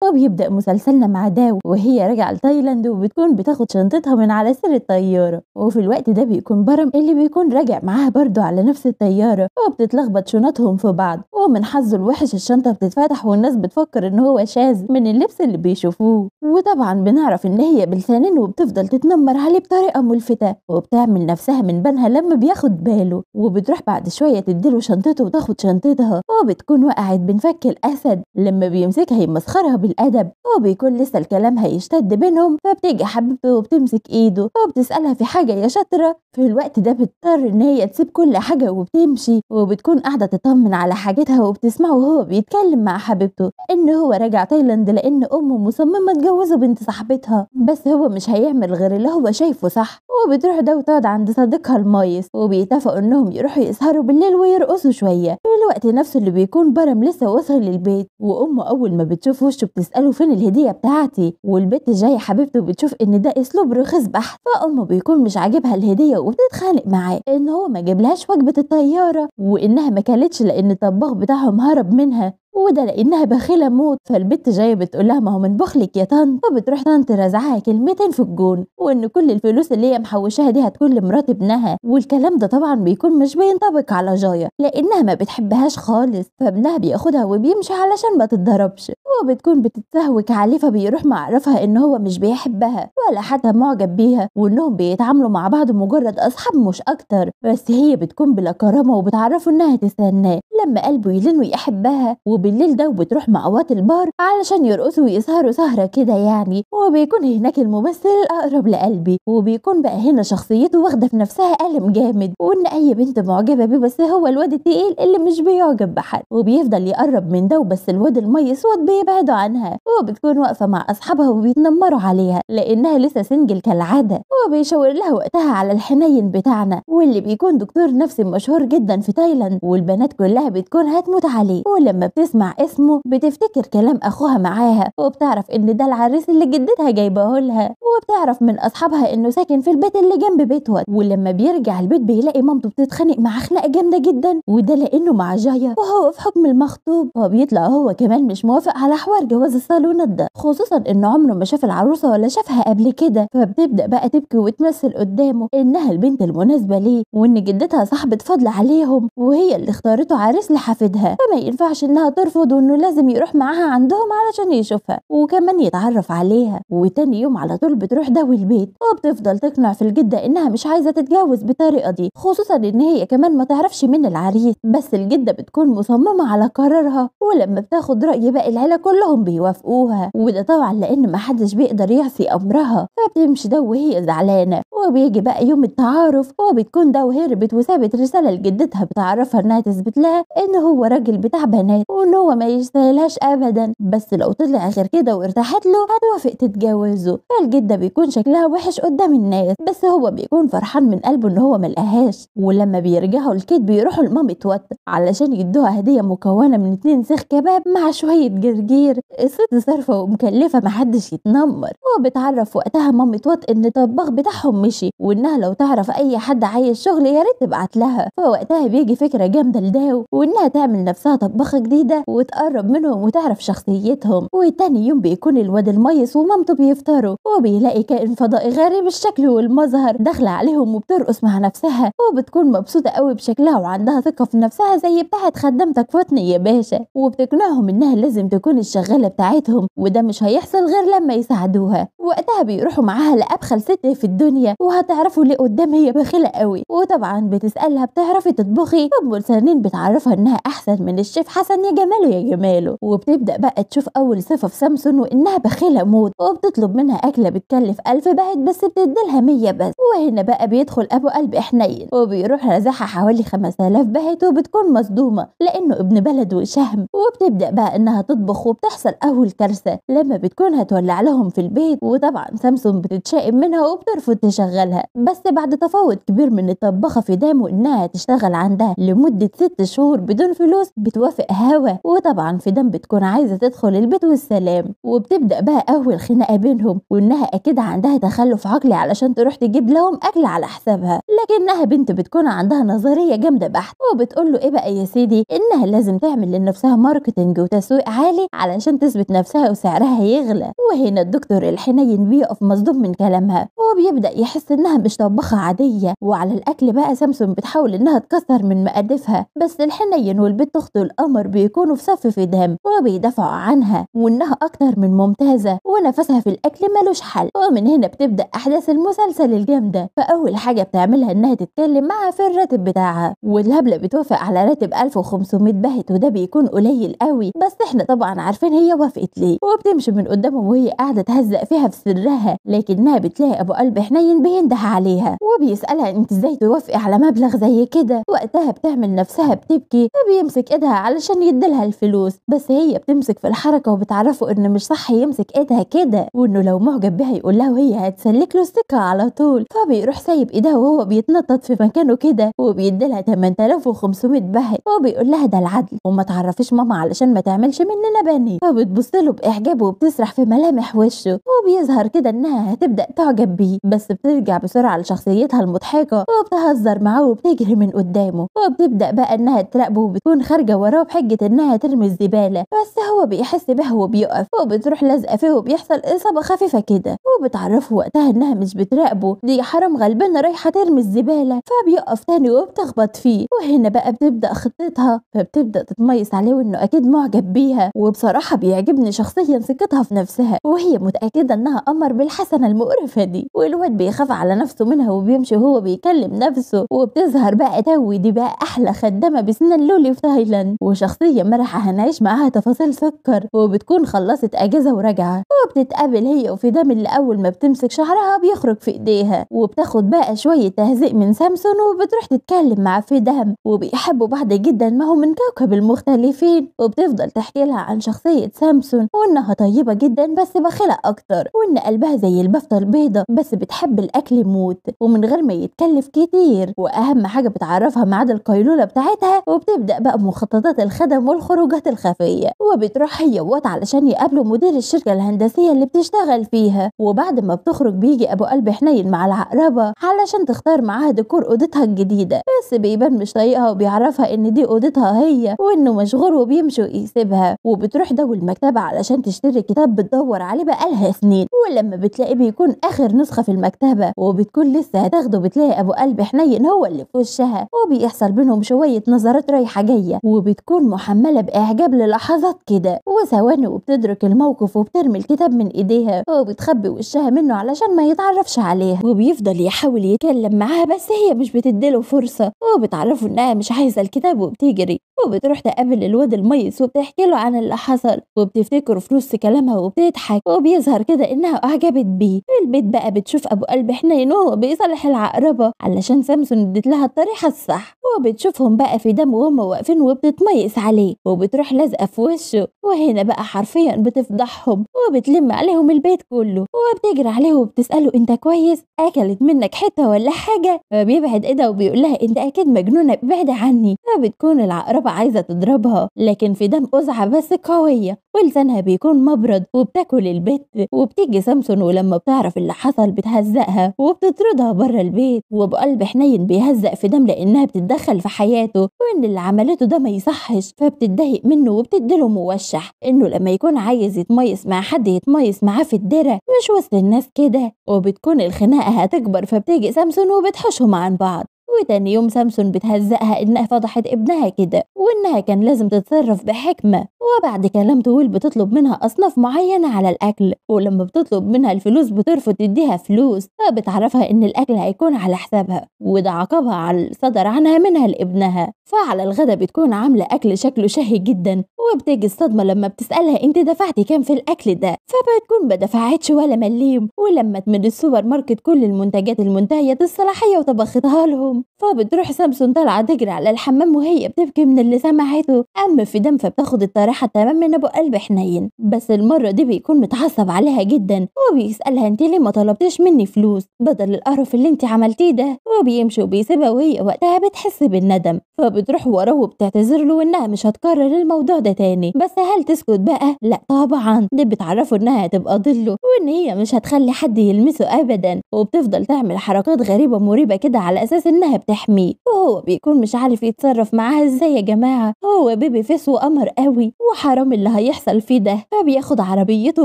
وبيبدأ مسلسلنا مع داو وهي راجعة لتايلاند، وبتكون بتاخد شنطتها من على سر الطيارة. وفي الوقت ده بيكون برم اللي بيكون راجع معاها برضو على نفس الطيارة، وبتتلخبط شنطهم في بعض، ومن حظه الوحش الشنطة بتتفتح والناس بتفكر ان هو شاذ من اللبس اللي بيشوفوه. وطبعا بنعرف ان هي بلسانين وبتفضل تتنمر عليه بطريقة ملفتة، وبتعمل نفسها من بنها لما بياخد باله. وبتروح بعد شوية تديله شنطته وتاخد شنطتها، وبتكون وقعت بين فك الأسد لما بيمسكها يمسخرها بالأدب. وبيكون لسه الكلام هيشتد بينهم، فبتيجي حبيبته وبتمسك ايده وبتسألها في حاجة يا شاطرة. في الوقت ده بتضطر ان هي تسيب كل حاجة وبتمشي، وبتكون قاعدة تطمن على حاجتها وبتسمعه وهو بيتكلم مع حبيبته ان هو راجع تايلاند لان امه مصممة تجوزه بنت صاحبتها، بس هو مش هيعمل غير اللي هو شايفه صح. وبتروح ده وتقعد عند صديقها المايس، وبيتفقوا انهم يروحوا يسهروا بالليل ويرقصوا شوية. في الوقت نفسه اللي بيكون برم لسه وصل للبيت، وامه اول ما بتشوف وشه بتسأله فين الهدية بتاعتي. والبنت جاية حبيبته بتشوف ان ده اسلوب رخيص بحت، فامه بيكون مش عاجبها الهدية وبتتخانق معاه ان هو ما جابلهاش وجبة الطيارة، وانها ما كلتش لان الطباخ بتاعهم هرب منها، وده لانها بخيله موت. فالبت جايه بتقول لها ما هو من بخلك يا طنط. فبتروح طنط رازعها كلمتين في الجون، وان كل الفلوس اللي هي محوشاها دي هتكون لمرات ابنها. والكلام ده طبعا بيكون مش بينطبق على جايه لانها ما بتحبهاش خالص، فابنها بياخدها وبيمشي علشان ما تتضربش. وبتكون بتتسهوك عليه، فبيروح معرفها ان هو مش بيحبها ولا حتى معجب بيها، وانهم بيتعاملوا مع بعض مجرد اصحاب مش اكتر. بس هي بتكون بلا كرامه وبتعرفه انها تستناه لما قلبه يلين ويحبها. وبالليل ده بتروح مع وات البار علشان يرقصوا ويسهروا سهرة كده يعني. وبيكون هناك الممثل الأقرب لقلبي، وبيكون بقى هنا شخصيته واخدة في نفسها قلم جامد، وإن أي بنت معجبة بيه، بس هو الواد التقيل اللي مش بيعجب بحد. وبيفضل يقرب من ده، وبس الواد الميس واد بيبعدوا عنها. وبتكون واقفة مع أصحابها وبيتنمروا عليها لأنها لسه سنجل كالعادة. وبيشاور لها وقتها على الحنين بتاعنا، واللي بيكون دكتور نفسي مشهور جدا في تايلاند، والبنات كلها بتكون هتموت عليه. ولما بتسمع اسمه بتفتكر كلام اخوها معاها، وبتعرف ان ده العريس اللي جدتها جايباه لها. وبتعرف من اصحابها انه ساكن في البيت اللي جنب بيتها. ولما بيرجع البيت بيلاقي مامته بتتخانق مع خناقه جامده جدا، وده لانه مع جاية وهو في حكم المخطوب. وبيطلع هو كمان مش موافق على حوار جواز الصالونات ده، خصوصا انه عمره ما شاف العروسه ولا شافها قبل كده. فبتبدا بقى تبكي وتمثل قدامه انها البنت المناسبه ليه، وان جدتها صاحبه فضل عليهم وهي اللي اختارته عريس لحفيدها، فما ينفعش انها ترفض، وانه لازم يروح معاها عندهم علشان يشوفها وكمان يتعرف عليها. وتاني يوم على طول بتروح داوي البيت، وبتفضل تقنع في الجده انها مش عايزه تتجوز بالطريقه دي، خصوصا ان هي كمان ما تعرفش من العريس. بس الجده بتكون مصممه على قرارها، ولما بتاخد راي باقي العيله كلهم بيوافقوها، وده طبعا لان ما حدش بيقدر يعصي امرها. فبتمشي داو وهي زعلانه. وبيجي بقى يوم التعارف، وبتكون داو هربت وسابت رساله لجدتها بتعرفها انها تثبت لها ان هو راجل بتاع بنات، وان هو ما يستاهلهاش ابدا، بس لو طلع غير كده وارتاحت له هتوافق تتجوزه. فالجده بيكون شكلها وحش قدام الناس، بس هو بيكون فرحان من قلبه ان هو ملقاهاش. ولما بيرجعوا الكيت بيروحوا لمامة وات علشان يدوها هديه مكونه من 2 سيخ كباب مع شويه جرجير. الست صارفه ومكلفه محدش يتنمر. وبتعرف وقتها مامة وات ان الطباخ بتاعهم مشي، وانها لو تعرف اي حد عايز شغل يا ريت تبعت لها. فوقتها بيجي فكره جامده لداو، وانها تعمل نفسها طباخه جديده وتقرب منهم وتعرف شخصيتهم. وتاني يوم بيكون الواد الميس ومامته بيفطروا، وبيلاقي كائن فضائي غريب الشكل والمظهر داخله عليهم وبترقص مع نفسها، وبتكون مبسوطه قوي بشكلها وعندها ثقه في نفسها زي بتاعه خدامتك فوتني يا باشا. وبتقنعهم انها لازم تكون الشغاله بتاعتهم، وده مش هيحصل غير لما يساعدوها. وقتها بيروحوا معاها لابخل ست في الدنيا، وهتعرفوا ليه قدام هي بخيله قوي. وطبعا بتسالها بتعرفي تطبخي؟ ام سنين بتعرفها انها احسن من الشيف حسن يا جماله يا جماله. وبتبدا بقى تشوف اول صفه في سامسون وانها بخيله موت، وبتطلب منها اكله بتكلف 1000 باهت بس بتديلها 100 بس. وهنا بقى بيدخل ابو قلب حنين وبيروح رازعها حوالي 5000 باهت، وبتكون مصدومه لانه ابن بلد وشهم. وبتبدا بقى انها تطبخ، وبتحصل اول كارثه لما بتكون هتولع لهم في البيت. وطبعا سامسون بتتشائم منها وبترفض تشغلها، بس بعد تفاوض كبير من الطباخه في دامه انها تشتغل عندها لمده 6 شهور بدون فلوس بتوافق هوا. كده. وطبعا فيدان بتكون عايزة تدخل البيت والسلام، وبتبدأ بقى أول خناقة بينهم، وإنها أكيد عندها تخلف عقلي علشان تروح تجيب لهم أكل على حسابها. لكنها بنت بتكون عندها نظرية جامدة بحت، وبتقول له إيه بقى يا سيدي، إنها لازم تعمل لنفسها ماركتينج وتسويق عالي علشان تثبت نفسها وسعرها يغلى. وهنا الدكتور الحنين بيقف مصدوم من كلامها، وبيبدأ يحس إنها مش طباخة عادية. وعلى الأكل بقى سامسون بتحاول إنها تكسر من مقادفها، بس الحنين والبنت أخته القمر بيكونوا في صف في دهم وبيدافعوا عنها وإنها أكتر من ممتازة ونفسها في الأكل ملوش حل. ومن هنا بتبدأ أحداث المسلسل الجامدة. فأول حاجة بتعملها إنها تتكلم معها في الراتب بتاعها، والهبلة بتوافق على راتب 1500 باهت، وده بيكون قليل قوي، بس احنا طبعا عارفين هي وافقت ليه. وبتمشي من قدامهم وهي قاعدة تهزق فيها في سرها، لكنها بتلاقي أبو قلب حنين بينده عليها وبيسألها انت ازاي توافقي على مبلغ زي كده. وقتها بتعمل نفسها بتبكي، فبيمسك ايدها علشان يديلها الفلوس، بس هي بتمسك في الحركة وبتعرفه ان مش صح يمسك ايدها كده، وانه لو معجب بها يقول لها وهي هتسلك له السكة على طول. فبيروح سايب ايدها وهو بيتنطط في مكانه كده، وبيديلها 8500 باهت، وبيقول لها ده العدل وما تعرفيش ماما علشان ما تعملش مننا بني. فبتبص له باعجاب وبتسرح في ملامح وشه، وبيظهر كده انها هتبدأ تعجب بيه، بس بترجع بسرعة لشخصيتها المضحكة وبتهزر معاه وبتجري من قدامه. وبتبدأ بقى انها تراقبه وبتكون خارجة وراه بحجة انها ترمي الزبالة، بس هو بيحس بها وبيقف، وبتروح لازقة فيه وبيحصل إصابة خفيفة كده. وبتعرفه وقتها انها مش بتراقبه، دي حرام غلبانة رايحة ترمي الزبالة. فبيقف تاني وبتخبط فيه. وهنا بقى بتبدأ خطتها، فبتبدأ تتميز عليه وانه اكيد معجب بيها. وبصراحة بيعجبني شخصيا ثقتها في نفسها، وهي متأكدة انها قمر بالحسنة المقرفة دي. والواد بيخاف على نفسه منها وبيمشي وهو بيكلم نفسه. وبتظهر بقى توي دي بقى احلى خدامة بسنان لولي في تايلاند، وشخصية مرحة هنعيش معاها تفاصيل سكر. وبتكون خلصت اجازة وراجعة، وبتتقابل هي وفيدان اللي اول ما بتمسك شعرها بيخرج في ايديها. وبتاخد بقى شوية تهزيء من سامسون وبتروح تتكلم مع فيدان، وبيحبوا بعض جدا ما هم من كوكب المختلفين. وبتفضل تحكي لها عن شخصية سامسون وانها طيبة جدا بس بخيلة اكتر، وان قلبها زي البفتة البيضة بس بتحب الاكل موت ومن غير ما يتكلف كتير. واهم حاجة بتعرفها ميعاد القيلولة بتاعتها، وبتبدأ بقى مخططات الخدم والخروجات الخفية. وبتروح هي ووات علشان يقابلوا مدير الشركة الهندسية اللي بتشتغل فيها. وبعد ما بتخرج بيجي ابو قلب حنين مع العقربة علشان تختار معاها ديكور اوضتها الجديدة، بس بيبان مش طايقها وبيعرفها ان دي اوضتها هي وانه مشغول وبيمشي ويسيبها. وبتروح دول المكتبة علشان تشتري كتاب بتدور عليه بقالها سنين، ولما بتلاقيه بيكون اخر نسخة في المكتبة وبتكون لسه هتاخده، بتلاقي ابو قلب حنين هو اللي في وشها، وبيحصل بينهم شوية نظرات رايحة جاية، وبتكون محملة باعجاب للحظات كده وثواني، وبتدرك الموقف وبترمي الكتاب من ايديها وبتخبي وشها منه علشان ما يتعرفش عليها. وبيفضل يحاول يتكلم معاها بس هي مش بتديله فرصة، وبتعرفه انها مش عايزة الكتاب وبتجري. وبتروح تقابل الواد الميس وبتحكي له عن اللي حصل، وبتفتكره في نص كلامها وبتضحك، وبيظهر كده انها اعجبت بيه. في البيت بقى بتشوف ابو قلب حنين وهو بيصلح العقربة علشان سامسون ادت لها الطريحة الصح. وبتشوفهم بقى في دم وهم واقفين وبتتميس عليه، وبتروح لازقة في وشه. وهنا بقى حرفيا بتفضحهم وبتلم عليهم البيت كله، وبتجري عليه وبتسأله انت كويس، اكلت منك حتة ولا حاجة؟ فبيبعد ايدها وبيقول لها انت اكيد مجنونة ابعدي عني. فبتكون العقربة عايزة تضربها، لكن في دم قزعة بس قوية ولسانها بيكون مبرد وبتاكل البيت. وبتيجي سامسون ولما بتعرف اللي حصل بتهزقها وبتطردها بره البيت. وبقلب حنين بيهزق في دم لانها بتتدخل في حياته وان اللي عملته ده ما يصحش، فبتتضايق منه وبتديله موشح انه لما يكون عايز يتميس مع حد يتميس معاه في الدرة مش وسط الناس كده. وبتكون الخناقة هتكبر، فبتيجي سامسون وبتحشهم عن بعض. وتاني يوم سامسون بتهزقها انها فضحت ابنها كده وانها كان لازم تتصرف بحكمة. وبعد كلام طويل بتطلب منها اصناف معينة على الاكل، ولما بتطلب منها الفلوس بترفض تديها فلوس، فبتعرفها ان الاكل هيكون على حسابها، وده عقابها على الصدر عنها منها لابنها. فعلى الغدا بتكون عاملة اكل شكله شهي جدا، وبتيجي الصدمة لما بتسألها انت دفعتي كام في الاكل ده، فبتكون ما دفعتش ولا مليم. ولما من السوبر ماركت كل المنتجات المنتهية الصلاحية وطبختها لهم، النوم. فبتروح سامسون طالعة تجري على الحمام وهي بتبكي من اللي سمعته. أما في دم فبتاخد الطريحة تمام من أبو قلب حنين، بس المرة دي بيكون متعصب عليها جدا وبيسألها انت ليه ما طلبتيش مني فلوس بدل القرف اللي انت عملتيه ده، وبيمشي وبيسيبها وهي وقتها بتحس بالندم. فبتروح وراه وبتعتذر له انها مش هتكرر الموضوع ده تاني. بس هل تسكت بقى؟ لا طبعا، دي بتعرفه انها هتبقى ضله وان هي مش هتخلي حد يلمسه ابدا، وبتفضل تعمل حركات غريبة مريبة كده على اساس انها بتحميه، وهو بيكون مش عارف يتصرف معاها ازاي. يا جماعة هو بيبي فيس وقمر قوي وحرام اللي هيحصل فيه ده. فبياخد عربيته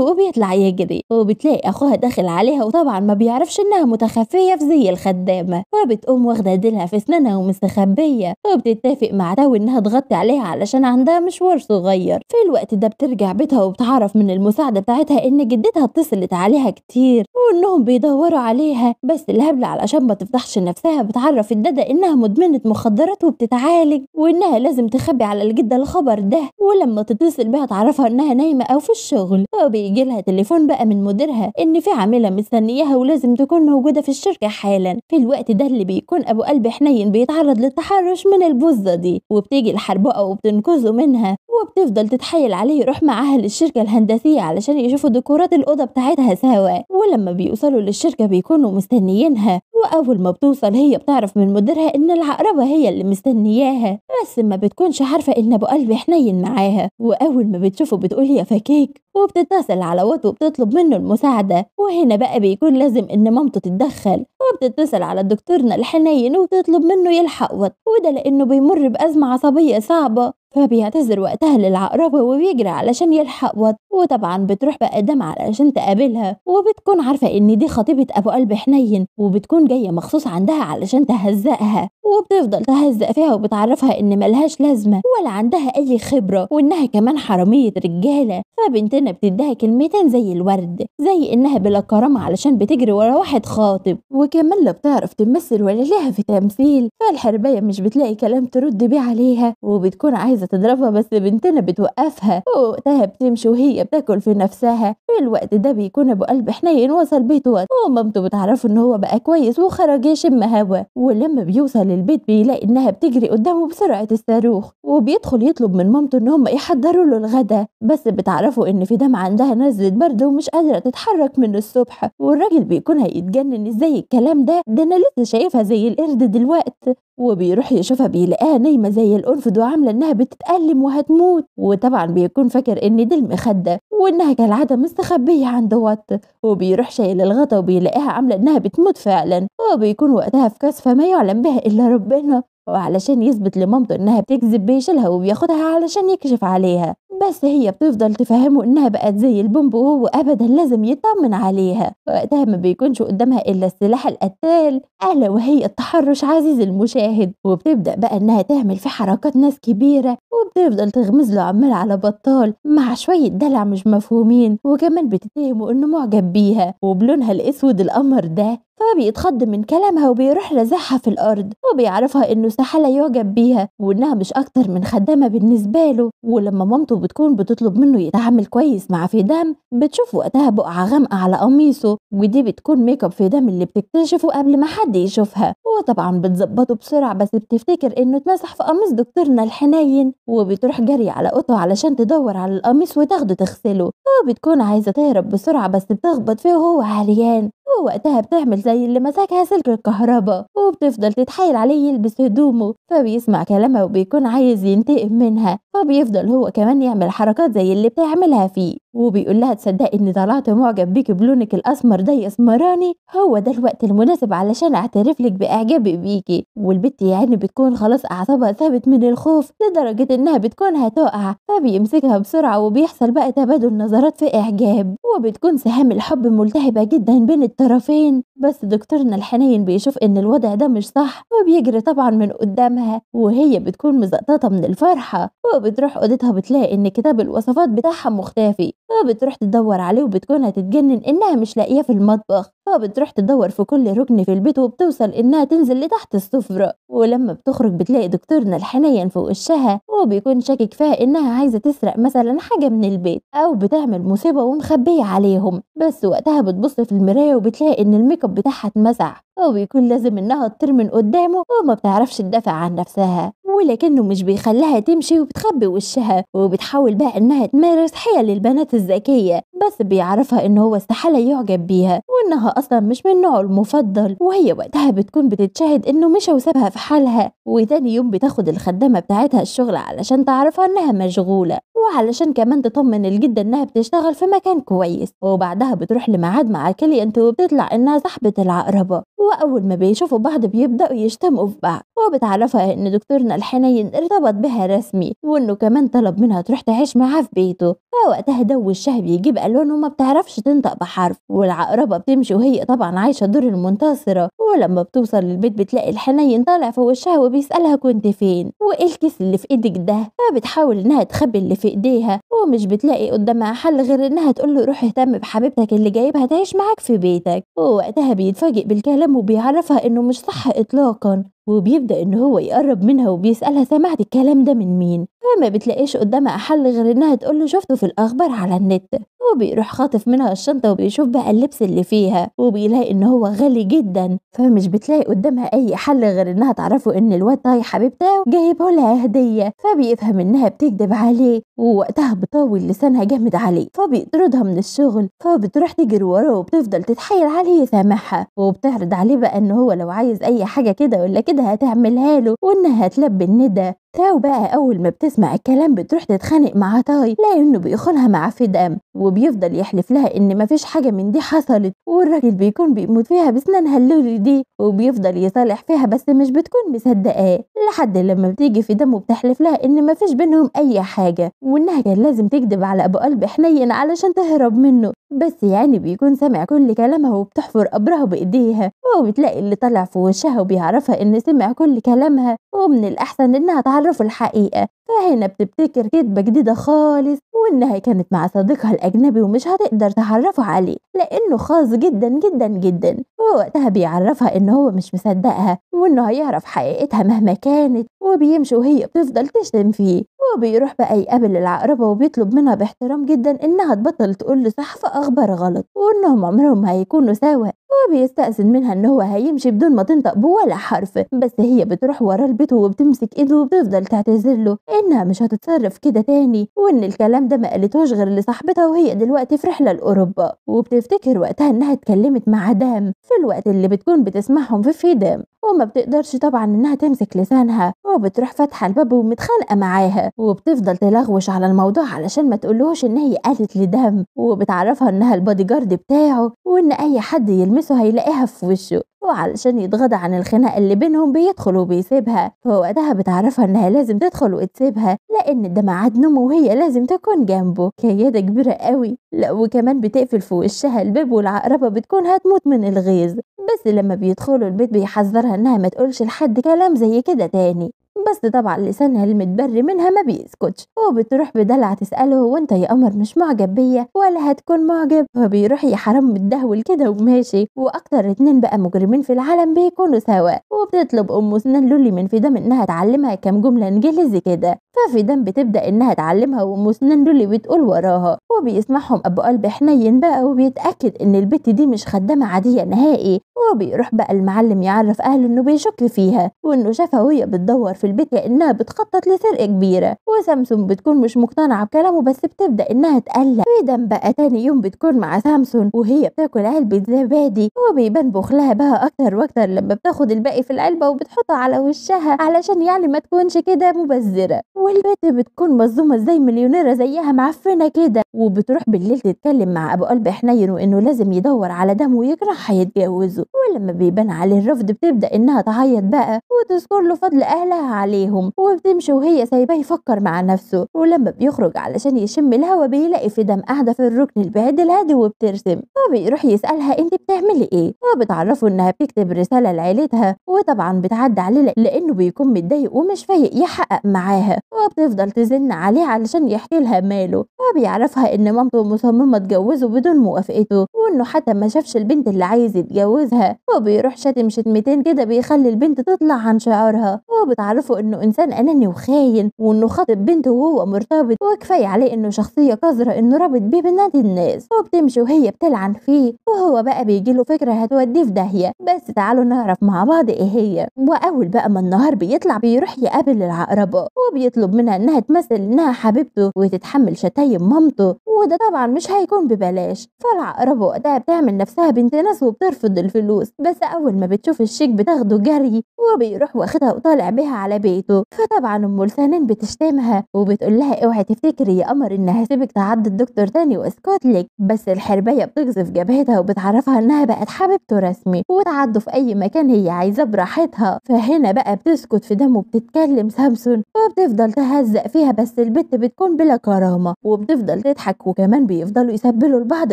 وبيطلع يجري وبتلاقي اخوها داخل عليها، وطبعا ما بيعرفش انها متخفية في زي الخدامة. فبتقوم واخدة ديلها في اسنانها ومستخبية، وبتتفق مع تاو انها تغطي عليها علشان عندها مشوار صغير. في الوقت ده بترجع بيتها وبتعرف من المساعدة بتاعتها ان جدتها اتصلت عليها كتير وانهم بيدوروا عليها، بس الهبلة علشان ما تفضحش نفسها بتعرف الدادة انها مدمنة مخدرات وبتتعالج، وانها لازم تخبي على الجدة الخبر ده. ولما تتصل بيها تعرفها انها نايمة او في الشغل، وبيجي لها تليفون بقى من مديرها ان في عاملة مستنياها ولازم تكون موجودة في الشركة حالا. في الوقت ده اللي بيكون ابو قلب حنين بيتعرض للتحرش من البوزة دي، وبتيجي الحربقة وبتنقذه منها، وبتفضل تتحايل عليه يروح معاها للشركة الهندسية علشان يشوفوا ديكورات الأوضة بتاعتها سوا. ولما بيوصلوا للشركة بيكونوا مستنيينها، وأول ما بتوصل هي بتعرف من مديرها إن العقربة هي اللي مستنياها، بس ما بتكونش عارفة إن أبو قلب حنين معاها. وأول ما بتشوفه بتقول يا فكيك، وبتتصل على وات وبتطلب منه المساعدة. وهنا بقى بيكون لازم إن مامته تتدخل، وبتتصل على دكتورنا الحنين وبتطلب منه يلحق وات، وده لأنه بيمر بأزمة عصبية صعبة. فبيعتذر وقتها للعقربة وبيجري علشان يلحق وات. وطبعا بتروح بقى دم علشان تقابلها، وبتكون عارفة ان دي خطيبة ابو قلب حنين، وبتكون جاية مخصوص عندها علشان تهزقها، وبتفضل تهزق فيها وبتعرفها ان ملهاش لازمة ولا عندها اي خبرة، وانها كمان حرامية رجالة. فبنتنا بتديها كلمتين زي الورد، زي انها بلا كرامة علشان بتجري ورا واحد خاطب، وكمان لا بتعرف تمثل ولا ليها في تمثيل. فالحرباية مش بتلاقي كلام ترد بيه عليها، وبتكون عايزة تضربها بس بنتنا بتوقفها، ووقتها بتمشي وهي بتاكل في نفسها. في الوقت ده بيكون ابو قلب حنين وصل بيته، ومامته بتعرف ان هو بقى كويس وخرج يشم هوا. ولما بيوصل البيت بيلاقي انها بتجري قدامه بسرعة الصاروخ، وبيدخل يطلب من مامته ان هم يحضروا له الغدا، بس بتعرفوا ان في دم عندها نزلة برد ومش قادرة تتحرك من الصبح. والراجل بيكون هيتجنن ازاي الكلام ده انا لسه شايفها زي القرد دلوقتي. وبيروح يشوفها بيلاقيها نايمة زي القنفذ وعاملة انها بتتألم وهتموت، وطبعا بيكون فاكر ان دي المخدة وانها كالعادة مستخبية عند وات. وبيروح شايل الغطا وبيلاقيها عاملة انها بتموت فعلا، وبيكون وقتها في كسفة ما يعلم بها الا ربنا. وعلشان يثبت لمامته انها بتكذب بيشيلها وبياخدها علشان يكشف عليها، بس هي بتفضل تفهمه انها بقت زي البومب وهو ابدا لازم يطمن عليها. وقتها ما بيكونش قدامها الا السلاح القتال الا وهي التحرش عزيز المشاهد. وبتبدا بقى انها تعمل في حركات ناس كبيره، وبتفضل تغمز له عمال على بطال مع شويه دلع مش مفهومين، وكمان بتتهمه انه معجب بيها وبلونها الاسود القمر ده. فبيتخض من كلامها وبيروح رزعها في الارض، وبيعرفها انه استحاله يعجب بيها وانها مش اكتر من خدامه بالنسبه له. ولما مامته بتكون بتطلب منه يتعامل كويس مع فيدام، بتشوف وقتها بقعه غامقه على قميصه، ودي بتكون ميك اب فيدام اللي بتكتشفه قبل ما حد يشوفها. وطبعا بتظبطه بسرعه بس بتفتكر انه اتمسح في قميص دكتورنا الحنين، وبتروح جري على اوضته علشان تدور على القميص وتاخده تغسله. وبتكون عايزه تهرب بسرعه بس بتخبط فيه وهو عريان، ووقتها بتعمل زي اللي مسكها سلك الكهرباء، وبتفضل تتحايل عليه يلبس هدومه. فبيسمع كلامها وبيكون عايز ينتقم منها، فبيفضل هو كمان يعمل حركات زي اللي بتعملها فيه، وبيقول لها تصدقي اني طلعت معجب بيكي بلونك الاسمر ده يا اسمراني، هو ده الوقت المناسب علشان اعترف لك باعجابي بيكي. والبت يعني بتكون خلاص اعصابها ثابت من الخوف لدرجه انها بتكون هتقع، فبيمسكها بسرعه وبيحصل بقى تبادل نظرات في اعجاب، وبتكون سهام الحب ملتهبه جدا بين الطرفين. بس دكتورنا الحنين بيشوف ان الوضع ده مش صح وبيجري طبعا من قدامها، وهي بتكون مزقططه من الفرحه. وبتروح اوضتها بتلاقي ان كتاب الوصفات بتاعها مختفي، فبتروح تدور عليه وبتكون هتتجنن انها مش لاقيه في المطبخ. فبتروح تدور في كل ركن في البيت وبتوصل انها تنزل لتحت السفرة، ولما بتخرج بتلاقي دكتورنا الحنين في وشها، وبيكون شاكك فيها انها عايزه تسرق مثلا حاجه من البيت او بتعمل مصيبه ومخبيه عليهم. بس وقتها بتبص في المرايه وبتلاقي ان الميك اب بتاعها اتمسح، وبيكون لازم إنها تطير من قدامه وما بتعرفش تدافع عن نفسها، ولكنه مش بيخليها تمشي وبتخبي وشها وبتحاول بقى إنها تمارس حيل البنات الذكية، بس بيعرفها إن هو استحالة يعجب بيها وإنها أصلا مش من نوعه المفضل. وهي وقتها بتكون بتتشاهد إنه مشى وسابها في حالها. وتاني يوم بتاخد الخدامة بتاعتها الشغل علشان تعرفها إنها مشغولة، وعلشان كمان تطمن الجدة إنها بتشتغل في مكان كويس. وبعدها بتروح لميعاد مع كليانت وبتطلع إنها صاحبة العقربة، وأول ما بيشوفوا بعض بيبدأوا يشتموا في بعض. وبتعرفها إن دكتورنا الحنين ارتبط بها رسمي وإنه كمان طلب منها تروح تعيش معاه في بيته. فوقتها دو الشاه بيجيب ألوان وما بتعرفش تنطق بحرف، والعقربة بتمشي وهي طبعا عايشة دور المنتصرة. ولما بتوصل للبيت بتلاقي الحنين طالع في وشها وبيسألها كنت فين وإيه الكيس اللي في إيدك ده. فبتحاول إنها تخبي اللي في إيديها ومش بتلاقي قدامها حل غير إنها تقول له روح اهتم بحبيبتك اللي جايبها تعيش معاك في بيتك. ووقتها بيتفاجئ بالكلام وبيعرفها إنه مش صح إطلاقا، وبيبدأ إن هو يقرب منها وبيسألها سمعت الكلام ده من مين. فما بتلاقيش قدامها حل غير إنها تقوله شفته في الأخبار على النت. وبيروح خاطف منها الشنطة وبيشوف بقى اللبس اللي فيها وبيلاقي إن هو غالي جدا. فمش بتلاقي قدامها أي حل غير إنها تعرفه إن الواد طاي حبيبته جايبه لها هدية. فبيفهم إنها بتكذب عليه، ووقتها بطول لسانها جامد عليه فبيطردها من الشغل. فبتروح تجري وراه وبتفضل تتحايل عليه يسامحها، وبتعرض عليه بقى إن هو لو عايز أي حاجة كده ولا كده هتعملها له وإنها هتلبي الندى. تاو بقى أول ما بتسمع الكلام بتروح تتخانق مع تاي لأنه بيخونها مع فدام، وبيفضل يحلف لها إن مفيش حاجة من دي حصلت. والراجل بيكون بيموت فيها بسنانها اللولي دي وبيفضل يصالح فيها بس مش بتكون مصدقاه، لحد لما بتيجي فدام وبتحلف لها إن مفيش بينهم أي حاجة وإنها كان لازم تكذب على أبو قلب حنين علشان تهرب منه. بس يعني بيكون سامع كل كلامها وبتحفر قبرها بإيديها، وبتلاقي اللي طلع في وشها وبيعرفها إن سمع كل كلامها ومن الأحسن إنها تعرف الحقيقة. فهنا بتبتكر كذبة جديدة خالص وإنها كانت مع صديقها الأجنبي ومش هتقدر تعرفه عليه لأنه خاص جدا جدا جدا. ووقتها بيعرفها إن هو مش مصدقها وإنه هيعرف حقيقتها مهما كانت، وبيمشي وهي بتفضل تشتم فيه. وبيروح بقى يقابل العقربة وبيطلب منها باحترام جدا إنها تبطل تقول لصاحبها أخبار غلط وإنهم عمرهم هيكونوا سوا. وبيستأذن منها إن هو هيمشي بدون ما تنطق بولا حرف، بس هي بتروح ورا البيت وبتمسك إيده وبتفضل تعتذر له إنها مش هتتصرف كده تاني وإن الكلام ده ما قالتوش غير لصاحبتها وهي دلوقتي في رحلة لأوروبا. وبتفتكر وقتها إنها اتكلمت مع دام في الوقت اللي بتكون بتسمعهم في فيدام، وما بتقدرش طبعا إنها تمسك لسانها. وبتروح فاتحة الباب ومتخانقة معاها وبتفضل تلغوش على الموضوع علشان ما تقولوش إن هي قالت لدام، وبتعرفها إنها البادي جارد بتاعه وإن أي حد يلمسه هيلاقيها في وشه. وعلشان يتغاضى عن الخناقة اللي بينهم بيدخل وبيسيبها. فوقتها بتعرفها إنها لازم تدخل وتسيبها لأن ده ميعاد نومه وهي لازم تكون جنبه. كيادة كبيرة قوي. لا وكمان بتقفل في وشها الباب والعقربة بتكون هتموت من الغيظ، بس لما بيدخلوا البيت بيحذرها إنها ما تقولش لحد كلام زي كده تاني. بس طبعا لسانها المتبري منها ما بيسكتش، وبتروح بدلع تسأله هو انت يا قمر مش معجب بيا ولا هتكون معجب؟ فبيروح يا حرام متدهول كده وماشي. واكتر اتنين بقى مجرمين في العالم بيكونوا سوا. وبتطلب ام سنان لولي من فدام انها تعلمها كام جملة انجليزي كده، ففدام بتبدأ انها تعلمها وام سنان لولي بتقول وراها. وبيسمعهم ابو قلب حنين بقى وبيتأكد ان البت دي مش خدامة عادية نهائي. وبيروح بقى المعلم يعرف اهله انه بيشك فيها وانه شافها وهي بتدور في البيت كأنها بتخطط لسرقة كبيرة. وسامسون بتكون مش مقتنعة بكلامه بس بتبدأ انها تقلق. فدام بقى تاني يوم بتكون مع سامسون وهي بتاكل علبة زبادي، وبيبان بخلها بقى اكتر واكتر لما بتاخد الباقي في العلبة وبتحطها على وشها علشان يعني ما تكونش كده مبذرة. والبنت بتكون مظلومة زي مليونيرة زيها معفنة كده. وبتروح بالليل تتكلم مع ابو قلب حنين وانه لازم يدور على دم ويكرهها يتجوزه. ولما بيبان عليه الرفض بتبدأ انها تعيط بقى وتذكر له فضل اهلها عليهم، وبتمشي وهي سايباه يفكر مع نفسه. ولما بيخرج علشان يشم الهوا بيلاقي فدام قاعدة في الركن البعيد الهادي وبترسم. فبيروح يسألها انت بتعملي ايه؟ وبتعرفه انها بتكتب رسالة لعيلتها، وطبعا بتعدي عليه لانه بيكون متضايق ومش فايق يحقق معاها. وبتفضل تزن عليه علشان يحكي لها ماله. وبيعرفها ان مامته مصممه تجوزه بدون موافقته، وانه حتى ما شافش البنت اللي عايز يتجوزها، وبيروح شاتم شتمتين كده بيخلي البنت تطلع عن شعورها. وبتعرفه انه انسان اناني وخاين، وانه خاطب بنته وهو مرتبط، وكفايه عليه انه شخصيه قذره انه رابط بيه بنات الناس. وبتمشي وهي بتلعن فيه، وهو بقى بيجيله فكره هتوديه في داهيه. بس تعالوا نعرف مع بعض ايه هي. واول بقى ما النهار بيطلع بيروح يقابل العقربه، وبيطلب منها انها تمثل انها حبيبته وتتحمل شتايم مامته، وده طبعا مش هيكون ببلاش. فالعقربه وقتها بتعمل نفسها بنت ناس وبترفض الفلوس، بس اول ما بتشوف الشيك بتاخده جري، وبيروح واخدها وطالع بيها على بيته. فطبعا ام لسانين بتشتمها وبتقول لها اوعي تفتكري يا قمر ان هسيبك تعدي الدكتور تاني واسكت لك. بس الحربايه بتقذف جبهتها وبتعرفها انها بقت حبيبته رسمي، وتعدوا في اي مكان هي عايزاه براحتها. فهنا بقى بتسكت في دم وبتتكلم سامسون، وبتفضل تهزق فيها، بس البت بتكون بلا كرامه وبتفضل تضحك، وكمان بيفضلوا يسبلوا لبعض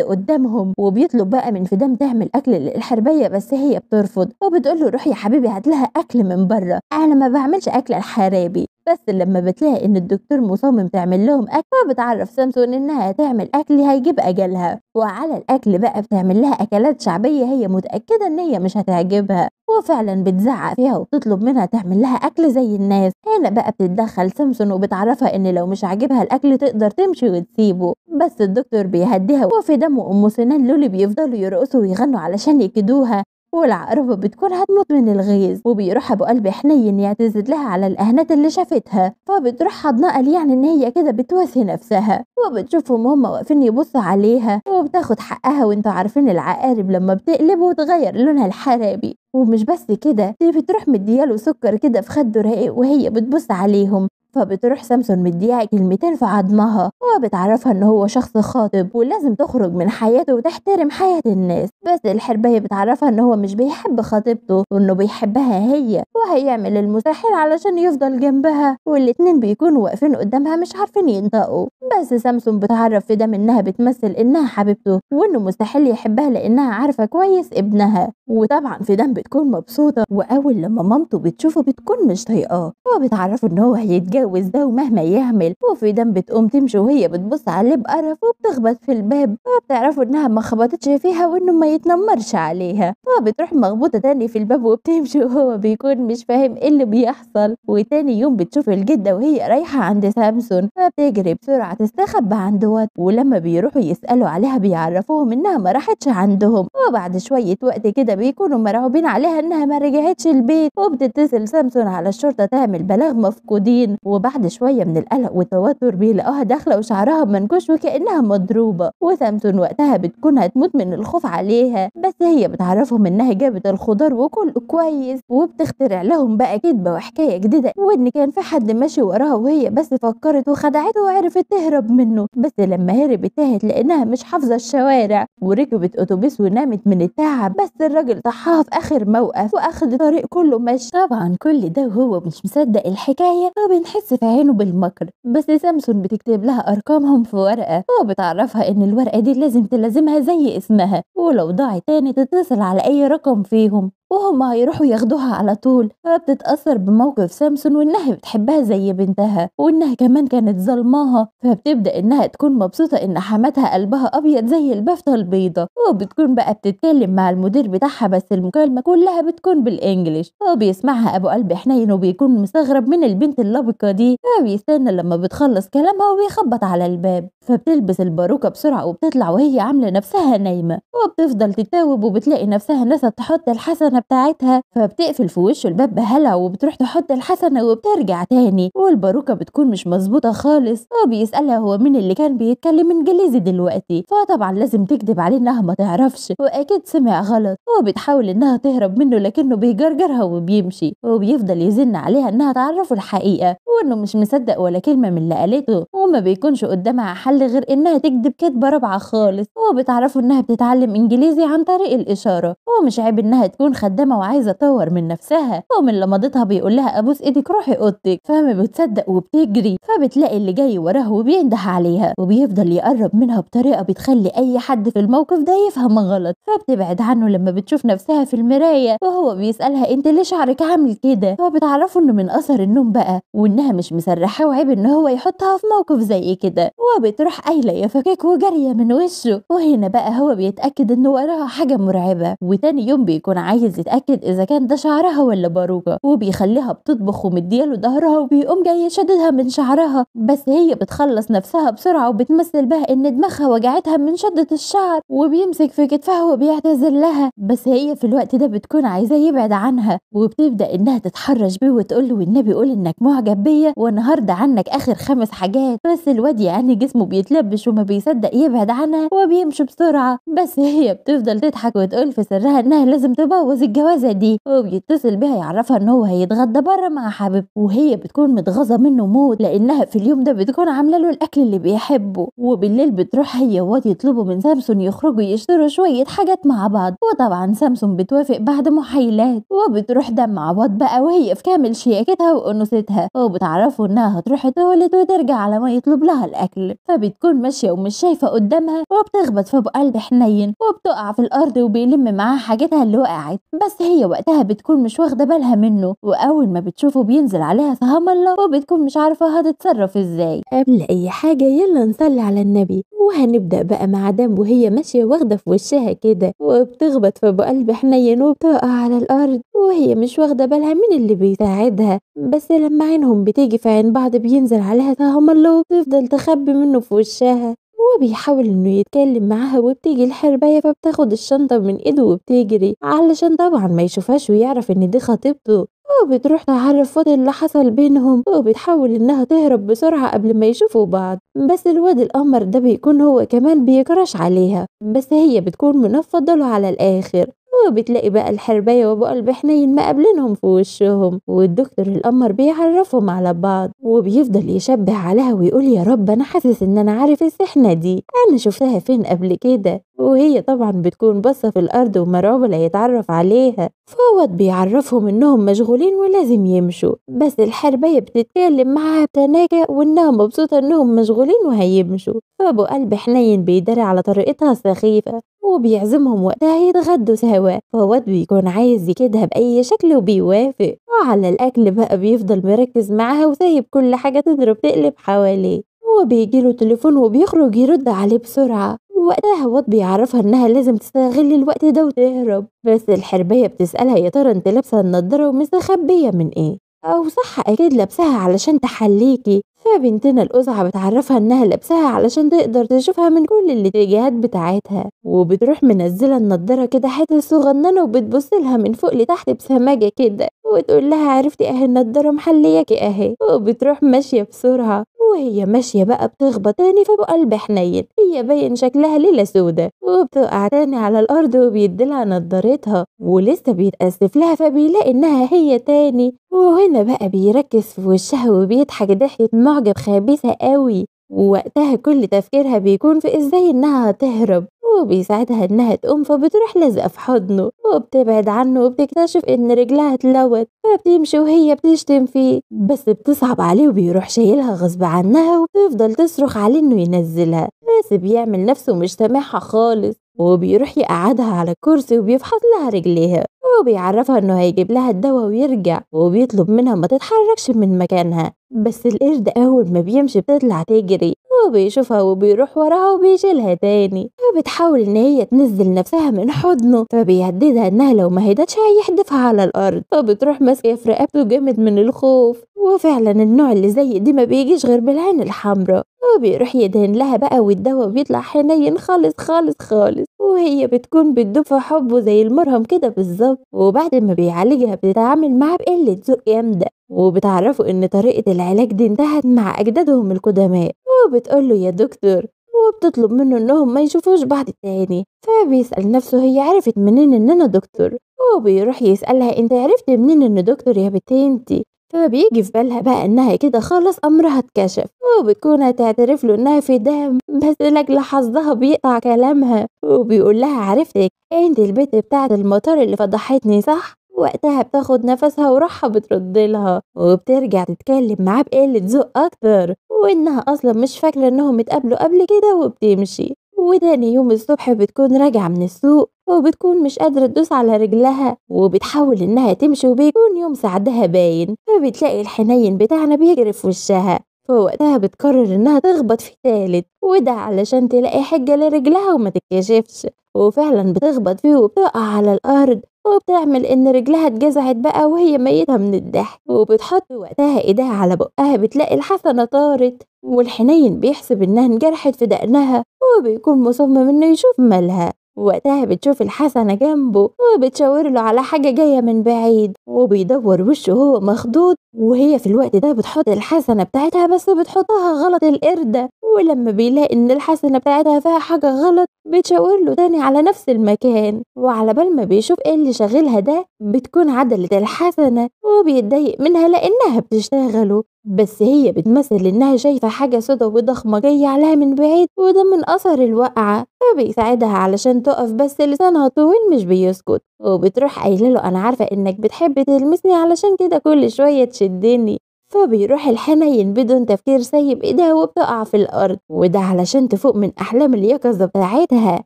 قدامهم. وبيطلب بقى من فدام تعمل اكل للحربايه، بس هي بترفض وبتقول له روح يا حبيبي هات لها اكل من بره، انا ما بعملش اكل الحرابي. بس لما بتلاقي ان الدكتور مصمم تعمل لهم اكل، فبتعرف سامسون انها تعمل اكل هيجيب اجلها. وعلى الاكل بقى بتعمل لها اكلات شعبيه هي متاكده ان هي مش هتعجبها، وفعلا بتزعق فيها وبتطلب منها تعمل لها اكل زي الناس. هنا بقى بتتدخل سامسون وبتعرفها ان لو مش عاجبها الاكل تقدر تمشي وتسيبه، بس الدكتور بيهديها. وفي دم ام سنان لولي بيفضلوا يرقصوا ويغنوا علشان يكدوها، والعقربة بتكون هتموت من الغيظ. وبيروح ابو قلب حنين يعتذر لها على الاهانات اللي شافتها، فبتروح حضنها قال يعني ان هي كده بتواسي نفسها. وبتشوفهم هما واقفين يبصوا عليها، وبتاخد حقها. وانتوا عارفين العقارب لما بتقلب وتغير لونها الحرابي. ومش بس كده، دي بتروح مدياله سكر كده في خده رايق وهي بتبص عليهم. فبتروح سامسون مديها كلمتين في عضمها، وبتعرفها ان هو شخص خاطب ولازم تخرج من حياته وتحترم حياة الناس. بس الحرباية بتعرفها ان هو مش بيحب خطيبته وانه بيحبها هي، وهيعمل المستحيل علشان يفضل جنبها. والاتنين بيكونوا واقفين قدامها مش عارفين ينطقوا. بس سامسون بتعرف في دم انها بتمثل انها حبيبته، وانه مستحيل يحبها لانها عارفة كويس ابنها. وطبعا في دم بتكون مبسوطة، واول لما مامته بتشوفه بتكون مش طايقاه، وبتعرفه ان هو هيتجوز ده ومهما يعمل. وفي دم بتقوم تمشي وهي بتبص عليه بقرف وبتخبط في الباب، وبتعرفوا انها ما خبطتش فيها وانه ما يتنمرش عليها. فبتروح مخبوطة تاني في الباب وبتمشي وهو بيكون مش فاهم ايه اللي بيحصل. وتاني يوم بتشوف الجدة وهي رايحة عند سامسون، فبتجري بسرعة تستخبى عند واد. ولما بيروحوا يسألوا عليها بيعرفوهم انها ما راحتش عندهم. وبعد شوية وقت كده بيكونوا مرعوبين عليها انها ما رجعتش البيت، وبتتصل سامسون على الشرطة تعمل بلاغ مفقودين. وبعد شوية من القلق والتوتر بيلاقوها داخلة وشعرها منكوش وكأنها مضروبة. وسامسون وقتها بتكون هتموت من الخوف عليها، بس هي بتعرفهم انها جابت الخضار وكل كويس. وبتخترع لهم بقى كدبة وحكاية جديدة وان كان في حد ماشي وراها، وهي بس فكرت وخدعته وعرفت تهرب منه. بس لما هربت تاهت لانها مش حافظة الشوارع، وركبت اتوبيس ونامت من التعب. بس الراجل طحاها في اخر موقف واخد الطريق كله مشي. طبعا كل ده وهو مش مصدق الحكاية، وبنحس في عينه بالمكر. بس سامسون بتكتب لها ارقامهم في ورقة، وبتعرفها ان الورقة دي لازم تلازمها زي اسمها، ولو ضاعت تاني تتصل على اي رقم فيهم وهم هيروحوا ياخدوها على طول. فبتتأثر بموقف سامسون وانها بتحبها زي بنتها، وانها كمان كانت ظلماها. فبتبدأ انها تكون مبسوطة ان حماتها قلبها ابيض زي البفتة البيضة. وبتكون بقى بتتكلم مع المدير بتاعها، بس المكالمة كلها بتكون بالانجليش. وبيسمعها ابو قلب حنين وبيكون مستغرب من البنت اللبقة دي، فبيستنى لما بتخلص كلامها وبيخبط على الباب. فبتلبس الباروكة بسرعة وبتطلع وهي عاملة نفسها نايمة، وبتفضل تتاوب وبتلاقي نفسها ناس تحط الحسنة بتاعتها. فبتقفل في وش الباب بهلع وبتروح تحط الحسنة وبترجع تاني، والباروكة بتكون مش مظبوطة خالص. وبيسألها هو مين اللي كان بيتكلم انجليزي دلوقتي، فطبعا لازم تكذب عليه انها ما تعرفش واكيد سمع غلط. وبتحاول انها تهرب منه لكنه بيجرجرها وبيمشي، وبيفضل يزن عليها انها تعرفه الحقيقة وانه مش مصدق ولا كلمة من اللي قالته، وما بيكونش قدامها حل غير انها تكذب كذبة رابعة خالص. وبتعرفه انها بتتعلم انجليزي عن طريق الاشارة، ومش عيب انها تكون خدامة وعايزة تطور من نفسها. ومن لمضتها بيقول لها ابوس ايدك روحي اوضتك، فما بتصدق وبتجري. فبتلاقي اللي جاي وراها وبينده عليها، وبيفضل يقرب منها بطريقة بتخلي اي حد في الموقف ده يفهم غلط. فبتبعد عنه لما بتشوف نفسها في المراية وهو بيسألها انت ليه شعرك عامل كده، فبتعرفه انه من اثر النوم بقى وانها مش مسرحة وعيب ان هو يحطها في موقف زي كده، وبتروح قايلة يا فكاك وجارية من وشه. وهنا بقى هو بيتأكد انه وراها حاجة مرعبة، وتاني يوم بيكون عايز يتأكد اذا كان ده شعرها ولا باروكة، وبيخليها بتطبخ ومدياله ظهرها وبيقوم جاي شددها من شعرها، بس هي بتخلص نفسها بسرعة وبتمثل بقى ان دماغها وجعتها من شدة الشعر، وبيمسك في كتفها وبيعتذر لها، بس هي في الوقت ده بتكون عايزاه يبعد عنها، وبتبدأ انها تتحرش بيه وتقول له والنبي قول انك معجب بيا وانا هرضى عنك اخر 5 حاجات، بس الواد يعني جسمه بيتلبش وما بيصدق يبعد عنها وبيمشي بسرعة، بس هي بتفضل تضحك وتقول في سرها انها لازم تبوظ الجوازة دي، وبيتصل بيها يعرفها ان هو هيتغدى بره مع حبيبته، وهي بتكون متغاظة منه موت لانها في اليوم ده بتكون عاملة له الاكل اللي بيحبه، وبالليل بتروح هي وواد يطلبوا من سامسون يخرجوا يشتروا شوية حاجات مع بعض، وطبعا سامسون بتوافق بعد محايلات، وبتروح دم مع واد بقى وهي في كامل شياكتها وانوثتها، وبتعرفوا انها هتروح التواليت وترجع على ما يطلب لها الاكل، فبتكون ماشية ومش شايفة قدامها وبتخبط في ابو قلب حنين وبتقع في الارض وبيلم معاها حاجتها اللي وقعت، بس هي وقتها بتكون مش واخدة بالها منه، واول ما بتشوفه بينزل عليها سهام الله وبتكون مش عارفة هتتصرف ازاي. قبل اي حاجة يلا نصلي على النبي، وهنبدأ بقى مع دم وهي ماشية واخدة في وشها كده وبتخبط في ابو قلب حنين وبتقع على الارض وهي مش واخدة بالها مين اللي بيساعدها، بس لما عينهم بتيجي في عين بعض بينزل عليها سهم الله وبتفضل تخبي منه في وشها، وبيحاول انه يتكلم معاها وبتيجي الحرباية فبتاخد الشنطة من ايده وبتجري علشان طبعا ما يشوفهاش ويعرف ان دي خطيبته، وبتروح تعرف واد اللي حصل بينهم وبتحاول انها تهرب بسرعة قبل ما يشوفوا بعض، بس الواد القمر ده بيكون هو كمان بيكرش عليها، بس هي بتكون منفضله على الاخر، وبتلاقي بقى الحرباية وابو قلب حنين مقابلينهم في وشهم، والدكتور القمر بيعرفهم على بعض وبيفضل يشبه عليها ويقول يا رب انا حاسس ان انا عارف السحنة دي انا شفتها فين قبل كده، وهي طبعا بتكون باصة في الارض ومرعوبة لا يتعرف عليها، فواد بيعرفهم انهم مشغولين ولازم يمشوا، بس الحرباية بتتكلم معاها بتناكة وانها مبسوطة انهم مشغولين وهيمشوا، فابو قلب حنين بيداري على طريقتها السخيفة وبيعزمهم وقتها يتغدوا سوا، فواد بيكون عايز يكيدها بأي شكل وبيوافق، وعلى الأكل بقى بيفضل مركز معاها وسايب كل حاجة تضرب تقلب حواليه، هو بيجيله تليفون وبيخرج يرد عليه بسرعة، وقتها واد بيعرفها انها لازم تستغل الوقت ده وتهرب، بس الحرباية بتسألها يا ترى انت لابسة النضارة ومستخبية من ايه، او صح اكيد لابساها علشان تحليكي، فبنتنا القزعة بتعرفها انها لابساها علشان تقدر تشوفها من كل الاتجاهات بتاعتها، وبتروح منزلة النضارة كده حتة صغننة وبتبص لها من فوق لتحت بسماجة كده وتقول لها عرفتي اهي النضارة محلياكي اهي، وبتروح ماشية بسرعة، وهي ماشية بقى بتخبط تاني في قلب حنين، هي باين شكلها ليلة سودة، وبتقع تاني على الأرض وبيديلها نضارتها ولسه بيتأسف لها فبيلاقي إنها هي تاني، وهنا بقى بيركز في وشها وبيضحك ضحكة معجب خبيثة قوي، ووقتها كل تفكيرها بيكون في إزاي إنها هتهرب، وبيساعدها إنها تقوم فبتروح لازقة في حضنه وبتبعد عنه وبتكتشف إن رجلها اتلوت فبتمشي وهي بتشتم فيه، بس بتصعب عليه وبيروح شايلها غصب عنها وبتفضل تصرخ عليه إنه ينزلها، بس بيعمل نفسه مش سامعها خالص وبيروح يقعدها على الكرسي وبيفحص لها رجليها وبيعرفها انه هيجيب لها الدواء ويرجع، وبيطلب منها ما تتحركش من مكانها، بس القرد اول ما بيمشي بتطلع تجري وبيشوفها وبيروح وراها وبيشيلها تاني، فبتحاول ان هي تنزل نفسها من حضنه فبيهددها انها لو ما هدتش هيحدفها على الارض، فبتروح ماسكه في رقبته جامد من الخوف، وفعلا النوع اللي زي دي ما بيجيش غير بالعين الحمراء، وبيروح يدهن لها بقى والدواء بيطلع حنين خالص خالص خالص، وهي بتكون بتدوب في حبه زي المرهم كده بالظبط، وبعد ما بيعالجها بتتعامل معاه بقلة ذوق جامدة، وبتعرفوا ان طريقة العلاج دي انتهت مع اجدادهم القدماء، وبتقوله يا دكتور وبتطلب منه انهم ما يشوفوش بعض تاني، فبيسأل نفسه هي عرفت منين ان انا دكتور، وبيروح يسألها انت عرفت منين ان دكتور يا بنتي انتي، فبيجي في بالها بقى انها كده خلاص امرها اتكشف، وبتكون هتعترف له انها في دم، بس لاجل حظها بيقطع كلامها وبيقول لها عرفتك انت البت بتاعه المطار اللي فضحتني صح، وقتها بتاخد نفسها وروحها بترد لها وبترجع تتكلم معاه بقلة ذوق اكتر وانها اصلا مش فاكره انهم اتقابلوا قبل كده وبتمشي، وتاني يوم الصبح بتكون راجعة من السوق وبتكون مش قادرة تدوس على رجلها وبتحاول إنها تمشي وبيكون يوم سعدها باين، فبتلاقي الحنين بتاعنا بيجري في وشها. فوقتها بتقرر إنها تخبط في تالت وده علشان تلاقي حجة لرجلها وما تتكشفش، وفعلا بتخبط فيه وبتقع على الأرض وبتعمل إن رجلها اتجزعت بقى وهي ميتة من الضحك، وبتحط وقتها إيديها على بقها بتلاقي الحسنة طارت، والحنين بيحسب إنها انجرحت في دقنها وبيكون مصمم إنه يشوف مالها. وقتها بتشوف الحسنة جنبه وبتشاور له على حاجة جاية من بعيد وبيدور وشه هو مخضوض، وهي في الوقت ده بتحط الحسنة بتاعتها بس بتحطها غلط القردة، ولما بيلاقي إن الحسنة بتاعتها فيها حاجة غلط بتشاور له تاني على نفس المكان، وعلى بال ما بيشوف ايه اللي شاغلها ده بتكون عدلت الحسنة وبيتضايق منها لأنها بتشتغله، بس هي بتمثل إنها شايفة حاجة سودا وضخمة جاية عليها من بعيد وده من أثر الوقعة، فبيساعدها علشان تقف بس لسانها طويل مش بيسكت، وبتروح قايله له أنا عارفة إنك بتحب تلمسني علشان كده كل شوية تشدني. فبيروح الحنين بدون تفكير سايب ايدها وبتقع في الأرض وده علشان تفوق من أحلام اليقظة بتاعتها،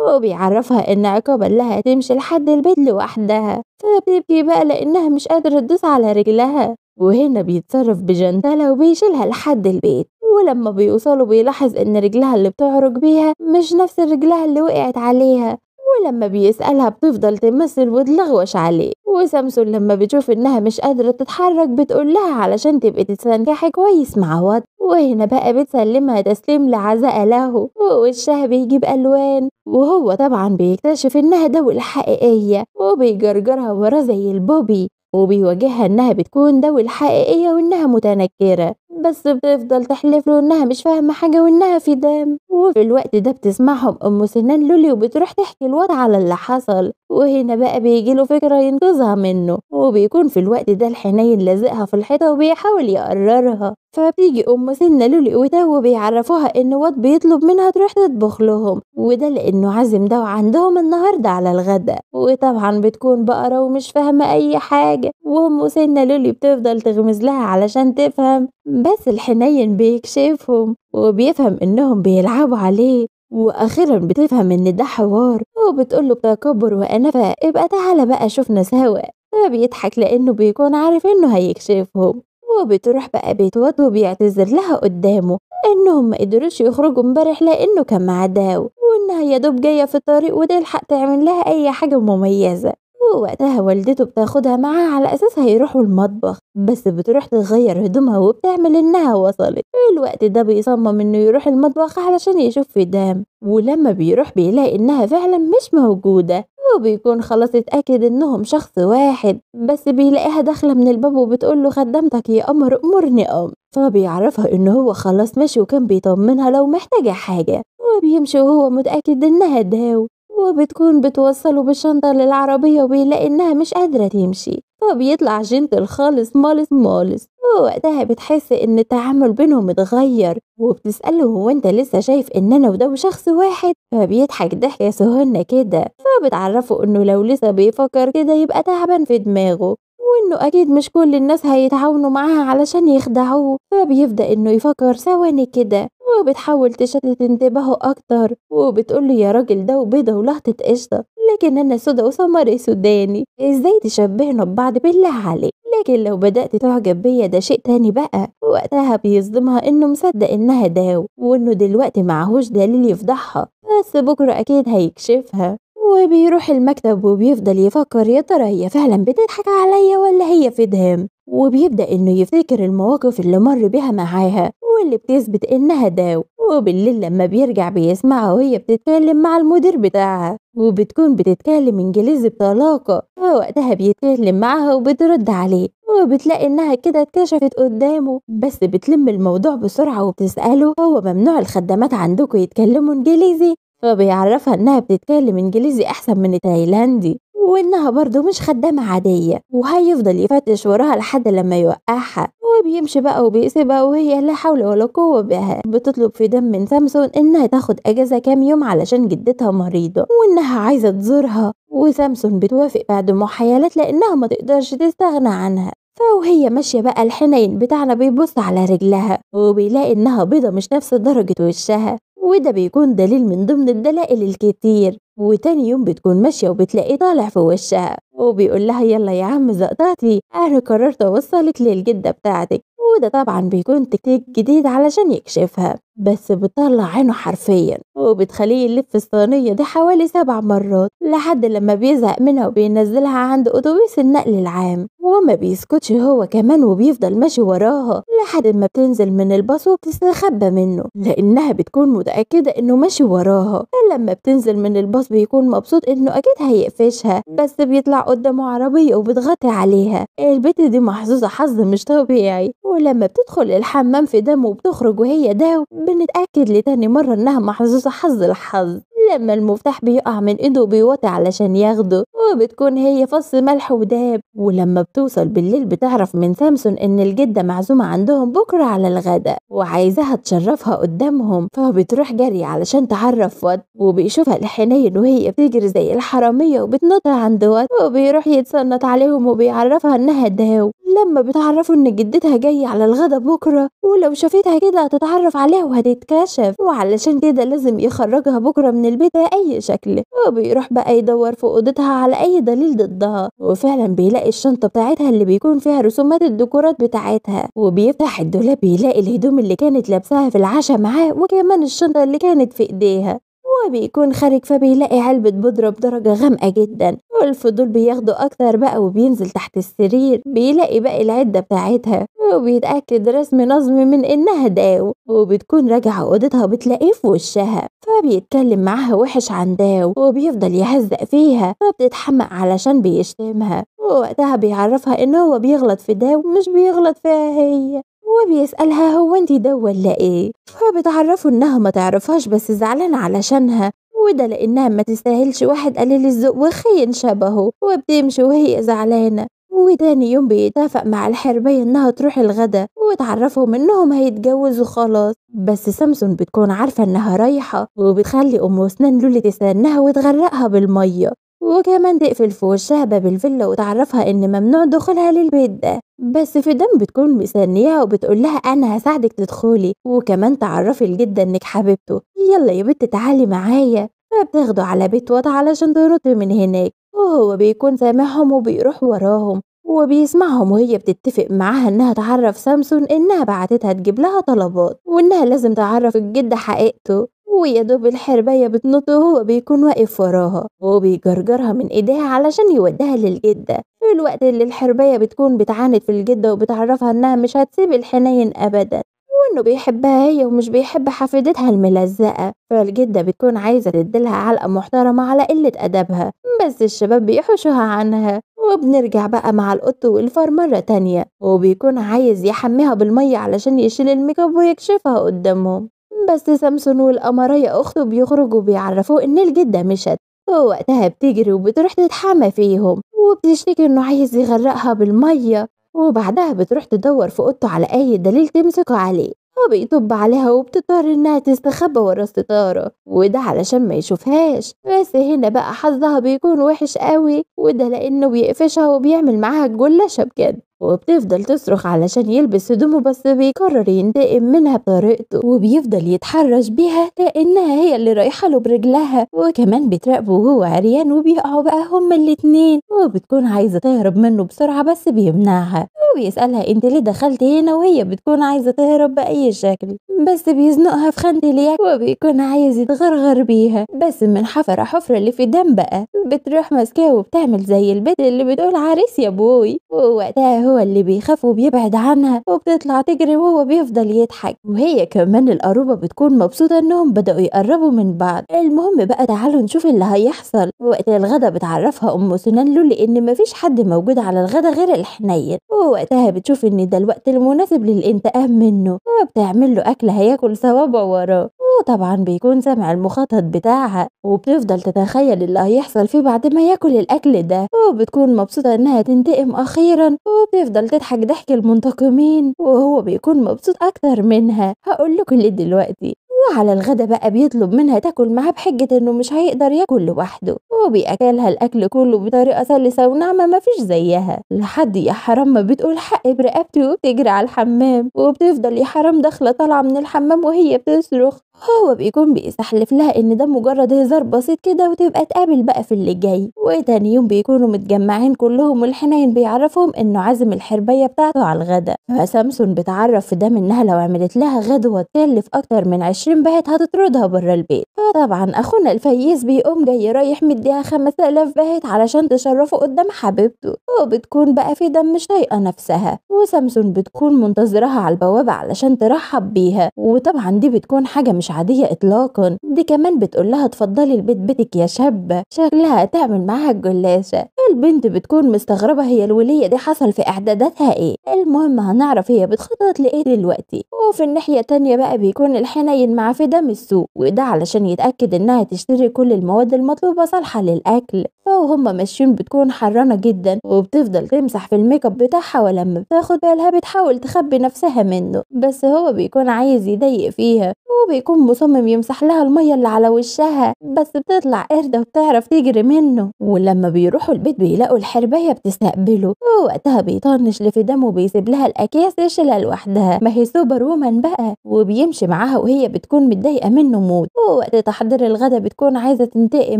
وبيعرفها إن عقابا لها تمشي لحد البيت لوحدها، فبتبكي بقى لأنها مش قادرة تدوس على رجلها، وهنا بيتصرف بجنتلة وبيشيلها لحد البيت، ولما بيوصلوا بيلاحظ إن رجلها اللي بتعرج بيها مش نفس رجلها اللي وقعت عليها، ولما بيسألها بتفضل تمثل وتلغوش عليه، وسامسون لما بتشوف إنها مش قادرة تتحرك بتقول لها علشان تبقي تستنكحي كويس مع واد، وهنا بقى بتسلمها تسليم لعزاء له ووشها بيجيب ألوان، وهو طبعا بيكتشف إنها دول حقيقية وبيجرجرها وراه زي البوبي وبيواجهها إنها بتكون دول حقيقية وإنها متنكرة، بس بتفضل تحلف له إنها مش فاهمة حاجة وإنها في دم. وفي الوقت ده بتسمعهم أم سنان لولي وبتروح تحكي الوضع على اللي حصل، وهنا بقى بيجيله فكرة ينقذها منه، وبيكون في الوقت ده الحنين لازقها في الحيطة وبيحاول يقررها، فبتيجي أم سنة لولي وتو بيعرفوها إن واد بيطلب منها تروح تطبخ لهم وده لأنه عازم ده عندهم النهاردة على الغداء، وطبعا بتكون بقرة ومش فاهمة أي حاجة، وأم سنة لولي بتفضل تغمز لها علشان تفهم، بس الحنين بيكشفهم وبيفهم إنهم بيلعبوا عليه، وأخيرا بتفهم إن ده حوار وبتقوله بتكبر وأنفة ابقى تعالى بقى شوفنا سوا، فبيضحك لأنه بيكون عارف إنه هيكشفهم، وبتروح بقى بيت واد وبيعتذر لها قدامه إنهم ما قدروش يخرجوا امبارح لأنه كان معاه داو وإنها يا دوب جاية في الطريق وتلحق تعمل لها أي حاجة مميزة، ووقتها والدته بتاخدها معاها على أساس هيروحوا المطبخ، بس بتروح تغير هدومها وبتعمل إنها وصلت، في الوقت ده بيصمم إنه يروح المطبخ علشان يشوف في دام، ولما بيروح بيلاقي إنها فعلا مش موجودة، وبيكون خلاص اتأكد إنهم شخص واحد، بس بيلاقيها داخلة من الباب وبتقول له خدمتك يا قمر أمرني فبيعرفها إن هو خلاص ماشي وكان بيطمنها لو محتاجة حاجة، وبيمشي وهو متأكد إنها داو، وبتكون بتوصله بالشنطة للعربية وبيلاقي إنها مش قادرة تمشي، فبيطلع جنتل خالص مالس مالس، ووقتها بتحس إن التعامل بينهم اتغير، وبتسأله هو أنت لسه شايف إن أنا وده شخص واحد؟ فبيضحك ضحكة سهنة كده، فبتعرفه إنه لو لسه بيفكر كده يبقى تعبان في دماغه، وإنه أكيد مش كل الناس هيتعاونوا معاها علشان يخدعوه، فبيبدأ إنه يفكر ثواني كده، وبتحاول تشتت انتباهه أكتر وبتقوله يا راجل ده وبيضة ولهطة قشطة لكن أنا سودا وسمري سوداني، إزاي تشبهنا ببعض بالله عليك؟ لكن لو بدأت تعجب بيا ده شيء تاني بقى. وقتها بيصدمها إنه مصدق إنها داو وإنه دلوقتي معهوش دليل يفضحها، بس بكرة أكيد هيكشفها. وبيروح المكتب وبيفضل يفكر يا ترى هي فعلا بتضحك عليا ولا هي في دهام، وبيبدأ إنه يفتكر المواقف اللي مر بيها معاها واللي بتثبت إنها داو، وبالليل لما بيرجع بيسمعها وهي بتتكلم مع المدير بتاعها وبتكون بتتكلم إنجليزي بطلاقة، فوقتها بيتكلم معاها وبترد عليه وبتلاقي إنها كده اتكشفت قدامه، بس بتلم الموضوع بسرعة وبتسأله هو ممنوع الخدامات عندكم يتكلموا إنجليزي؟ فبيعرفها إنها بتتكلم إنجليزي أحسن من التايلاندي وإنها برضو مش خدامة عادية، وهيفضل يفتش وراها لحد لما يوقعها، وبيمشي بقى وبيسيبها وهي لا حول ولا قوة بها. بتطلب في دم من سامسون إنها تاخد أجازة كام يوم علشان جدتها مريضة وإنها عايزة تزورها، وسامسون بتوافق بعد محايلات لأنها ما تقدرش تستغنى عنها. فوهي ماشية بقى الحنين بتاعنا بيبص على رجلها وبيلاقي إنها بيضة مش نفس درجة وشها، وده بيكون دليل من ضمن الدلائل الكتير. وتاني يوم بتكون ماشية وبتلاقيه طالع في وشها وبيقول لها يلا يا عم زقطاتي، أنا قررت أوصلك للجدة بتاعتك. وده طبعا بيكون تكتيك جديد علشان يكشفها، بس بتطلع عينه حرفيا وبتخليه يلف الصينية دي حوالي 7 مرات لحد لما بيزهق منها وبينزلها عند أتوبيس النقل العام. وما بيسكتش هو كمان وبيفضل ماشي وراها لحد ما بتنزل من الباص وبتستخبى منه لأنها بتكون متأكدة إنه ماشي وراها. لما بتنزل من الباص بيكون مبسوط إنه أكيد هيقفشها، بس بيطلع قدامه عربية وبتغطي عليها. البت دي محظوظة حظ مش طبيعي. ولما بتدخل الحمام في دم وبتخرج وهي داو بنتأكد لتاني مرة إنها محظوظة حظ الحظ لما المفتاح بيقع من إيده وبيوطي علشان ياخده، وبتكون هي فص ملح وداب. ولما بتوصل بالليل بتعرف من سامسون إن الجدة معزومة عندهم بكرة على الغداء وعايزاها تشرفها قدامهم، فبتروح جري علشان تعرف واد وبيشوفها الحنين وهي بتجري زي الحرامية وبتنط عند واد وبيروح يتصنت عليهم وبيعرفها إنها داو. لما بتعرفوا إن جدتها جاية على الغدا بكرة ولو شافتها كده هتتعرف عليها وهتتكشف، وعلشان كده لازم يخرجها بكرة من البيت بأي شكل. وبيروح بقى يدور في أوضتها على أي دليل ضدها، وفعلا بيلاقي الشنطة بتاعتها اللي بيكون فيها رسومات الديكورات بتاعتها. وبيفتح الدولاب بيلاقي الهدوم اللي كانت لابساها في العشاء معاه وكمان الشنطة اللي كانت في إيديها. وبيكون خارج فبيلاقي علبة بودرة بدرجة غامقة جدا، والفضول بياخده أكتر بقى وبينزل تحت السرير بيلاقي باقي العدة بتاعتها وبيتأكد رسم نظم من إنها داو. وبتكون راجعة أوضتها بتلاقيه في وشها فبيتكلم معاها وحش عن داو وبيفضل يهزق فيها فبتتحمق علشان بيشتمها. ووقتها بيعرفها إن هو بيغلط في داو مش بيغلط فيها هي، وبيسألها هو انتي دو ولا ايه؟ فبتعرفه انها ما تعرفهاش بس زعلانة علشانها، وده لانها ما تستاهلش واحد قليل الذوق وخين شبهه. وبتمشي وهي زعلانة. وتاني يوم بيتفق مع الحربية انها تروح الغدا وتعرفهم انهم هيتجوزوا خلاص، بس سامسون بتكون عارفة انها رايحة وبتخلي ام وسنان لولي تستناها وتغرقها بالمية وكمان تقفل في وشها باب الفيلا وتعرفها ان ممنوع دخولها للبيت ده. بس في دم بتكون مستنياها وبتقول لها انا هساعدك تدخلي وكمان تعرفي الجدة انك حبيبته، يلا يا بنت تعالي معايا. فبتاخده على بيت وضع علشان تنط من هناك، وهو بيكون سامعهم وبيروح وراهم وبيسمعهم وهي بتتفق معاها انها تعرف سامسون انها بعتتها تجيب لها طلبات وانها لازم تعرف الجدة حقيقته. ويا دوب الحرباية بتنط وهو بيكون واقف وراها وبيجرجرها من ايديها علشان يوديها للجدة، في الوقت اللي الحرباية بتكون بتعاند في الجدة وبتعرفها انها مش هتسيب الحنين ابدا وانه بيحبها هي ومش بيحب حفيدتها الملزقة. فالجدة بتكون عايزة تديلها علقة محترمة على قلة ادبها، بس الشباب بيحوشوها عنها. وبنرجع بقى مع القط والفار مرة تانية وبيكون عايز يحميها بالمية علشان يشيل الميك اب ويكشفها قدامهم، بس سامسون والقمرية أخته بيخرجوا بيعرفوه إن الجدة مشت. ووقتها بتجري وبتروح تتحمى فيهم وبتشتكي إنه عايز يغرقها بالمية، وبعدها بتروح تدور في أوضته على أي دليل تمسكه عليه وبيطب عليها وبتضطر إنها تستخبى ورا الستارة وده علشان ما يشوفهاش. بس هنا بقى حظها بيكون وحش قوي وده لأنه بيقفشها وبيعمل معاها الجلاشة بجد، وبتفضل تصرخ علشان يلبس هدومه بس بيقرر ينتقم منها بطريقته وبيفضل يتحرش بيها لأنها هي اللي رايحة له برجلها، وكمان بتراقبه وهو عريان وبيقعوا بقى هما الاتنين وبتكون عايزة تهرب منه بسرعة بس بيمنعها وبيسألها انت ليه دخلتي هنا وهي بتكون عايزة تهرب بأي شكل بس بيزنقها في خانة الياك وبيكون عايز يتغرغر بيها، بس من حفرة اللي في دم بقى بتروح ماسكاه وبتعمل زي البنت اللي بتقول عريس يا بوي، ووقتها هو اللي بيخاف وبيبعد عنها وبتطلع تجري وهو بيفضل يضحك، وهي كمان القروبة بتكون مبسوطة انهم بدأوا يقربوا من بعض. المهم بقى تعالوا نشوف اللي هيحصل. وقت الغدا بتعرفها ام سنان لولي ان مفيش حد موجود على الغدا غير الحنين، ووقتها بتشوف ان ده الوقت المناسب للانتقام منه وبتعمل له اكل هياكل صوابع وراه، وطبعا بيكون سامع المخطط بتاعها وبتفضل تتخيل اللي هيحصل فيه بعد ما ياكل الاكل ده، وبتكون مبسوطة انها تنتقم اخيرا وبتفضل تضحك ضحك المنتقمين وهو بيكون مبسوط اكتر منها. هقول لكم ليه دلوقتي. وعلى الغدا بقى بيطلب منها تاكل معاه بحجة انه مش هيقدر ياكل لوحده، وبياكلها الاكل كله بطريقة سلسة وناعمة مفيش زيها لحد يا حرام ما بتقول حق برقبتي وبتجري على الحمام، وبتفضل يا حرام داخلة طالعة من الحمام وهي بتصرخ هو بيكون بيستحلف لها إن ده مجرد هزار بسيط كده وتبقى تقابل بقى في اللي جاي. وتاني يوم بيكونوا متجمعين كلهم والحنين بيعرفهم إنه عازم الحرباية بتاعته على الغدا. فسامسون بتعرف في ده إنها لو عملت لها غدوة تكلف أكتر من 20 باهت هتطردها بره البيت. فطبعا أخونا الفييس بيقوم جاي رايح مديها 5000 باهت علشان تشرفه قدام حبيبته. وبتكون بقى في دم مش طايقة نفسها، وسامسون بتكون منتظرها على البوابة علشان ترحب بيها. وطبعا دي بتكون حاجة مش عادية إطلاقا، دي كمان بتقول لها اتفضلي البيت بيتك يا شابة، شكلها هتعمل معاها الجلاشة. البنت بتكون مستغربة هي الولية دي حصل في إعداداتها إيه. المهم هنعرف هي بتخطط لإيه دلوقتي. وفي الناحية التانية بقى بيكون الحنين مع فدام السوق، وده علشان يتأكد إنها تشتري كل المواد المطلوبة صالحة للأكل. فهم ماشيين بتكون حرانة جدا وبتفضل تمسح في الميك اب بتاعها، ولما بتاخد بالها بتحاول تخبي نفسها منه، بس هو بيكون عايز يضايق فيها وبيكون مصمم يمسح لها المية اللي على وشها، بس بتطلع قردة وبتعرف تجري منه. ولما بيروحوا البيت بيلاقوا الحرباية بتستقبله، ووقتها بيطنش لفدام وبيسيب لها الأكياس يشيلها لوحدها، ما هي سوبر وومن بقى، وبيمشي معاها وهي بتكون متضايقة منه موت. ووقت تحضير الغدا بتكون عايزة تنتقم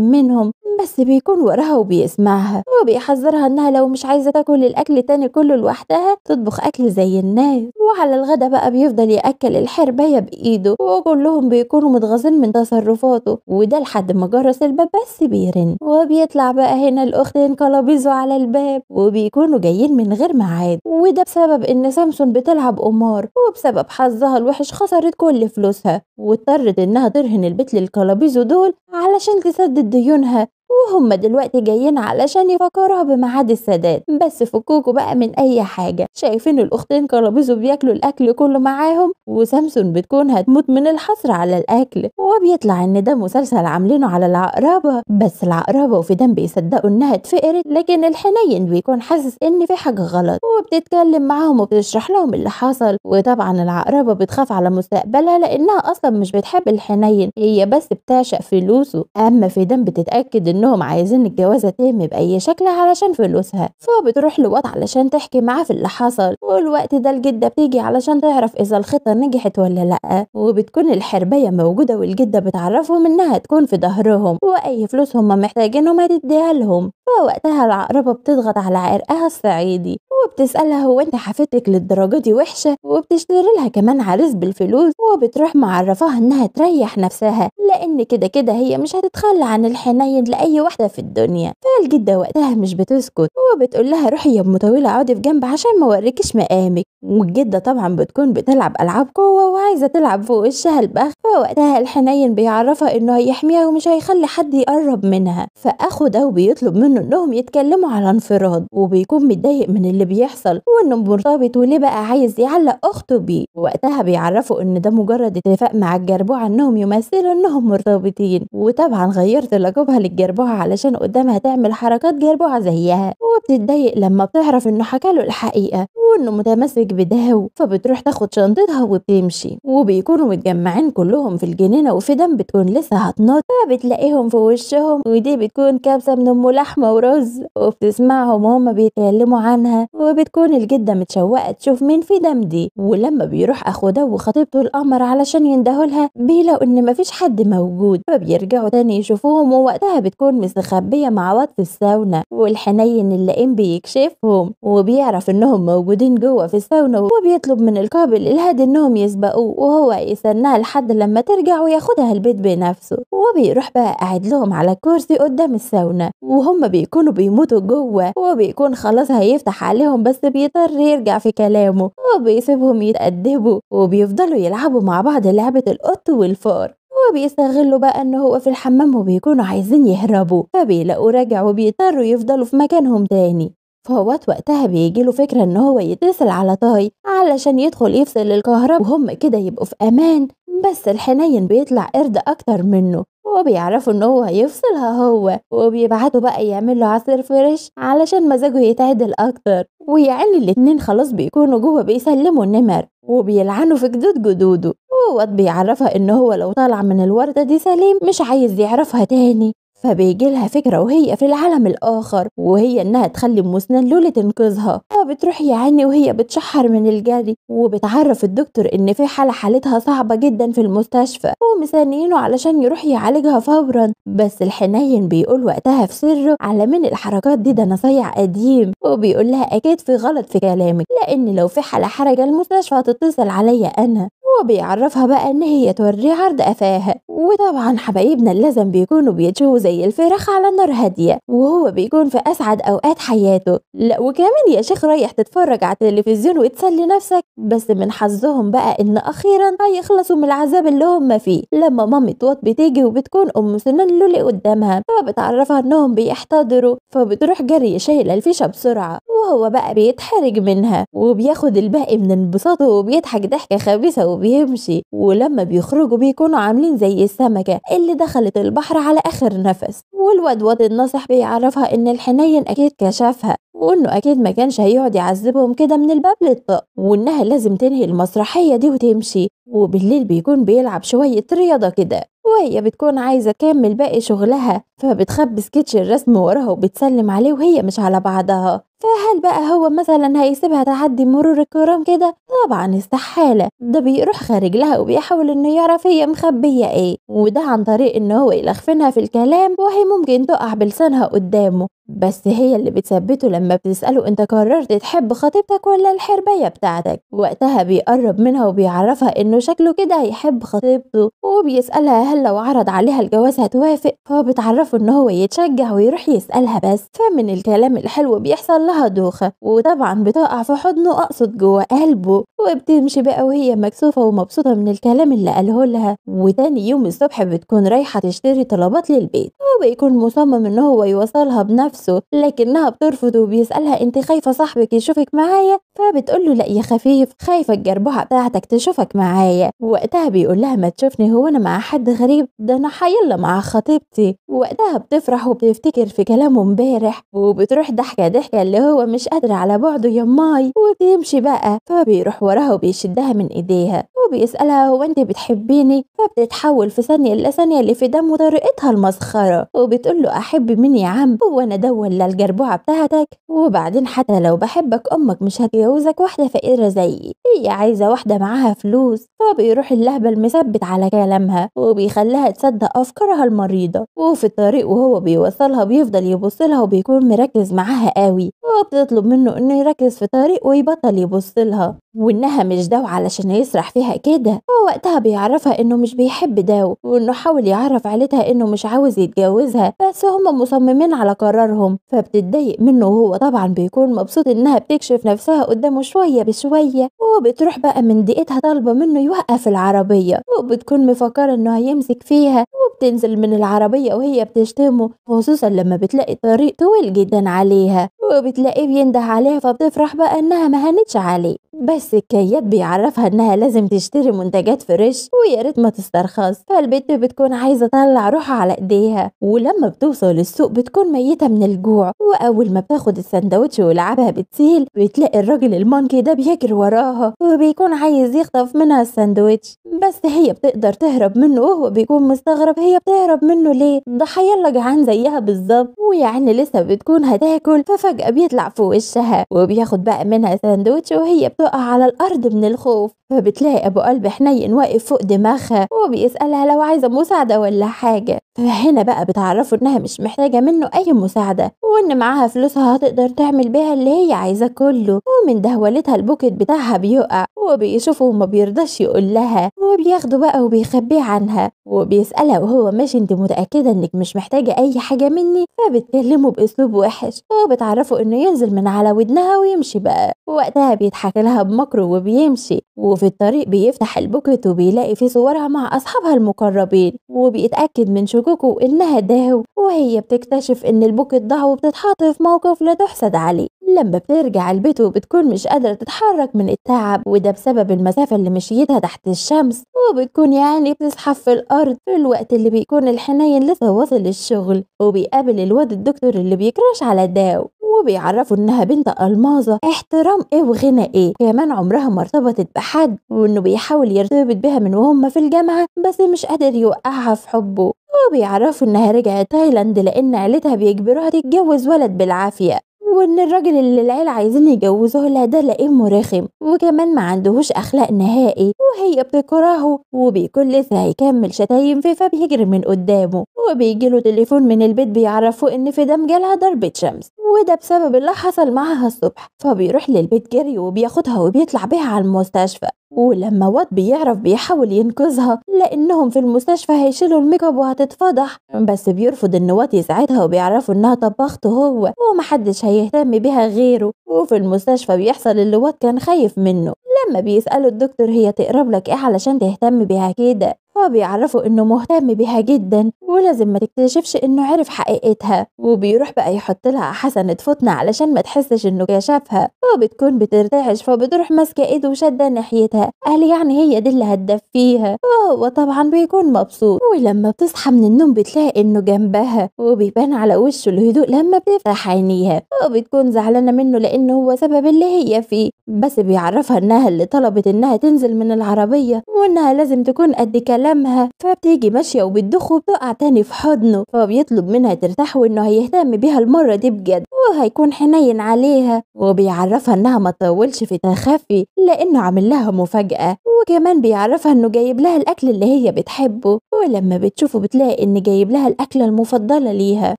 منهم، بس بيكون وراها وبيسمعها وبيحذرها انها لو مش عايزة تاكل الاكل تاني كله لوحدها تطبخ اكل زي الناس. وعلى الغدا بقى بيفضل ياكل الحرباية بايده، وكلهم بيكونوا متغاظين من تصرفاته. وده لحد ما جرس الباب بس بيرن، وبيطلع بقى هنا الاختين كلابيزو على الباب، وبيكونوا جايين من غير ميعاد. وده بسبب ان سامسون بتلعب قمار، وبسبب حظها الوحش خسرت كل فلوسها، واضطرت انها ترهن البيت للكلابيزو دول علشان تسدد ديونها. وهم دلوقتي جايين علشان يفكروها بميعاد السداد، بس فكوكوا بقى من اي حاجة. شايفين الاختين كلابيزو بياكلوا الاكل كله معاهم، وسامسون بتكون هتموت من الحسرة على الاكل. وبيطلع ان ده مسلسل عاملينه على العقربة، بس العقربة وفدان بيصدقوا انها اتفقرت، لكن الحنين بيكون حاسس ان في حاجة غلط، وبتتكلم معاهم وبتشرح لهم اللي حصل. وطبعا العقربة بتخاف على مستقبلها لانها اصلا مش بتحب الحنين، هي بس بتعشق فلوسه. اما فدان بتتاكد انهم عايزين الجوازه تتم باي شكل علشان فلوسها، فبتروح لوط علشان تحكي معاه في اللي حصل. والوقت ده الجده بتيجي علشان تعرف اذا الخطه نجحت ولا لا، وبتكون الحربيه موجوده والجده بتعرفهم انها تكون في ظهرهم، واي فلوس هم محتاجينهم هتديها لهم. فوقتها العقربه بتضغط على عرقها الصعيدي وبتسالها هو انت حفيدتك للدرجه دي وحشه، وبتشتري لها كمان عريس بالفلوس. وبتروح معرفاها انها تريح نفسها لان كده كده هي مش هتتخلى عن الحنين لاي واحده في الدنيا. فالجده وقتها مش بتسكت، وبتقول لها روحي يا ام طويله اقعدي في جنب عشان ما اوريكيش مقامك. والجده طبعا بتكون بتلعب العاب قوه وعايزه تلعب فوق وشها البخ. فوقتها الحنين بيعرفها انه هيحميها ومش هيخلي حد يقرب منها. فاخو ده بيطلب منه انهم يتكلموا على انفراد، وبيكون متضايق من اللي بيحصل وانه مرتبط وليه بقى عايز يعلق اخته بيه. وقتها بيعرفوا ان ده مجرد اتفاق مع الجربوعه انهم يمثلوا انهم مرتبطين. وطبعا غيرت لقبها للجربوعه علشان قدامها تعمل حركات جربوعه زيها، وبتتضايق لما بتعرف انه حكاله الحقيقه وانه متمسك بدهو. فبتروح تاخد شنطتها وبتمشي، وبيكونوا متجمعين كلهم في الجنينه وفدان بتكون لسه هتنط. فبتلاقيهم في وشهم، ودي بتكون كبسه من ام لحمه ورز، وبتسمعهم وهم بيتكلموا عنها. وبتكون الجده متشوقه تشوف مين فدان دي. ولما بيروح اخو ده وخطيبته القمر علشان يندهولها بيلاقوا ان مفيش حد موجود، فبيرجعوا تاني يشوفوهم. ووقتها بتكون مستخبيه مع واد في الساونا، والحنين اللئيم بيكشفهم وبيعرف انهم موجودين جوه في الساونا، وبيطلب من القابل الهادي انهم يسبقوه وهو يستناها لحد لما ترجع وياخدها البيت بنفسه. وبيروح بقى قاعد لهم على الكرسي قدام الساونا، وهم بيكونوا بيموتوا جوه، وبيكون خلاص هيفتح عليهم بس بيضطر يرجع في كلامه وبيسيبهم يتأدبوا. وبيفضلوا يلعبوا مع بعض لعبة القط والفار، وبيستغلوا بقى ان هو في الحمام وبيكونوا عايزين يهربوا، فبيلاقوا راجع وبيضطروا يفضلوا في مكانهم تاني. فوات وقتها بيجيله فكرة ان هو يتصل على طاي علشان يدخل يفصل الكهرباء وهم كده يبقوا في امان. بس الحنين بيطلع قرد اكتر منه، وبيعرفوا ان هو هيفصلها هو، وبيبعتوا بقى يعملوا عصير فريش علشان مزاجه يتعدل اكتر. ويعني الاتنين خلاص بيكونوا جوه بيسلموا النمر وبيلعنوا في جدود جدوده. وواد بيعرفها ان هو لو طالع من الوردة دي سليم مش عايز يعرفها تاني. فبيجي لها فكرة وهي في العالم الآخر، وهي إنها تخلي أم سنان لولي تنقذها. فبتروح يا عيني وهي بتشحر من الجري، وبتعرف الدكتور إن في حالتها صعبة جدا في المستشفى ومستنيينه علشان يروح يعالجها فورا. بس الحنين بيقول وقتها في سره على من الحركات دي ده نصايع قديم، وبيقول لها أكيد في غلط في كلامك، لأن لو في حرجة المستشفى هتتصل عليا أنا. وبيعرفها بقى ان هي توريه عرض قفاها. وطبعا حبايبنا اللازم بيكونوا بيتشووا زي الفراخ على نار هاديه، وهو بيكون في اسعد اوقات حياته. لا وكمان يا شيخ رايح تتفرج على التلفزيون وتسلي نفسك، بس من حظهم بقى ان اخيرا هيخلصوا من العذاب اللي هم فيه لما مامة وات بتيجي وبتكون ام سنان لولي قدامها، فبتعرفها انهم بيحتضروا. فبتروح جري شايله الفيشه بسرعه، وهو بقى بيتحرج منها وبياخد الباقي من انبساطه وبيضحك ضحكه خبيثه وبيمشي. ولما بيخرجوا بيكونوا عاملين زي السمكه اللي دخلت البحر على اخر نفس. والواد الناصح بيعرفها ان الحنين اكيد كشفها، وانه اكيد ما كانش هيقعد يعذبهم كده من الباب للطاق، وانها لازم تنهي المسرحيه دي وتمشي. وبالليل بيكون بيلعب شويه رياضه كده، وهي بتكون عايزة تكمل باقي شغلها، فبتخبي سكتش الرسم وراها وبتسلم عليه وهي مش على بعضها. فهل بقى هو مثلا هيسيبها تعدي مرور الكرام كده؟ طبعا استحالة. ده بيروح خارج لها وبيحاول انه يعرف هي مخبية ايه، وده عن طريق ان هو يلخفنها في الكلام، وهي ممكن تقع بلسانها قدامه. بس هي اللي بتثبته لما بتسأله انت قررت تحب خطيبتك ولا الحربية بتاعتك. وقتها بيقرب منها وبيعرفها انه شكله كده هيحب خطيبته، وبيسألها هل لو عرض عليها الجواز هتوافق. فبتعرفه ان هو يتشجع ويروح يسألها بس. فمن الكلام الحلو بيحصل لها دوخة، وطبعا بتقع في حضنه اقصد جوه قلبه. وبتمشي بقى وهي مكسوفة ومبسوطة من الكلام اللي قاله لها. وتاني يوم الصبح بتكون رايحة تشتري طلبات للبيت، وبيكون مصمم ان هو يوصلها بنفسه، لكنها بترفض وبيسألها انت خايفة صاحبك يشوفك معايا؟ فبتقول له لا يا خفيف، خايفة الجربوعة بتاعتك تشوفك معايا. وقتها بيقول لها ما تشوفني هو انا مع حد غريب، ده انا حيلا مع خطيبتي. وقتها بتفرح وبتفتكر في كلامه امبارح، وبتروح ضحكة اللي هو مش قادر على بعده يا ماي، وبتمشي بقى. فبيروح وراها وبيشدها من ايديها وبيسألها هو انت بتحبيني؟ فبتتحول في ثانية الا ثانية لفدام وطريقتها المسخرة، وبتقول له احب مين يا عم، هو انا ده ولا الجربوعة بتاعتك؟ وبعدين حتى لو بحبك امك مش هتجوزك واحدة فقيرة زيي، هي عايزة واحدة معاها فلوس. فبيروح اللهبل مثبت على كلامها وبيخليها تصدق افكارها المريضة. وفي الطريق وهو بيوصلها بيفضل يبص لها وبيكون مركز معاها قوي، وبتطلب منه انه يركز في طريق ويبطل يبص لها، وانها مش داو علشان يسرح فيها كده. ووقتها بيعرفها انه مش بيحب داو، وانه حاول يعرف عيلتها انه مش عاوز يتجوزها، بس هم مصممين على قرارهم. فبتتضايق منه، وهو طبعا بيكون مبسوط انها بتكشف نفسها قدامه شوية بشوية. وبتروح بقى من دقيقتها طالبة منه يوقف العربية، وبتكون مفكرة انه هيمسك فيها، وبتنزل من العربية وهي بتشتمه، خصوصا لما بتلاقي الطريق طويل جدا عليها، وبتلاقيه بينده عليها. فبتفرح بقى انها ما هنتش عليه. بس الكياد بيعرفها انها لازم تشتري منتجات فريش ويا ريت ما تسترخص. فالبنت بتكون عايزه تطلع روحها على ايديها، ولما بتوصل السوق بتكون ميته من الجوع. واول ما بتاخد السندوتش ولعبها بتسيل، بتلاقي الراجل المانكي ده بيجري وراها وبيكون عايز يخطف منها السندوتش، بس هي بتقدر تهرب منه، وهو بيكون مستغرب هي بتهرب منه ليه، ده حيلا جعان زيها بالظبط. ويعني لسه بتكون هتاكل، ففجأة بيطلع في وشها وبياخد بقى منها سندوتش، وهي بتقع على الأرض من الخوف. فبتلاقي أبو قلب حنين واقف فوق دماغها وبيسألها لو عايزة مساعدة ولا حاجة. فهنا بقى بتعرفوا إنها مش محتاجة منه أي مساعدة، وإن معاها فلوسها هتقدر تعمل بيها اللي هي عايزة كله. ومن دهولتها البوكت بتاعها بيقع، وبيشوفه وما بيرضاش يقول لها، وبياخده بقى وبيخبيه عنها. وبيسألها وهو ماشي انت متأكدة انك مش محتاجة اي حاجة مني؟ فبتكلمه باسلوب وحش، وبتعرفه انه ينزل من على ودنها ويمشي بقى. وقتها بيضحك لها بمكره وبيمشي. وفي الطريق بيفتح البوكت وبيلاقي فيه صورها مع اصحابها المقربين، وبيتأكد من شكوكه انها داو. وهي بتكتشف ان البوكت ضاع وبتتحط في موقف لا تحسد عليه. لما بترجع البيت وبتكون مش قادرة تتحرك من التعب، وده بسبب المسافة اللي مشيتها تحت الشمس. وبتكون يعني بتزحف في الأرض في الوقت اللي بيكون الحنين لسه واصل الشغل، وبيقابل الواد الدكتور اللي بيكراش على داو، وبيعرفوا انها بنت الماظه، احترام ايه وغنى ايه، كمان عمرها ما ارتبطت بحد، وانه بيحاول يرتبط بها من وهم في الجامعه بس مش قادر يوقعها في حبه. وبيعرفوا إنها رجعت تايلاند لأن عيلتها بيجبروها تتجوز ولد بالعافية، وإن الراجل اللي العيلة عايزين يجوزوه لها ده لئيم رخم وكمان ما عندهوش أخلاق نهائي، وهي بتكرهه وبيكون لسه هيكمل شتايم فيه فبيجري من قدامه، وبيجيله تليفون من البيت بيعرفوه إن فدام جالها ضربة شمس وده بسبب اللي حصل معاها الصبح، فبيروح للبيت جري وبياخدها وبيطلع بيها على المستشفى. ولما واد بيعرف بيحاول ينقذها لأنهم في المستشفى هيشيلوا الميك اب وهتتفضح، بس بيرفض إن واد يساعدها وبيعرفوا إنها طبخته هو ومحدش هيهتم بيها غيره. وفي المستشفى بيحصل اللي واد كان خايف منه لما بيسألوا الدكتور هي تقرب لك إيه علشان تهتم بيها كده، فبيعرفوا إنه مهتم بيها جدا ولازم ما تكتشفش إنه عرف حقيقتها، وبيروح بقى يحط لها حسنة فتنة علشان ما تحسش إنه كشفها، وبتكون بترتعش فبتروح ماسكة إيده وشادة ناحيتها، قال يعني هي دي اللي هتدفيها، وهو طبعا بيكون مبسوط. ولما بتصحى من النوم بتلاقي إنه جنبها وبيبان على وشه الهدوء لما بتفتح عينيها، وبتكون زعلانة منه لأنه هو سبب اللي هي فيه، بس بيعرفها إنها اللي طلبت إنها تنزل من العربية وإنها لازم تكون قد كلامها، فبتيجي ماشية وبتدخ وبتقع تاني في حضنه، فبيطلب منها ترتاح وإنه هيهتم بيها المرة دي بجد وهيكون حنين عليها، وبيعرفها إنها ما تطولش في تخفي لأنه عامل لها مفاجأة، وكمان بيعرفها إنه جايب لها الأكل اللي هي بتحبه، ولما بتشوفه بتلاقي إن جايب لها الأكلة المفضلة ليها،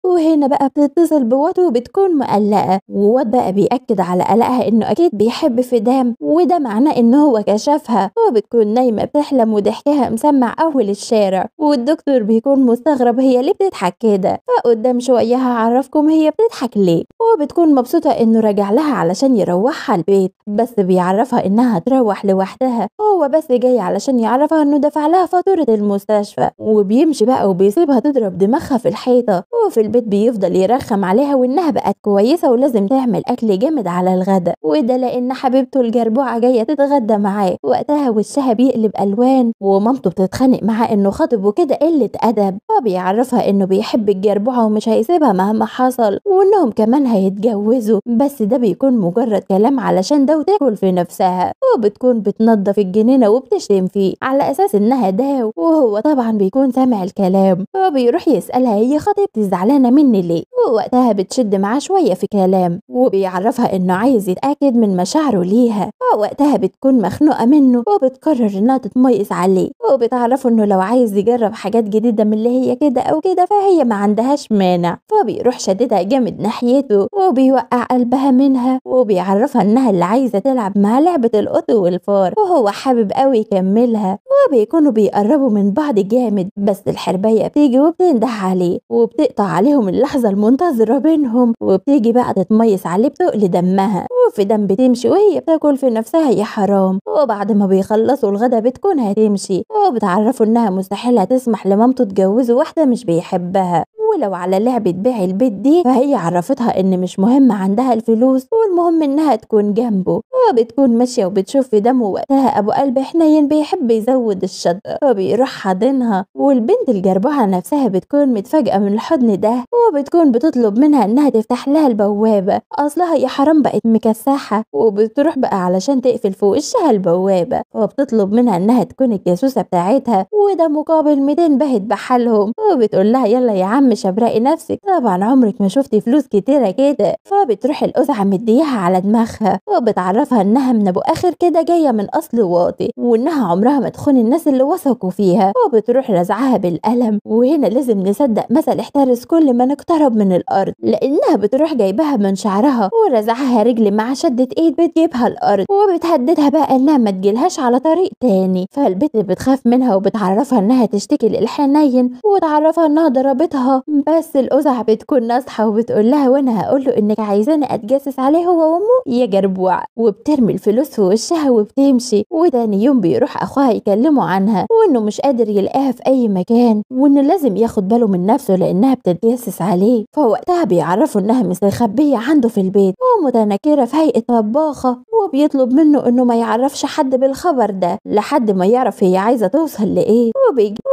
وهنا بقى بتتصل بواد وبتكون مقلقة، وواد بقى بيأكد على قلقها إنه أكيد بيحب فدام وده معناه إنه هو كشفها، وبتكون نايمة بتحلم وضحكها مسمع أول الشارع، والدكتور بيكون مستغرب هي ليه بتضحك كده، فقدام شوية هعرفكم هي بتضحك ليه، وبتكون مبسوطة إنه راجع لها علشان يروحها البيت، بس بيعرفها إنها تروح لوحدها، هو بس جاي علشان يعرفها إنه دفع لها فاتورة المستشفى، وبيمشي بقى وبيسيبها تضرب دماغها في الحيطة، وفي البيت بيفضل يرخم عليها وإنها بقت كويسة ولازم تعمل أكل جامد على الغدا، وده لأن حبيبته الجربوعة جاية تتغدى معاه، وقتها وشها بيقلب ألوان ومامته بتتخانق معاه إنه خاطب وكده قلة أدب، فبيعرفها إنه بيحب الجربوعة ومش هيسيبها مهما حصل وإنهم كمان هيتجوزوا، بس ده بيكون مجرد كلام علشان ده وتاكل في نفسها، وبتكون بتنظف الجنينة وبتشتم فيه على أساس إنها داو، وهو طبعا بيكون سامع الكلام، فبيروح يسألها هي خطيبتي زعلانة مني ليه، ووقتها بتشد معاه شوية في كلام وبيعرفها إنه عايز يتأكد من مشاعره ليها، فوقتها بتكون مخنوقة منه وبتقرر إنها تتميز عليه، وبتعرفه إنه لو عايز يجرب حاجات جديدة من اللي هي كده أو كده فهي ما عندهاش مانع، فبيروح شددها جامد ناحيته وبيوقع قلبها منها، وبيعرفها إنها اللي عايزة تلعب مع لعبة القط والفار وهو حابب قوي يكملها، وبيكونوا بيقربوا من بعض جامد، بس الحرباية بتيجي وبتنده عليه وبتقطع عليهم اللحظة المنتظرة بينهم، وبتيجي بقى تتميز عليه بتقل دمها، وفي دم بتمشي وهي بتاكل في نفسها يا حرام، وبعد ما بيخلصوا الغدا بتكون هتمشي، وبتعرفوا إنها مستحيل هتسمح لمامته تجوزه واحدة مش بيحبها، ولو على لعبة بيع البيت دي فهي عرفتها إن مش مهم عندها الفلوس والمهم إنها تكون جنبه، وبتكون ماشية وبتشوف في دمه وقتها أبو قلب حنين بيحب يزود الشطة، وبيروح حاضنها، والبنت الجربوعة نفسها بتكون متفاجئة من الحضن ده، وبتكون بتطلب منها إنها تفتح لها البوابة، أصلها يا حرام بقت مكسحة، وبتروح بقى علشان تقفل في وشها البوابة، وبتطلب منها إنها تكون الجاسوسة بتاعتها وده مقابل 200 بهت بحالهم، وبتقول لها يلا يا عم شبرقي نفسك، طبعا عمرك ما شفتي فلوس كتيرة كده، فبتروح القزعة مديها على دماغها، وبتعرفها إنها من أبو آخر كده جاية من أصل واطي وإنها عمرها ما تخون الناس اللي وثقوا فيها، وبتروح رزعها بالقلم، وهنا لازم نصدق مثل احترس كل ما نقترب من الأرض، لأنها بتروح جايبها من شعرها ورزعها رجل مع شدة إيد بتجيبها الأرض، وبتهددها بقى إنها ما تجيلهاش على طريق تاني، فالبنت بتخاف منها وبتعرفها إنها تشتكي للحنين وتعرفها إنها ضربتها، بس القزع بتكون ناصحة وبتقول لها وانا هقول له انك عايزاني اتجسس عليه هو وامه يا جربوع، وبترمي الفلوس في وشها وبتمشي، وتاني يوم بيروح اخوها يكلمه عنها وانه مش قادر يلاقيها في اي مكان وانه لازم ياخد باله من نفسه لانها بتتجسس عليه، فوقتها بيعرفوا انها مستخبية عنده في البيت ومتنكرة في هيئة طباخة، وبيطلب منه انه ما يعرفش حد بالخبر ده لحد ما يعرف هي عايزة توصل لايه،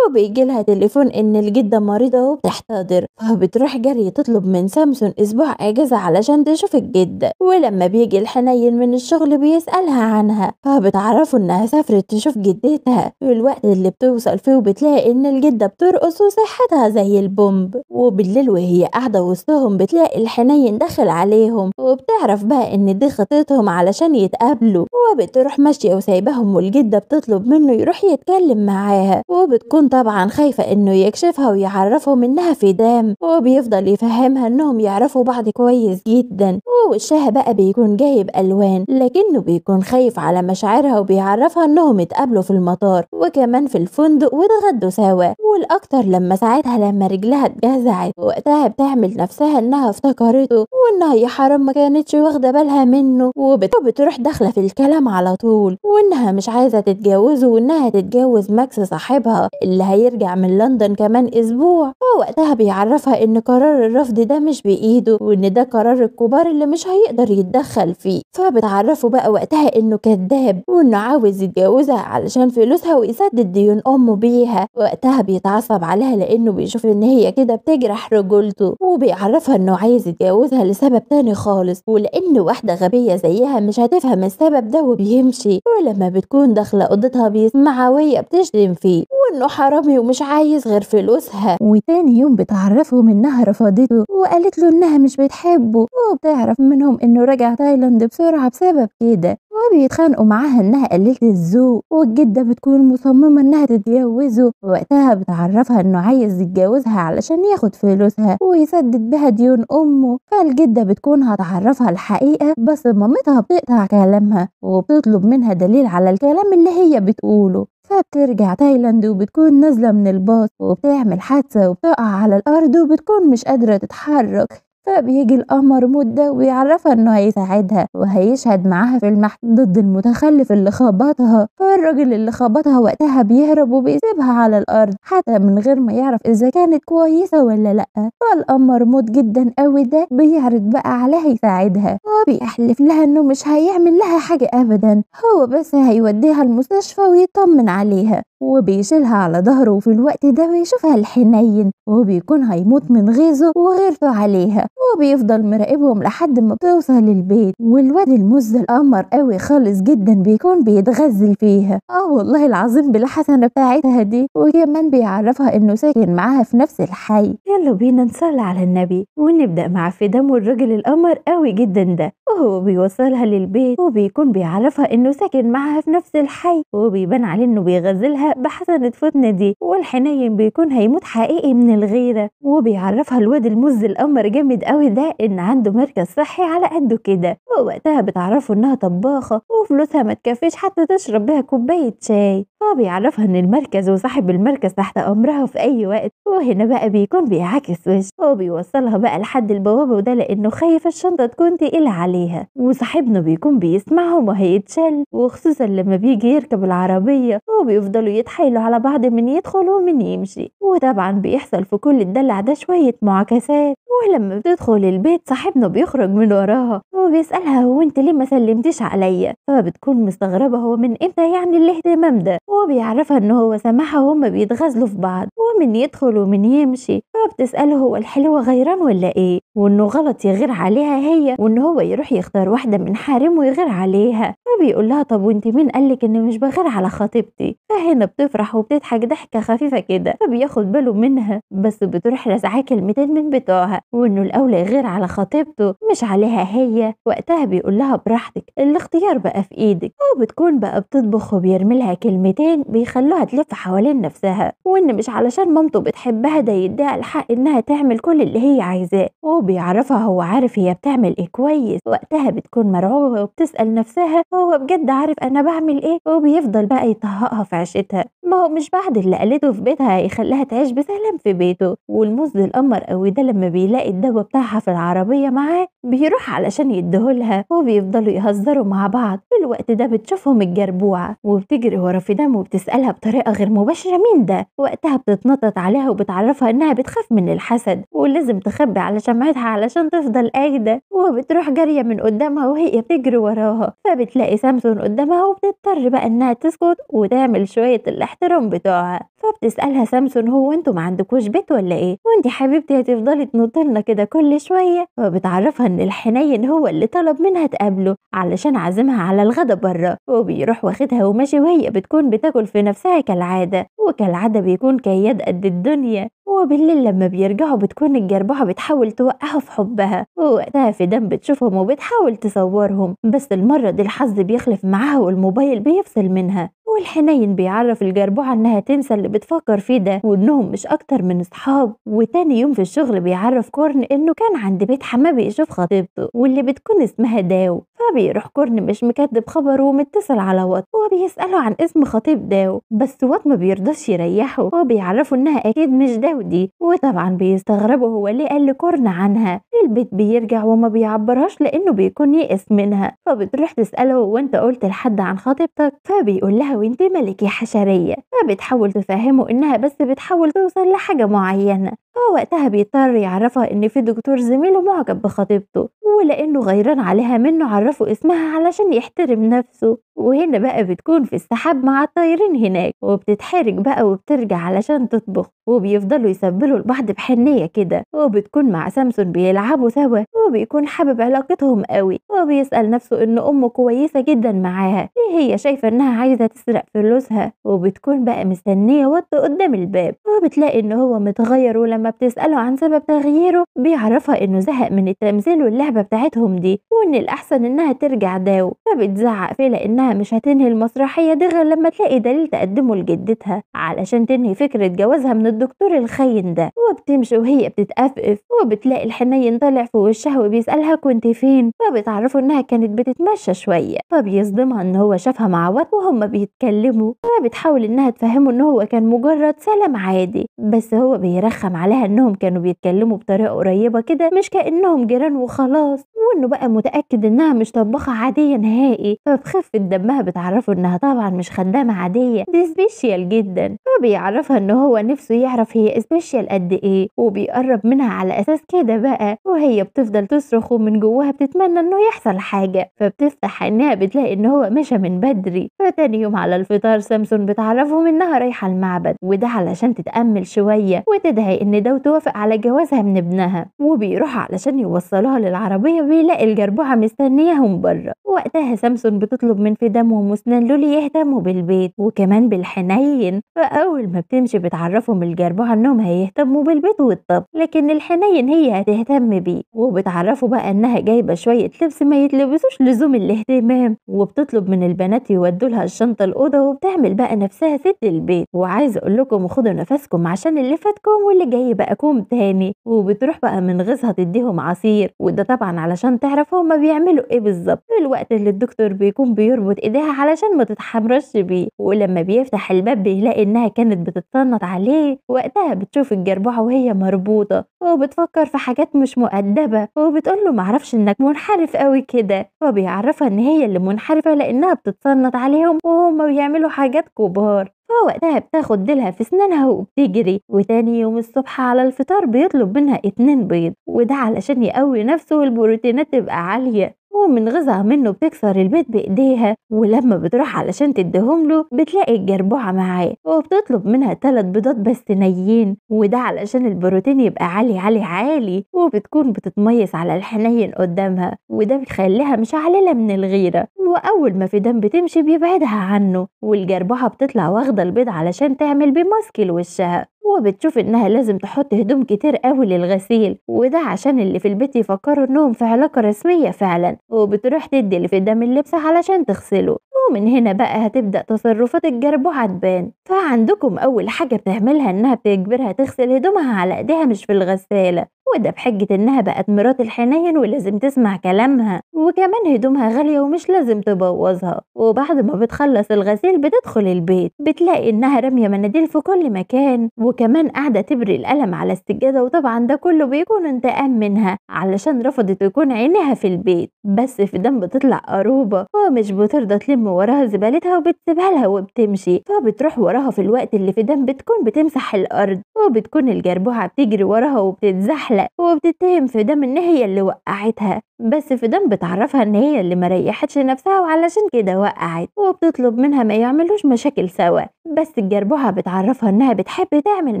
وبيجي لها تليفون ان الجدة مريضة وبتحتضر، حاضر. فبتروح جري تطلب من سامسون أسبوع أجازة علشان تشوف الجدة، ولما بيجي الحنين من الشغل بيسألها عنها، فبتعرفه إنها سافرت تشوف جدتها في الوقت اللي بتوصل فيه، وبتلاقي إن الجدة بترقص وصحتها زي البومب. وبالليل وهي قاعدة وسطهم بتلاقي الحنين داخل عليهم، وبتعرف بقى إن دي خطتهم علشان يتقابلوا. وبتروح ماشية وسايباهم، والجدة بتطلب منه يروح يتكلم معاها، وبتكون طبعا خايفة إنه يكشفها ويعرفهم إنها في دام، وبيفضل يفهمها إنهم يعرفوا بعض كويس جدا. ووشها بقى بيكون جايب ألوان، لكنه بيكون خايف على مشاعرها، وبيعرفها إنهم اتقابلوا في المطار وكمان في الفندق واتغدوا سوا. والأكتر لما ساعتها لما رجلها اتجزعت، وقتها بتعمل نفسها إنها افتكرته، وإنها يا حرام ما كانتش واخدة بالها منه. وبتروح داخلة في الكلام على طول، وإنها مش عايزة تتجوزه، وإنها تتجوز ماكس صاحبها اللي هيرجع من لندن كمان أسبوع. ووقتها بيعرفها إن قرار الرفض ده مش بإيده، وإن ده قرار الكبار اللي مش هيقدر يتدخل فيه. فبتعرفه بقى وقتها إنه كذاب، وإنه عاوز يتجوزها علشان فلوسها ويسدد ديون أمه بيها. وقتها بيتعصب عليها لأنه بيشوف إن هي كده بتجرح رجولته، وبيعرفها إنه عايز يتجوزها لسبب تاني خالص، ولأن واحدة غبية زيها مش هتفهم السبب ده، وبيمشي. ولما بتكون داخلة أوضتها بيسمعها وهي بتشتم فيه، وإنه حرامي ومش عايز غير فلوسها. وتاني يوم بتعرفهم إنها رفضته، وقالت له إنها مش بتحبه، وبتعرف منهم إنه رجع تايلاند بسرعة بسبب كده. وبيتخانقوا معاها إنها قليلة الذوق، والجدة بتكون مصممة إنها تتجوزه. وقتها بتعرفها إنه عايز يتجوزها علشان ياخد فلوسها ويسدد بها ديون أمه. فالجدة بتكون هتعرفها الحقيقة، بس مامتها بتقطع كلامها وبتطلب منها دليل على الكلام اللي هي بتقوله. فبترجع تايلاند وبتكون نازلة من الباص، وبتعمل حادثة وبتقع على الأرض، وبتكون مش قادرة تتحرك. فبيجي القمر مدة ويعرفها إنه هيساعدها وهيشهد معاها في المحكمة ضد المتخلف اللي خبطها. فالراجل اللي خبطها وقتها بيهرب وبيسيبها على الأرض حتى من غير ما يعرف إذا كانت كويسة ولا لأ. فالقمر موت جدا قوي ده بيعرض بقى عليها يساعدها، وبيحلف لها إنه مش هيعمل لها حاجة أبدا، هو بس هيوديها المستشفى ويطمن عليها. وبيشيلها على ظهره، وفي الوقت ده بيشوفها الحنين وبيكون هيموت من غيظه وغيرته عليها. وبيفضل مراقبهم لحد ما بتوصل البيت، والواد المز القمر قوي خالص جدا بيكون بيتغزل فيها. والله العظيم بالحسنة بتاعتها دي. وكمان بيعرفها انه ساكن معاها في نفس الحي. يلا بينا نصلي على النبي ونبدأ مع فدام والراجل القمر قوي جدا ده. وهو بيوصلها للبيت، وبيكون بيعرفها انه ساكن معاها في نفس الحي، وبيبان عليه انه بيغزلها بحسنة فتنة دي، والحنين بيكون هيموت حقيقي من الغيرة. وبيعرفها الواد المز القمر جامد قوي ده ان عنده مركز صحي على قده كده. ووقتها بتعرفوا انها طباخة وفلوسها ما تكفيش حتى تشرب بيها كوباية شاي. فبيعرفها ان المركز وصاحب المركز تحت امرها في اي وقت. وهنا بقى بيكون بيعاكس وش، وبيوصلها بقى لحد البوابة، وده لانه خايف الشنطة تكون تقيلة عليها. وصاحبنا بيكون بيسمعهم وهيتشل، وخصوصا لما بيجي يركب العربية وبيفضلوا يتحايلوا على بعض من يدخل ومن يمشي. وطبعا بيحصل في كل الدلع ده شوية معاكسات. ولما بتدخل البيت صاحبنا بيخرج من وراها وبيسألها هو انت ليه ما سلمتيش عليا؟ فبتكون مستغربة هو من امتى يعني الاهتمام ده. وبيعرفها ان هو سامعها وهما بيتغازلوا في بعض ومن يدخل ومن يمشي. فبتسأله هو الحلوة غيران ولا ايه، وانه غلط يغير عليها هي، وان هو يروح يختار واحدة من حارمه ويغير عليها. فبيقول لها طب وانت مين قالك اني مش بغير على خطيبتي؟ فهنا بتفرح وبتضحك ضحكة خفيفة كده. فبياخد باله منها، بس بتروح رزعاه كلمتين من بتوعها، وانه الاولى يغير على خطيبته مش عليها هي. وقتها بيقول لها براحتك، الاختيار بقى في ايدك. وبتكون بقى بتطبخ وبيرمي لها كلمتين بيخلوها تلف حوالين نفسها، وان مش علشان مامته بتحبها ده يديها الحق انها تعمل كل اللي هي عايزاه. وبيعرفها هو عارف هي بتعمل ايه كويس. وقتها بتكون مرعوبة وبتسأل نفسها هو بجد عارف انا بعمل ايه؟ وبيفضل بقى يطهقها في عيشتها. ما هو مش بعد اللي قالته في بيتها هيخليها تعيش بسلام في بيته. والمز القمر قوي ده لما بيلاقي الدواء بتاعها في العربية معاه بيروح علشان يديهولها وبيفضلوا يهزروا مع بعض. في الوقت ده بتشوفهم الجربوعة وبتجري ورا فيدان وبتسألها بطريقة غير مباشرة مين ده. وقتها بتتنطط عليها وبتعرفها إنها بتخاف من الحسد ولازم تخبي على شمعتها علشان تفضل قايدة. وبتروح جارية من قدامها وهي بتجري وراها، فبتلاقي سامسون قدامها وبتضطر بقى إنها تسكت وتعمل شوية الاحترام بتوعها. فبتسألها سامسون هو انتوا ما عندكوش بيت ولا ايه؟ وانتي حبيبتي هتفضلي تنطلنا كده كل شوية؟ فبتعرفها ان الحنين هو اللي طلب منها تقابله علشان عازمها على الغدا بره، وبيروح واخدها وماشي وهي بتكون بتاكل في نفسها كالعادة، وكالعادة بيكون كياد قد الدنيا. وبالليل لما بيرجعوا بتكون الجربوعة بتحاول توقعه في حبها، ووقتها فيدان بتشوفهم وبتحاول تصورهم، بس المرة دي الحظ بيخلف معاها والموبايل بيفصل منها. والحنين بيعرف الجربوعة انها تنسى اللي بتفكر فيه ده وانهم مش اكتر من اصحاب. وتاني يوم في الشغل بيعرف كورن انه كان عند بيت حماه بيشوف خطيبته واللي بتكون اسمها داو. فبيروح كورن مش مكدب خبره ومتصل على وات وبيسأله عن اسم خطيب داو، بس وات ما بيرضاش يريحه وبيعرفوا انها اكيد مش داو دي. وطبعا بيستغربوا هو ليه قال لكورن عنها. البيت بيرجع وما بيعبرهاش لانه بيكون يئس منها. فبتروح تسأله هو انت قلت لحد عن خطيبتك؟ فبيقول لها وانت ملك يا حشرية. فبتحاول تفهمه انها بس بتحاول توصل لحاجة معينة. فوقتها بيضطر يعرفها ان في دكتور زميله معجب بخطيبته، ولانه غيران عليها منه عرفه اسمها علشان يحترم نفسه. وهنا بقى بتكون في السحاب مع الطايرين هناك وبتتحرك بقى وبترجع علشان تطبخ، وبيفضلوا يسبلوا لبعض بحنية كده. وبتكون مع سامسون بيلعبوا سوا وبيكون حابب علاقتهم قوي، وبيسأل نفسه ان امه كويسة جدا معاها ليه هي شايفة انها عايزة تسرق فلوسها. وبتكون بقى مستنية وات قدام الباب، وبتلاقي ان هو متغير، ولما بتسأله عن سبب تغييره بيعرفها انه زهق من التمثيل واللعبة بتاعتهم دي وان الاحسن انها ترجع داو. فبتزعق فيه لانها مش هتنهي المسرحية دي غير لما تلاقي دليل تقدمه لجدتها علشان تنهي فكرة جوازها من الدكتور الخاين ده. وبتمشي وهي بتتأفف وبتلاقي الحنين طالع في وشها وبيسألها كنت فين؟ فبتعرفوا انها كانت بتتمشى شوية. فبيصدمها ان هو شافها مع وات وهم بيتكلموا. فبتحاول انها تفهمه ان هو كان مجرد سلام عادي، بس هو بيرخم عليها انهم كانوا بيتكلموا بطريقة قريبة كده مش كأنهم جيران وخلاص، وانه بقى متأكد انها مش طباخة عادية نهائي. فبخفة دمها بتعرفه انها طبعا مش خدامة عادية، دي سبيشيال جدا. فبيعرفها ان هو نفسه يعرف هي سبيشيال قد ايه وبيقرب منها على اساس كده بقى، وهي بتفضل تصرخ ومن جواها بتتمنى انه يحصل حاجة. فبتفتح عينيها بتلاقي ان هو مشى من بدري. فتاني يوم على الفطار سامسون بتعرفهم انها رايحة المعبد، وده علشان تتأمل شوية وتدعي ان داو توافق على جوازها من ابنها. وبيروح علشان يوصلوها للعربية بيلاقي الجربوعة مستنياهم بره. وقتها سامسون بتطلب من فيدان ومسنان لولي يهتموا بالبيت وكمان بالحنين. فأول ما بتمشي بتعرفهم الجربوعة انهم هيهتموا بالبيت والطبخ، لكن الحنين هي هتهتم بيه. وبتعرفوا بقى انها جايبة شوية لبس ما يتلبسوش لزوم الاهتمام، وبتطلب من البنات يودوا لها الشنطة الأوضة، وبتعمل بقى نفسها ست البيت. وعايزة اقول لكم خدوا نفسكم عشان اللي فاتكم واللي جاي بقى كوم تاني. وبتروح بقى من غيظها تديهم عصير، وده طبعا علشان تعرف هما بيعملوا ايه بالظبط في الوقت اللي الدكتور بيكون بيربط ايديها علشان ما تتحمرش بيه. ولما بيفتح الباب بيلاقي انها كانت بتتصنت عليه. وقتها بتشوف الجربوعة وهي مربوطة وبتفكر في حاجات مش مؤدبة، وبتقول له معرفش انك منحرف قوي كده. فبيعرفها ان هي اللي منحرفة لانها بتتصنت عليهم وهم بيعملوا حاجات كبار. فوقتها بتاخد ديلها في سنانها وبتجري. وتاني يوم الصبح على الفطار بيطلب منها 2 بيض، وده علشان يقوي نفسه والبروتينات تبقى عالية. ومن غزها منه بتكسر البيض بايديها، ولما بتروح علشان تديهم له بتلاقي الجربوعة معاه وبتطلب منها 3 بيضات بس نيين، وده علشان البروتين يبقى عالي عالي عالي. وبتكون بتتميز على الحنين قدامها، وده بيخليها مشعللة من الغيرة. واول ما فيدان بتمشي بيبعدها عنه، والجربوعة بتطلع واخدة البيض علشان تعمل بيه ماسك لوشها. وبتشوف انها لازم تحط هدوم كتير قوي للغسيل، وده عشان اللي في البيت يفكروا انهم في علاقة رسمية فعلا. وبتروح تدي لفيدان اللبس علشان تغسله. ومن هنا بقى هتبدأ تصرفات الجربوعة تبان. فعندكم اول حاجة بتعملها انها بتجبرها تغسل هدومها على ايديها مش في الغسالة، وده بحجة إنها بقت مرات الحنين ولازم تسمع كلامها، وكمان هدومها غالية ومش لازم تبوظها. وبعد ما بتخلص الغسيل بتدخل البيت بتلاقي إنها رامية مناديل في كل مكان، وكمان قاعدة تبري القلم على السجادة، وطبعا ده كله بيكون انتقام منها علشان رفضت يكون عينيها في البيت. بس فدان بتطلع قروبة ومش بترضى تلم وراها زبالتها وبتسيبها لها وبتمشي، فبتروح وراها في الوقت اللي فدان بتكون بتمسح الأرض، وبتكون الجربوعة بتجري وراها وبتتزحلق وبتتهم فدان إن هي اللي وقعتها. بس فدان بتعرفها إن هي اللي مريحتش نفسها وعلشان كده وقعت، وبتطلب منها ما يعملوش مشاكل سوا. بس الجربوعة بتعرفها إنها بتحب تعمل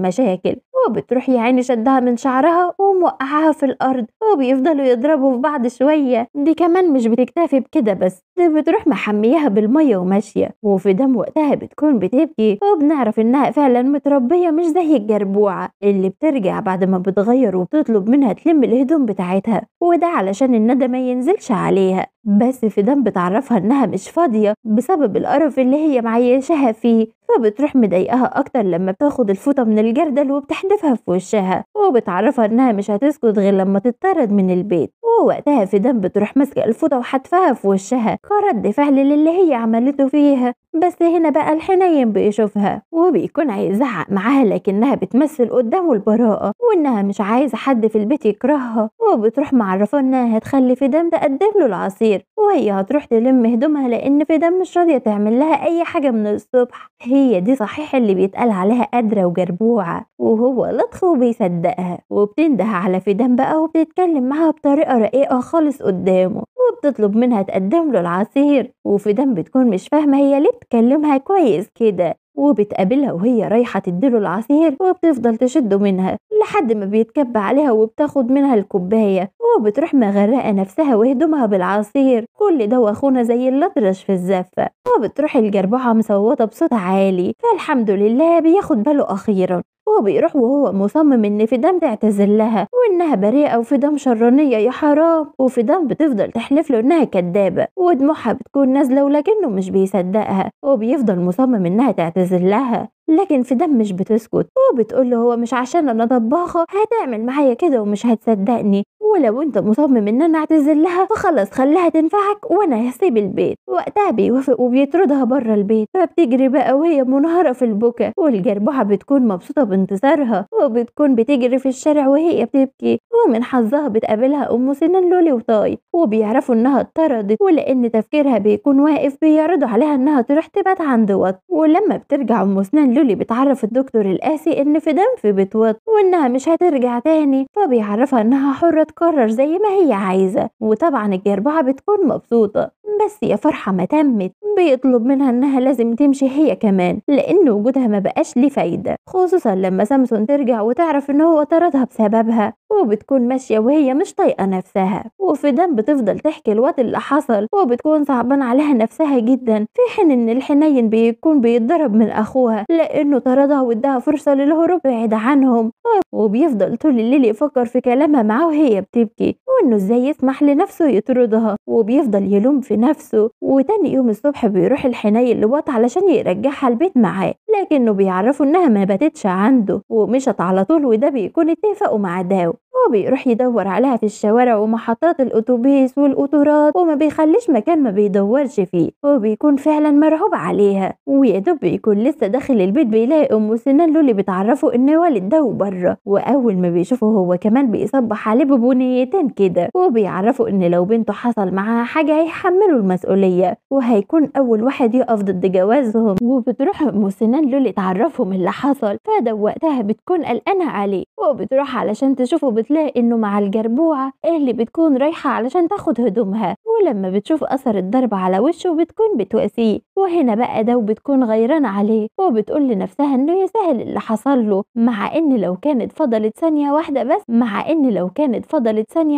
مشاكل، وبتروح يا عيني شدها من شعرها وموقعها في الأرض، وبيفضلوا يضربوا في بعض شوية. دي كمان مش بتكتفي بكده بس، دي بتروح محميها بالمية وماشية، وفدان وقتها بتكون بتبكي، وبنعرف إنها فعلا متربية مش زي الجربوعة اللي بترجع بعد ما بتغير وبتطلب منها تلم الهدوم بتاعتها، وده علشان الندى ما ينزلش عليها. بس فدان بتعرفها إنها مش فاضية بسبب القرف اللي هي معيشها فيه، فبتروح مضايقاها أكتر لما بتاخد الفوطة من الجردل وبتحدفها في وشها، وبتعرفها إنها مش هتسكت غير لما تطرد من البيت. ووقتها فدان بتروح ماسكة الفوطة وحتفها في وشها كرد فعل للي هي عملته فيها. بس هنا بقى الحنين بيشوفها وبيكون عايز يزعق معاها، لكنها بتمثل قدامه البراءة وإنها مش عايزة حد في البيت يكرهها، وبتروح معرفة إنها هتخلي فدان تقدم له العصير، وهي هتروح تلم هدومها لأن فدان مش راضية تعمل لها أي حاجة من الصبح. هي دي صحيح اللي بيتقال عليها قادرة وجربوعة، وهو لطخ وبيصدقها، وبتنده على فدان بقى وبتتكلم معاها بطريقة رقيقة خالص قدامه، وبتطلب منها تقدم له العصير. وفدان بتكون مش فاهمة هي ليه بتكلمها كويس كده، وبتقابلها وهي رايحة تديله العصير وبتفضل تشده منها لحد ما بيتكب عليها وبتاخد منها الكوباية، وبتروح مغرقة نفسها وهدومها بالعصير. كل ده واخونا زي الأطرش في الزفة. وبتروح الجربوعة مصوتة بصوت عالي، فالحمد لله بياخد باله أخيرا، وبيروح وهو مصمم ان فدان تعتذر لها وانها بريئة وفدان شرانية يا حرام. وفدان بتفضل تحلف له انها كدابة ودموعها بتكون نازلة، ولكنه مش بيصدقها وبيفضل مصمم انها تعتذر لها. لكن فدان مش بتسكت وبتقول له هو مش عشان انا طباخة هتعمل معايا كده ومش هتصدقني، ولو انت مصمم ان انا اعتذر لها فخلاص خليها تنفعك وانا هسيب البيت. وقتها بيوافق وبيطردها بره البيت، فبتجري بقى وهي منهارة في البكا، والجربوعة بتكون مبسوطة بانتصارها وبتكون بتجري في الشارع وهي بتبكي. ومن حظها بتقابلها ام سنان لولي وطاي، وبيعرفوا انها اتطردت، ولان تفكيرها بيكون واقف بيعرضوا عليها انها تروح تبات عند وط. ولما بترجع ام سنان لولي بتعرف الدكتور القاسي ان فدان في بيت وط وانها مش هترجع تاني، فبيعرفها انها حرة تقرر زي ما هي عايزة. وطبعا الجربوعة بتكون مبسوطة، بس يا فرحة ما تمت. بيطلب منها انها لازم تمشي هي كمان لان وجودها ما بقاش ليه فايدة، خصوصا لما سامسون ترجع وتعرف ان هو طردها بسببها. وبتكون ماشية وهي مش طايقة نفسها، وفدان بتفضل تحكي الوقت اللي حصل وبتكون صعبان عليها نفسها جدا، في حين ان الحنين بيكون بيتضرب من اخوها لانه طردها واداها فرصة للهروب بعيد عنهم. وبيفضل طول الليل يفكر في كلامها معاه وهي بتبكي وانه ازاي يسمح لنفسه يطردها، وبيفضل يلوم في نفسه. وتاني يوم الصبح بيروح الحنين لوط علشان يرجعها البيت معاه، لكنه بيعرفوا انها ما باتتش عنده ومشت على طول، وده بيكون اتفقوا مع داو. وبيروح يدور عليها في الشوارع ومحطات الاتوبيس والقطارات، وما بيخليش مكان ما بيدورش فيه، وبيكون فعلا مرعوب عليها. ويا دوب بيكون لسه داخل البيت بيلاقي ام سنان لولي بتعرفه ان والد داو بره، واول ما بيشوفه هو كمان بيصبح عليه ببنيتين كده، وبيعرفوا ان لو بنته حصل معاها حاجه هيحملوا المسؤوليه وهيكون اول واحد يقف ضد جوازهم. وبتروح ام سنان لولي تعرفهم اللي حصل، فده وقتها بتكون قلقانه عليه، وبتروح علشان تشوفه بتلاقي انه مع الجربوعه اللي بتكون رايحه علشان تاخد هدومها، ولما بتشوف اثر الضرب على وشه بتكون بتواسيه. وهنا بقى داو بتكون غيرانه عليه وبتقول لنفسها انه يسهل اللي حصل له، مع ان لو كانت فضلت ثانيه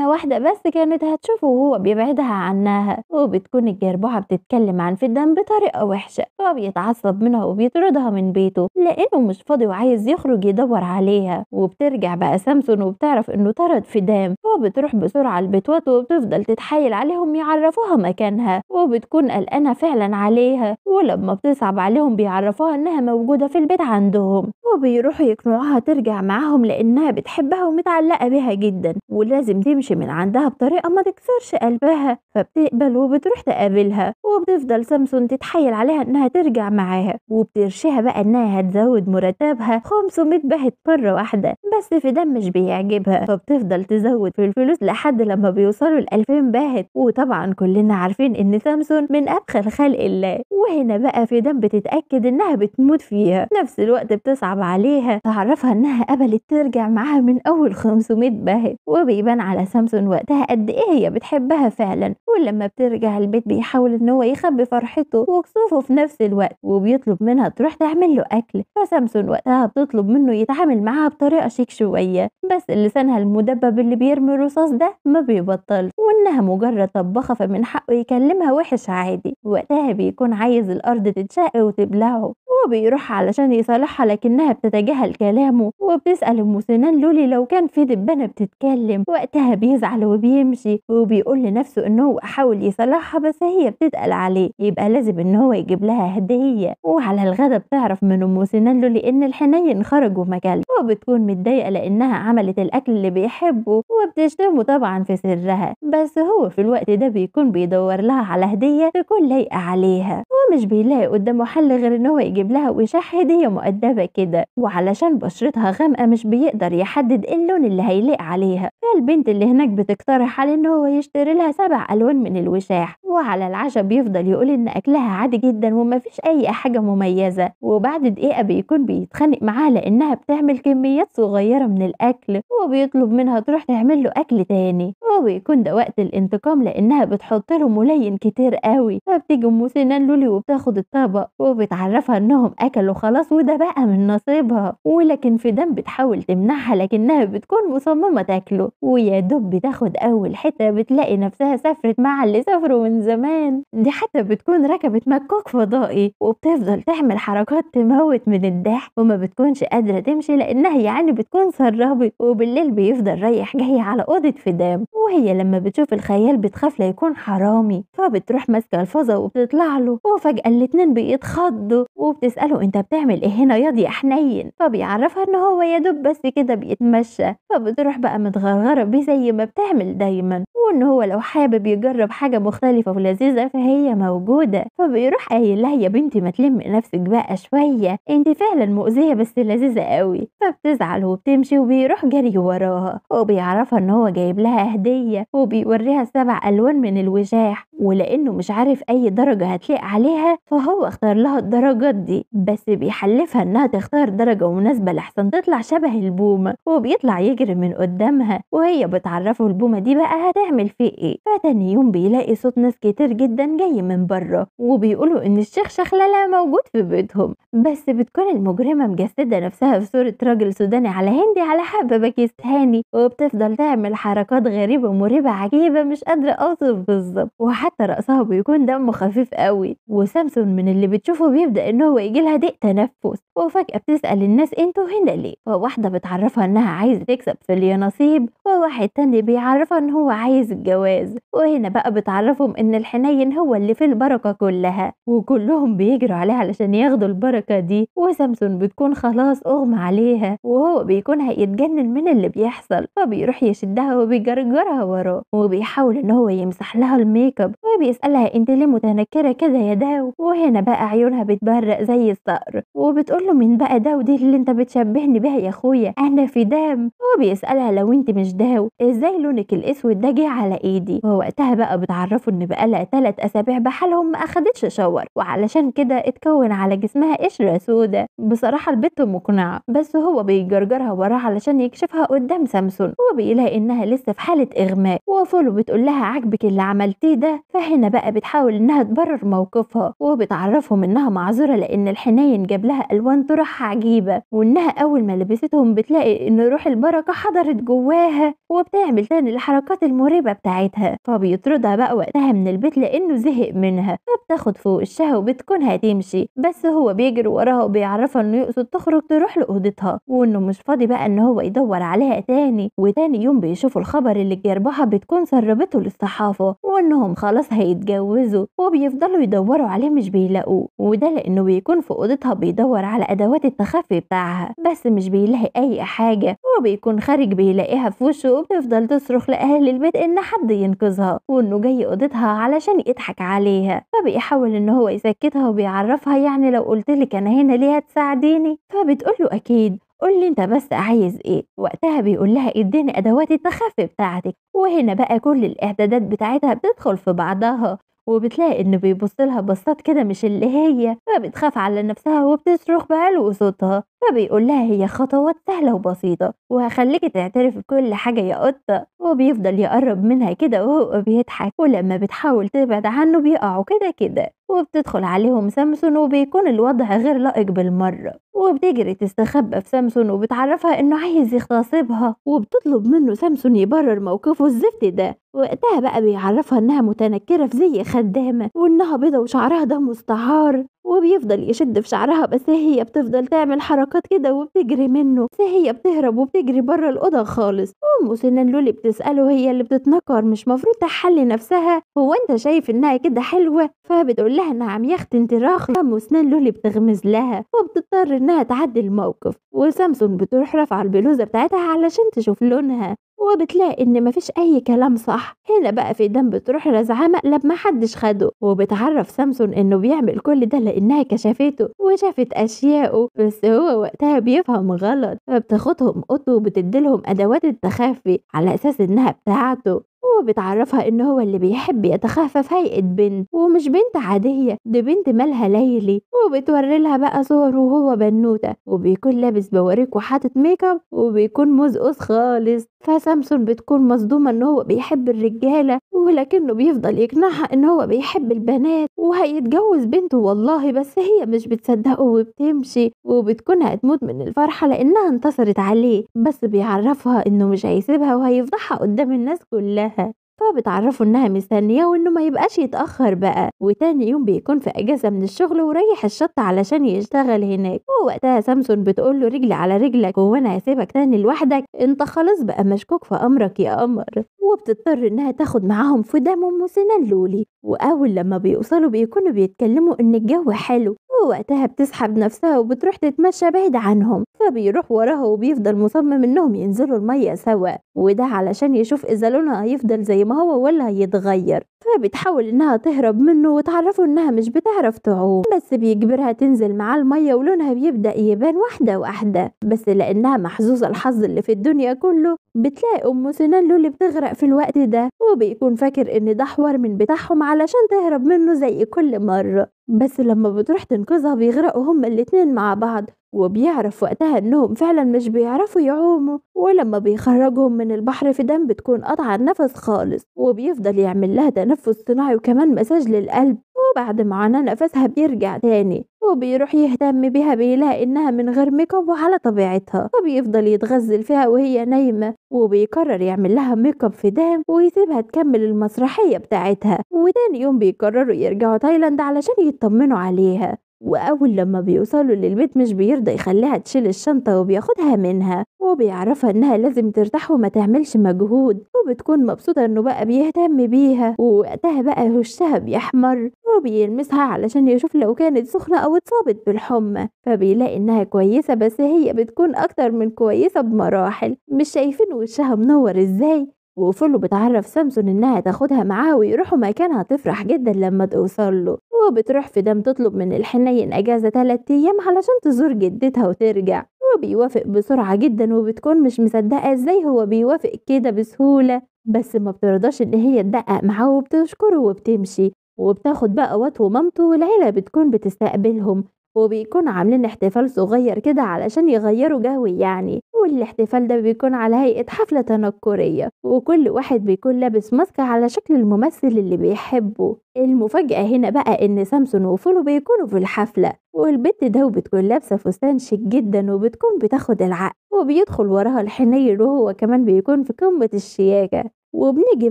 واحده بس كانت هتشوفه وهو بيبعدها عنها. وبتكون الجربوعه بتتكلم عن فدان بطريقه وحشه، فبيتعصب منها وبيطردها من بيته لانه مش فاضي وعايز يخرج يدور عليها. وبترجع بقى سامسون وبتعرف انه طرد فدام، وبتروح بسرعة لبيت وبتفضل تتحايل عليهم يعرفوها مكانها، وبتكون قلقانة فعلا عليها، ولما بتصعب عليهم بيعرفوها انها موجودة في البيت عندهم، وبيروحوا يقنعوها ترجع معاهم لانها بتحبها ومتعلقة بيها جدا ولازم تمشي من عندها بطريقة ما تكسرش قلبها. فبتقبل وبتروح تقابلها، وبتفضل سامسون تتحايل عليها انها ترجع معاها، وبترشيها بقى انها هتزود مرتبها 500 باهت مرة واحدة، بس فدان مش بيعجبها، فبتفضل تزود في الفلوس لحد لما بيوصلوا ل2000 باهت. وطبعا كلنا عارفين ان سامسون من ابخل خلق الله، وهنا بقى فدان بتتأكد انها بتموت فيها، نفس الوقت بتصعب عليها تعرفها انها قبلت ترجع معاها من اول 500 باهت، وبيبان على سامسون وقتها قد ايه هي بتحبها فعلا. ولما بترجع البيت بيحاول ان هو يخبي فرحته وكسوفه في نفس الوقت، وبيطلب منها تروح تعمل له اكل، فسامسون وقتها بتطلب منه يتعامل معاها بطريقه شيك شويه، بس لسانها المدبب اللي بيرمي الرصاص ده ما بيبطلش، وانها مجرد طباخه فمن حقه يكلمها وحش عادي. وقتها بيكون عايز الارض تتشق وتبلعه، وبيروح علشان يصالحها لكنها بتتجاهل كلامه، وبتسأل ام سنان لولي لو كان في دبانة بتتكلم. وقتها بيزعل وبيمشي، وبيقول لنفسه ان هو حاول يصالحها بس هي بتتقل عليه، يبقى لازم ان هو يجيب لها هدية. وعلى الغدا بتعرف من ام سنان لولي ان الحنين خرج ومكل، وبتكون متضايقة لانها عملت الاكل اللي بيحبه، وبتشتمه طبعا في سرها، بس هو في الوقت ده بيكون بيدور لها على هدية تكون لايقة عليها، ومش بيلاقي قدامه حل غير ان هو يجيب لها وشاح هدية مؤدبة كده، وعلشان بشرتها غامقة مش بيقدر يحدد ايه اللون اللي هيليق عليها، فالبنت اللي هناك بتقترح عليه ان هو يشتري لها 7 ألوان من الوشاح. وعلى العشاء بيفضل يقول ان اكلها عادي جدا ومفيش اي حاجة مميزة، وبعد دقيقة بيكون بيتخانق معاها لانها بتعمل كميات صغيرة من الاكل، وبيطلب منها تروح تعمل له اكل تاني، وبيكون ده وقت الانتقام لانها بتحط له ملين كتير قوي. فبتيجي ام سنان لولي وبتاخد الطبق وبتعرفها انهم اكلوا خلاص وده بقى من نصيبها، ولكن فدان بتحاول تمنعها لكنها بتكون مصممة تاكله، ويا دوب بتاخد اول حتة بتلاقي نفسها سافرت مع اللي سافروا من زمان، دي حتى بتكون ركبت مكوك فضائي، وبتفضل تعمل حركات تموت من الضحك وما بتكونش قادرة تمشي لانها يعني بتكون سربت. وبالليل بيفضل رايح جاي على اوضة فدان، وهي لما بتشوف الخيال بتخاف ليكون حرامي، فبتروح ماسكة الفازة وبتطلع له، وفجأة الاتنين بيتخضوا، وبتسأله انت بتعمل ايه هنا ياض يا حنين، فبيعرفها ان هو يا دوب بس كده بيتمشى، فبتروح بقى متغرغرة بيه زي ما بتعمل دايما، وان هو لو حابب يجرب حاجة مختلفة ولذيذة فهي موجودة. فبيروح قايل لها يا بنتي ما تلمي نفسك بقى شوية، انت فعلا مؤذية بس لذيذة قوي، فبتزعل وبتمشي وبيروح جري وراها، وبيعرفها ان هو جايب لها هدية، وبيوريها 7 ألوان من الوشاح، ولانه مش عارف اي درجة هتليق عليها فهو اختار لها الدرجات دي، بس بيحلفها انها تختار درجة مناسبة لحسن تطلع شبه البومة، وبيطلع يجري من قدامها، وهي بتعرفه البومة دي بقى هتعمل فيه ايه. فتاني يوم بيلاقي صوت ناس كتير جدا جاي من بره، وبيقولوا ان الشيخ شخللة موجود في بيتهم، بس بتكون المجرمة مجسدة نفسها في صورة راجل سوداني على هندي على حب باكستاني، وبتفضل تعمل حركات غريبة مريبة عجيبة مش قادرة اوصف بالظبط، وحتى رأسها بيكون دمه خفيف قوي. وسامسون من اللي بتشوفه بيبدأ ان هو يجيلها ضيق تنفس، وفجأة بتسأل الناس انتوا هنا ليه، فواحدة بتعرفها انها عايزة تكسب في اليانصيب، وواحد تاني بيعرفها ان هو عايز الجواز، وهنا بقى بتعرفهم ان الحنين هو اللي في البركة كلها، وكلهم بيجروا عليها علشان ياخدوا البركة دي. وسامسون بتكون خلاص اغمى عليها، وهو بيكون هيتجنن من اللي بيحصل، فبيروح يشدها وبيجرجرها وراه، وبيحاول ان هو يمسح لها الميك اب، وبيسألها انت ليه متنكرة كده يا داو، وهنا بقى عيونها بتبرق زي الصقر، وبتقول له مين بقى داو دي اللي انت بتشبهني بها يا اخويا، انا فدام. وبيسألها لو انت مش داو ازاي لونك الاسود ده جه على ايدي، ووقتها بقى بتعرفه ان بقالها 3 اسابيع بحالهم ما اخدتش شاور، وعلشان كده اتكون على جسمها قشرة سودا. بصراحة البت مقنعة، بس هو بيجرجرها وراه علشان يكشفها قدام سامسون، وبيلاقي انها لسه في حالة اغماء، وفولو بتقول لها عاجبك اللي عملتيه ده، فهنا بقى بتحاول انها تبرر موقفها، لها، وبتعرفهم إنها معذورة لأن الحنين جاب لها ألوان طرح عجيبة، وإنها أول ما لبستهم بتلاقي إن روح البركة حضرت جواها وبتعمل تاني الحركات المريبة بتاعتها. فبيطردها بقى وقتها من البيت لأنه زهق منها، فبتاخد فوق وشها وبتكون هتمشي، بس هو بيجري وراها وبيعرفها إنه يقصد تخرج تروح لأوضتها وإنه مش فاضي بقى إن هو يدور عليها تاني. وتاني يوم بيشوفوا الخبر اللي جربها بتكون سربته للصحافة وإنهم خلاص هيتجوزوا، وبيفضلوا يدوروا عليه مش بيلاقوه، وده لأنه بيكون في أوضتها بيدور على أدوات التخفي بتاعها بس مش بيلاقي أي حاجة، وبيكون خارج بيلاقيها في وشه وبتفضل تصرخ لأهل البيت إن حد ينقذها وإنه جاي أوضتها علشان يضحك عليها. فبيحاول إن هو يسكتها وبيعرفها يعني لو قلتلك أنا هنا ليه هتساعديني؟ فبتقوله أكيد، قولي انت بس عايز ايه. وقتها بيقول لها اديني ادوات التخفي بتاعتك. وهنا بقى كل الاعدادات بتاعتها بتدخل في بعضها، وبتلاقي انه بيبص لها بصات كده مش اللي هي، فبتخاف على نفسها وبتصرخ بعلو صوتها. فبيقول لها هي خطوات سهلة وبسيطة وهخليكي تعترفي بكل حاجة يا قطة. وبيفضل يقرب منها كده وهو بيضحك، ولما بتحاول تبعد عنه بيقعوا كده كده. وبتدخل عليهم سامسون وبيكون الوضع غير لائق بالمرة، وبتجري تستخبى في سامسون وبتعرفها انه عايز يغتصبها، وبتطلب منه سامسون يبرر موقفه الزفت ده. وقتها بقى بيعرفها انها متنكرة في زي خدامة وانها بيضة وشعرها ده مستعار، وبيفضل يشد في شعرها بس هي بتفضل تعمل حركات كده وبتجري منه، بس هي بتهرب وبتجري بره الأوضة خالص. أم سنان لولي بتسأله هي اللي بتتنكر مش مفروض تحلي نفسها؟ هو انت شايف انها كده حلوة؟ فبتقول لها نعم يا اختي انت راخي. أم سنان لولي بتغمز لها وبتضطر انها تعدي الموقف، وسامسون بتروح رافعة البلوزة بتاعتها علشان تشوف لونها وبتلاقي ان مفيش اي كلام صح. هنا بقى في دم بتروح رازعاه مقلب محدش خده، وبتعرف سامسون انه بيعمل كل ده لانها كشفته وشافت اشياءه، بس هو وقتها بيفهم غلط. فبتاخدهم اوضته وبتديلهم ادوات التخفي على اساس انها بتاعته، وبتعرفها ان هو اللي بيحب يتخفى في هيئة بنت، ومش بنت عادية دي بنت مالها ليلي. وبتوري لها بقى صور وهو بنوتة وبيكون لابس بواريك وحاطط ميك اب وبيكون مزقوس خالص. فسامسون بتكون مصدومة ان هو بيحب الرجالة ولكنه بيفضل يقنعها ان هو بيحب البنات وهيتجوز بنته والله، بس هي مش بتصدقه وبتمشي وبتكون هتموت من الفرحة لانها انتصرت عليه، بس بيعرفها انه مش هيسيبها وهيفضحها قدام الناس كلها. فبتعرفه انها مستنياه وانه ما يبقاش يتأخر بقى. وتاني يوم بيكون في اجازة من الشغل ورايح الشط علشان يشتغل هناك، ووقتها سامسون بتقول له رجلي على رجلك، هو انا هسيبك تاني لوحدك؟ انت خلاص بقى مشكوك في امرك يا قمر. وبتضطر انها تاخد معاهم في دم ام سنان لولي، واول لما بيوصلوا بيكونوا بيتكلموا ان الجو حلو، ووقتها بتسحب نفسها وبتروح تتمشى بعيد عنهم. فبيروح وراها وبيفضل مصمم انهم ينزلوا المية سوا، وده علشان يشوف اذا لونها هيفضل زي ما هو ولا هيتغير. فبتحاول انها تهرب منه وتعرفه انها مش بتعرف تعوم، بس بيجبرها تنزل معاه المية ولونها بيبدأ يبان واحدة واحدة. بس لانها محظوظة الحظ اللي في الدنيا كله بتلاقي ام سنان لولي بتغرق في الوقت ده، وبيكون فاكر ان ده حوار من بتاعهم علشان تهرب منه زي كل مرة، بس لما بتروح تنقذها بيغرقوا هما الاتنين مع بعض. وبيعرف وقتها انهم فعلا مش بيعرفوا يعوموا، ولما بيخرجهم من البحر في دم بتكون قطع النفس خالص، وبيفضل يعمل لها تنفس صناعي وكمان مساج للقلب. وبعد معاناة نفسها بيرجع تاني وبيروح يهتم بيها، بيلاقي انها من غير ميك اب وعلى طبيعتها، فبيفضل يتغزل فيها وهي نايمة، وبيقرر يعمل لها ميك اب في دام ويسيبها تكمل المسرحية بتاعتها. وتاني يوم بيقرروا يرجعوا تايلاند علشان يطمنوا عليها. وأول لما بيوصلوا للبيت مش بيرضى يخليها تشيل الشنطة وبياخدها منها، وبيعرفها انها لازم ترتاح وما تعملش مجهود، وبتكون مبسوطة انه بقى بيهتم بيها. ووقتها بقى وشها بيحمر وبيلمسها علشان يشوف لو كانت سخنة او اتصابت بالحمى، فبيلاقي انها كويسة، بس هي بتكون اكتر من كويسة بمراحل. مش شايفين وشها منور ازاي؟ وفلو بتعرف سامسون انها تاخدها معاها ويروحوا مكان هتفرح جدا لما توصل له. وبتروح في دم تطلب من الحنين اجازة 3 ايام علشان تزور جدتها وترجع، وبيوافق بسرعة جدا وبتكون مش مصدقة ازاي هو بيوافق كده بسهولة، بس ما بترضاش ان هي تدقق معاه وبتشكره وبتمشي. وبتاخد بقى وات ومامته والعيلة بتكون بتستقبلهم، وبيكون عاملين احتفال صغير كده علشان يغيروا جو يعني. والاحتفال ده بيكون على هيئة حفلة تنكرية، وكل واحد بيكون لابس ماسك على شكل الممثل اللي بيحبه. المفاجأة هنا بقى إن سامسون وفولو بيكونوا في الحفلة، والبت ده بتكون لابسة فستان شيك جدا وبتكون بتاخد العقل، وبيدخل وراها الحنين وهو كمان بيكون في قمة الشياكة. وبنيجي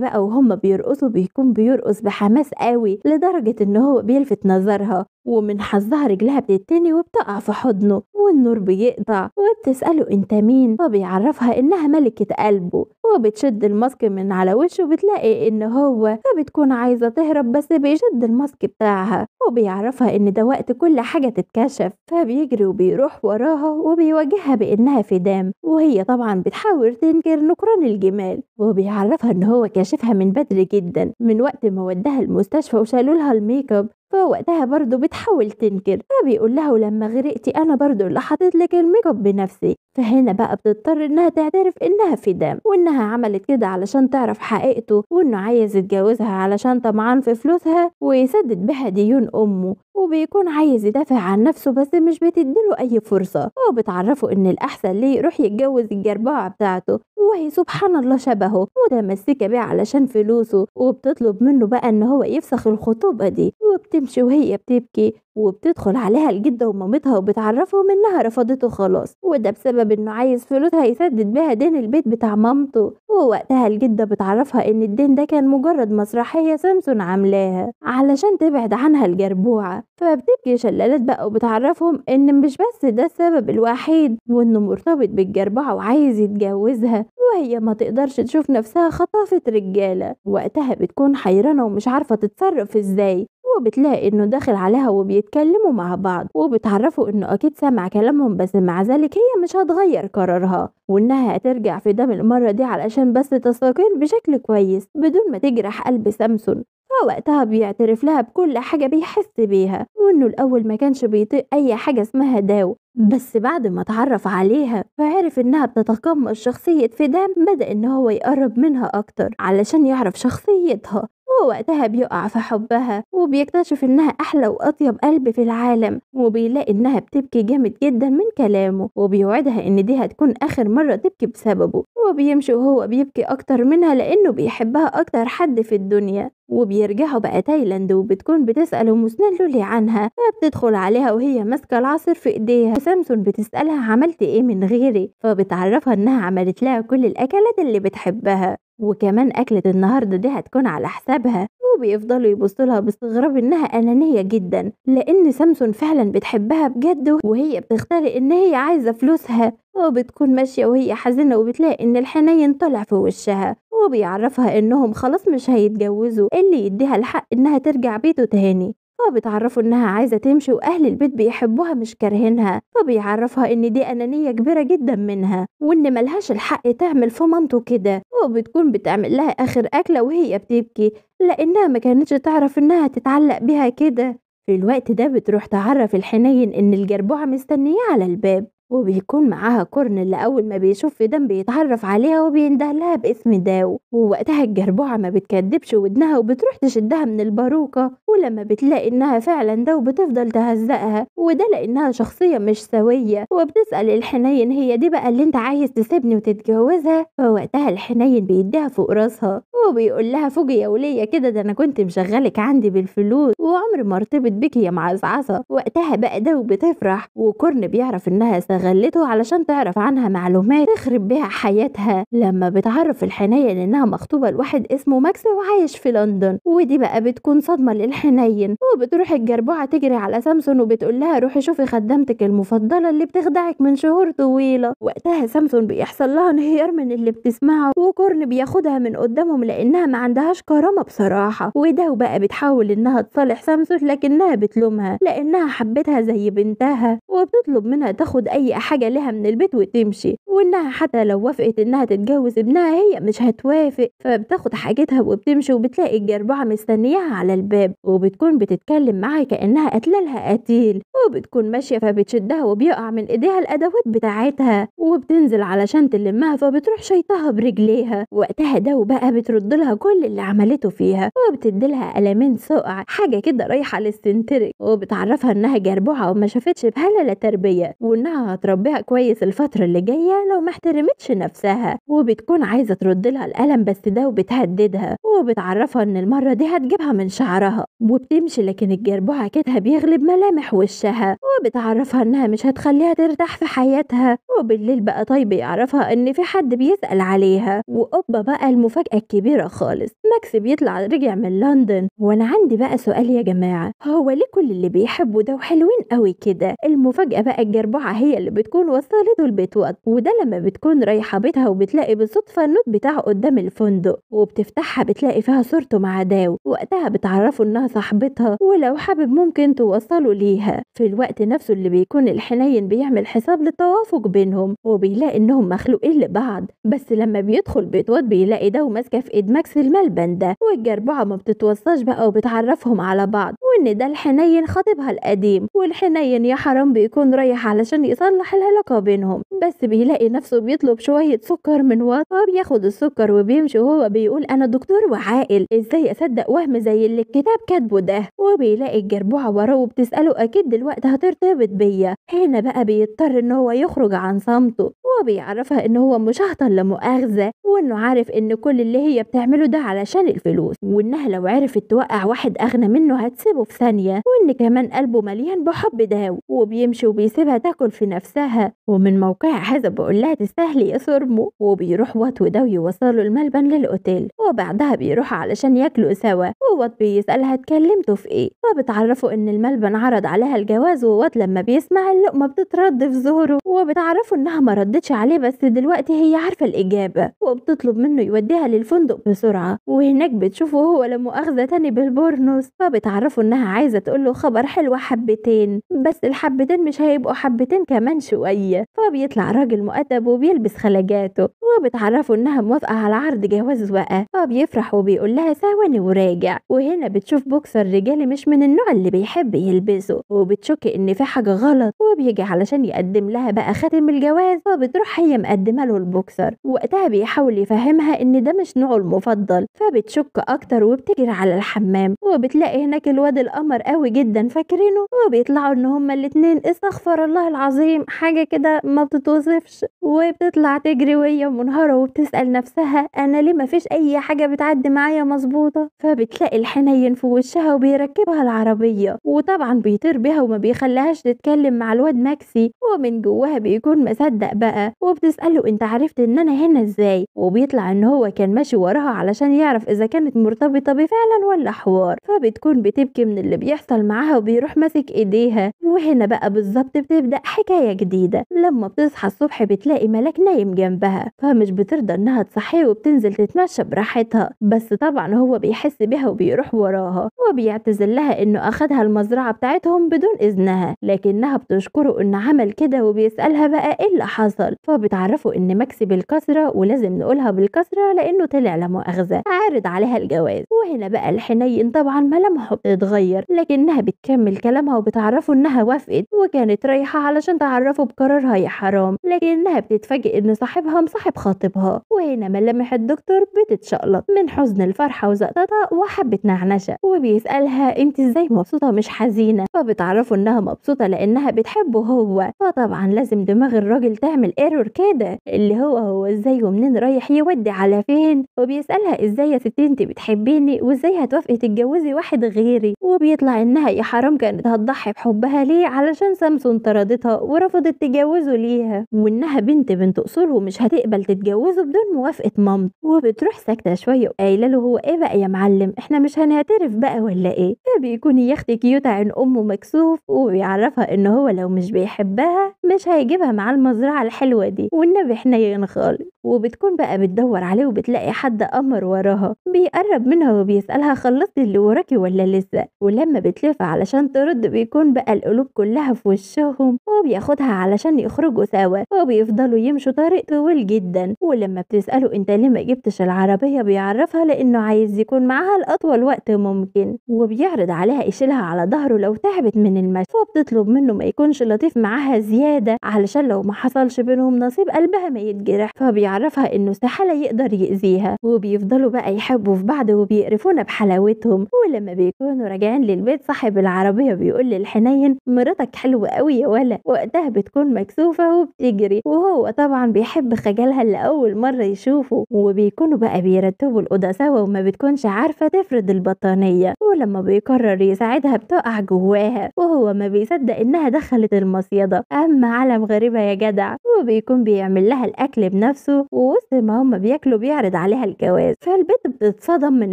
بقى وهم بيرقصوا بيكون بيرقص بحماس قوي لدرجة إن هو بيلفت نظرها، ومن حظها رجلها بتتني وبتقع في حضنه، والنور بيقطع وبتسأله انت مين، فبيعرفها انها ملكة قلبه، وبتشد الماسك من على وشه بتلاقي ان هو، فبتكون عايزة تهرب بس بيشد الماسك بتاعها، وبيعرفها ان ده وقت كل حاجة تتكشف، فبيجري وبيروح وراها وبيواجهها بانها فدام، وهي طبعا بتحاول تنكر نكران الجمال، وبيعرفها ان هو كاشفها من بدري جدا من وقت ما وداها المستشفى وشالوا لها الميك اب، فوقتها برضه بتحاول تنكر، فبيقول لها ولما غرقتي انا برضه اللي حطيت لك الميك اب بنفسي. فهنا بقى بتضطر انها تعترف انها فدام، وانها عملت كده علشان تعرف حقيقته، وانه عايز يتجوزها علشان طمعان في فلوسها ويسدد بها ديون امه، وبيكون عايز يدافع عن نفسه بس مش بتديله اي فرصة، وبتعرفه ان الاحسن ليه يروح يتجوز الجرباعة بتاعته، وهي سبحان الله شبهه متمسكة بيه علشان فلوسه، وبتطلب منه بقى ان هو يفسخ الخطوبة دي، وبتمشي وهي بتبكي، وبتدخل عليها الجدة ومامتها وبتعرفهم انها رفضته خلاص، وده بسبب انه عايز فلوسها يسدد بيها دين البيت بتاع مامته. ووقتها الجدة بتعرفها ان الدين ده كان مجرد مسرحية سامسون عاملاها علشان تبعد عنها الجربوعة، فبتبكي شلالات بقى وبتعرفهم ان مش بس ده السبب الوحيد، وانه مرتبط بالجربوعة وعايز يتجوزها، وهي ما تقدرش تشوف نفسها خطافة رجالة. وقتها بتكون حيرانة ومش عارفة تتصرف ازاي، وبتلاقي انه داخل عليها وبيتكلموا مع بعض، وبتعرفوا انه اكيد سمع كلامهم بس مع ذلك هي مش هتغير قرارها، وانها هترجع في دم المرة دي علشان بس تستقر بشكل كويس بدون ما تجرح قلب سامسون. فوقتها بيعترف لها بكل حاجة بيحس بيها، وانه الاول ما كانش بيطيق اي حاجة اسمها داو، بس بعد ما اتعرف عليها فعرف انها بتتقمص شخصية فدام بدأ ان هو يقرب منها اكتر علشان يعرف شخصيتها، ووقتها بيقع في حبها وبيكتشف انها احلى واطيب قلب في العالم، وبيلاقي انها بتبكي جامد جدا من كلامه، وبيوعدها ان دي هتكون اخر مرة تبكي بسببه، وبيمشي وهو بيبكي اكتر منها لانه بيحبها اكتر حد في الدنيا. وبيرجعوا بقى تايلاند وبتكون بتسأل أم سنان لولي عنها، فبتدخل عليها وهي ماسكة العصير في ايديها، سامسون بتسألها عملت ايه من غيري، فبتعرفها انها عملت لها كل الاكلات اللي بتحبها، وكمان أكلة النهاردة دي هتكون على حسابها، وبيفضلوا يبصوا لها باستغراب انها انانية جدا لان سامسون فعلا بتحبها بجد، وهي بتختار ان هي عايزة فلوسها، وبتكون ماشية وهي حزينة وبتلاقي ان الحنين طلع في وشها، وبيعرفها انهم خلاص مش هيتجوزوا اللي يديها الحق انها ترجع بيته تاني، فبتعرفوا انها عايزة تمشي واهل البيت بيحبوها مش كارهينها، فبيعرفها ان دي انانية كبيرة جدا منها وان ملهاش الحق تعمل في مامته كده، وبتكون بتعمل لها اخر اكلة وهي بتبكي لانها ما كانتش تعرف انها تتعلق بيها كده. في الوقت ده بتروح تعرف الحنين ان الجربوعة مستنية على الباب، وبيكون معاها كورن اللي أول ما بيشوف فدان بيتعرف عليها وبينده لها باسم داو، ووقتها الجربوعة ما بتكدبش ودنها وبتروح تشدها من الباروكة، ولما بتلاقي إنها فعلا داو بتفضل تهزقها، وده لأنها شخصية مش سوية، وبتسأل الحنين هي دي بقى اللي انت عايز تسيبني وتتجوزها، فوقتها الحنين بيديها فوق راسها وبيقول لها فوقي يا ولية كده، ده أنا كنت مشغلك عندي بالفلوس وعمري ما ارتبط بيكي يا معصعصة. وقتها بقى داو بتفرح، وكورن بيعرف إنها استغلته علشان تعرف عنها معلومات تخرب بيها حياتها، لما بتعرف الحنين انها مخطوبة لواحد اسمه ماكس وعايش في لندن، ودي بقى بتكون صدمة للحنين، وبتروح الجربوعة تجري على سامسون وبتقول لها روحي شوفي خدامتك المفضلة اللي بتخدعك من شهور طويلة. وقتها سامسون بيحصل لها انهيار من اللي بتسمعه، وكورن بياخدها من قدامهم لانها ما عندهاش كرامة بصراحة، وده بقى بتحاول انها تصالح سامسون لكنها بتلومها لانها حبتها زي بنتها، وبتطلب منها تاخد اي حاجة لها من البيت وتمشي، وانها حتى لو وافقت انها تتجوز ابنها هي مش هتوافق، فبتاخد حاجتها وبتمشي، وبتلاقي الجربوعة مستنياها على الباب، وبتكون بتتكلم معاها كأنها قتلها قتيل، وبتكون ماشية فبتشدها وبيقع من ايديها الادوات بتاعتها وبتنزل علشان تلمها فبتروح شيطها برجليها. وقتها دو بقى بترد لها كل اللي عملته فيها وبتدي لها قلمين سقع حاجة كده رايحة للسنترك، وبتعرفها انها جربوعة وما شافتش بهالة لا تربية وانها هتربيها كويس الفترة اللي جاية لو ما احترمتش نفسها. وبتكون عايزة ترد لها القلم بس دو بتهددها وبتعرفها ان المرة دي هتجيبها من شعرها وبتمشي، لكن الجربوعة كده بيغلب ملامح وشها وبتعرفها انها مش هتخليها ترتاح في حياتها. وبالليل بقى طيب يعرفها ان في حد بيسأل عليها، وأوبا بقى المفاجأة الكبيرة خالص، ماكس بيطلع رجع من لندن. وانا عندي بقى سؤال يا جماعة، هو ليه كل اللي بيحبوا ده وحلوين قوي كده؟ المفاجأة بقى الجربوعة هي اللي بتكون وصلته البيت وده لما بتكون رايحة بيتها وبتلاقي بالصدفة النوت بتاعه قدام الفندق وبتفتحها بتلاقي فيها صورته مع داو. وقتها بتعرفوا انها صاحبتها ولو حابب ممكن توصلوا ليها. في الوقت نفسه اللي بيكون الحنين بيعمل حساب للتوافق بينهم وبيلاقي انهم مخلوقين لبعض، بس لما بيدخل بيت واد بيلاقي داو ماسكه في ايد ماكس الملبن ده، والجربوعه ما بتتوصاش بقى وبتعرفهم على بعض وان ده الحنين خطيبها القديم، والحنين يا حرام بيكون رايح علشان يصلح العلاقه بينهم، بس بيلاقي نفسه بيطلب شويه سكر من واد وبياخد السكر وبيمشي وهو بيقول انا دكتور وعاقل، ازاي اصدق وهم زي اللي الكتاب كاتبه ده؟ وبيلاقي الجربوعه وراه وبتساله اكيد دلوقتي هترتبط بيا. هنا بقى بيضطر ان هو يخرج عن صمته وبيعرفها ان هو مش هطل لمؤاخذه، وانه عارف ان كل اللي هي بتعمله ده علشان الفلوس، وانها لو عرفت توقع واحد اغنى منه هتسيبه في ثانيه، وان كمان قلبه مليان بحب داو. وبيمشي وبيسيبها تاكل في نفسها، ومن موقع هذا بقول لها تستاهلي يا سرمو. وبيروح وات وداو يوصلوا الملبن للاوتيل، وبعدها بيروحوا علشان ياكلوا سوا، ووات بيسالها اتكلمتوا في ايه، وبتعرفوا ان الملبن عرض عليها الجواز، ووات لما بيسمع اللقمه بتترد في زوره، وبتعرفوا انها ما ردتش عليه بس دلوقتي هي عارفه الاجابه، وبتطلب منه يوديها للفندق بسرعه، وهناك بتشوفه هو لا مؤاخذه تاني بالبورنوس، فبتعرفوا انها عايزه تقول له خبر حلو حبتين، بس الحبتين مش هيبقوا حبتين كمان شويه. فبيطلع راجل مؤدب وبيلبس خلاجاته، وبتعرفوا انها موافقه على عرض جواز بقى، فبيفرح وبيقول لها ثواني وراجع. وهنا بتشوف بوكسر رجالي مش من النوع اللي بيحب يلبسه، وبتشك ان في حاجه غلط، وبيجي علشان يقدم لها بقى خاتم الجواز، فبتروح هي مقدمه له البوكسر، وقتها بيحاول يفهمها ان ده مش نوعه المفضل، فبتشك اكتر وبتجري على الحمام، وبتلاقي هناك الواد القمر قوي جدا فاكرينه، وبيطلعوا ان هما الاتنين استغفر الله العظيم حاجه كده ما بتتوصفش، وبتطلع تجري وهي منهاره وبتسال نفسها انا ليه ما فيش اي حاجه بتعدي معايا مظبوطه. فبتلاقي الحنين في وشها وبيركبها العربيه، وطبعا بيطير بيها وما بيخليهاش تتكلم مع الواد ماكسي، ومن جواها بيكون مصدق بقى، وبتساله انت عرفت ان انا هنا ازاي، وبيطلع ان هو كان ماشي وراها علشان يعرف اذا كانت مرتبطه بفعلا ولا حوار. فبتكون بتبكي من اللي بيحصل معاها وبيروح ماسك ايديها. وهنا بقى بالظبط بتبدا حكايه جديده، لما بتصحى الصبح بتلاقي ملاك نايم جنبها، فمش بترضى انها تصحيه وبتنزل تتمشى براحتها، بس طبعا هو بيحس بيها وبيروح وراها، وبيعتذر لها انه اخدها المزرعه بتاعتهم بدون اذنها، لكنها بتشكره انه عمل كده وبيسالها بقى ايه اللي حصل. فبتعرفوا ان ماكسي بالكسره، ولازم نقولها بالكسره لانه طلع لا مؤاخذه عارض عليها الجواز. وهنا بقى الحنين طبعا ملامحه بتتغير، لكنها بتكمل كلامها وبتعرفوا انها وافقت وكانت رايحه علشان تعرفه بقرارها يا حرام، لكنها بتتفاجئ ان صاحبها مصاحب خطيبها. وهنا ملامح الدكتور بتتشقلط من حزن الفرحه وزقطتها وحبه نعنشه، وبيسالها انت ازاي مبسوطه مش حزينه؟ فبتعرفوا انها مبسوطه لانها بتحبه هو، فطبعا لازم دماغ الراجل تعمل ايرور كده، اللي هو ازاي ومنين رايح يودي على فين. وبيسالها ازاي يا ستي انت بتحبيني وازاي هتوافقي تتجوزي واحد غيري؟ وبيطلع انها يا حرام كانت هتضحي بحبها ليه علشان سامسون طردتها ورفضت تجوزه ليها، وانها بنت اصول ومش هتقبل تتجوزه بدون موافقه مامته. وبتروح ساكته شويه وقايله له هو ايه بقى يا معلم، احنا مش هنعترف بقى ولا ايه؟ فبيكون يختي كيوت عن امه مكسوف، وبيعرفها ان هو لو مش بيحبها مش هيجيبها مع المزرعه الحلوه دي، والنبي حنين خالص. وبتكون بقى بتدور عليه وبتلاقي حد امر وراها، بيقرب منها وبيسالها خلصتي اللي وراكي ولا لسه؟ ولما بتلف علشان ترد بيكون بقى القلوب كلها في وشهم، وبياخدها علشان يخرجوا سوا وبيفضلوا يمشوا طريق طويل جدا. ولما بتسأله انت ليه ما جبتش العربية بيعرفها لانه عايز يكون معاها لأطول وقت ممكن، وبيعرض عليها يشيلها على ظهره لو تعبت من المشي، وبتطلب منه ما يكونش لطيف معاها زيادة علشان لو ما حصلش بينهم نصيب قلبها ما يتجرح، فبيعرفها انه استحالة يقدر يأذيها. وبيفضلوا بقى يحبوا في بعض وبيقرفونا بحلاوتهم. ولما بيكونوا راجعين للبيت صاحب العربية بيقول للحنين مراتك حلوة قوي يا ولا، وقتها بتكون مكسوفة وبتجري، وهو طبعا بيحب خجلها لأول مرة يشوفه. وبيكونوا بقى بيرتبوا الأوضة سوا وما بتكونش عارفة تفرد البطانية، ولما بيقرر يساعدها بتقع جواها وهو ما بيصدق انها دخلت المصيدة. اما عالم غريبة يا جدع. وبيكون بيعمل لها الاكل بنفسه، ووسط ما هم بياكلوا بيعرض عليها الجواز، فالبنت بتتصدم من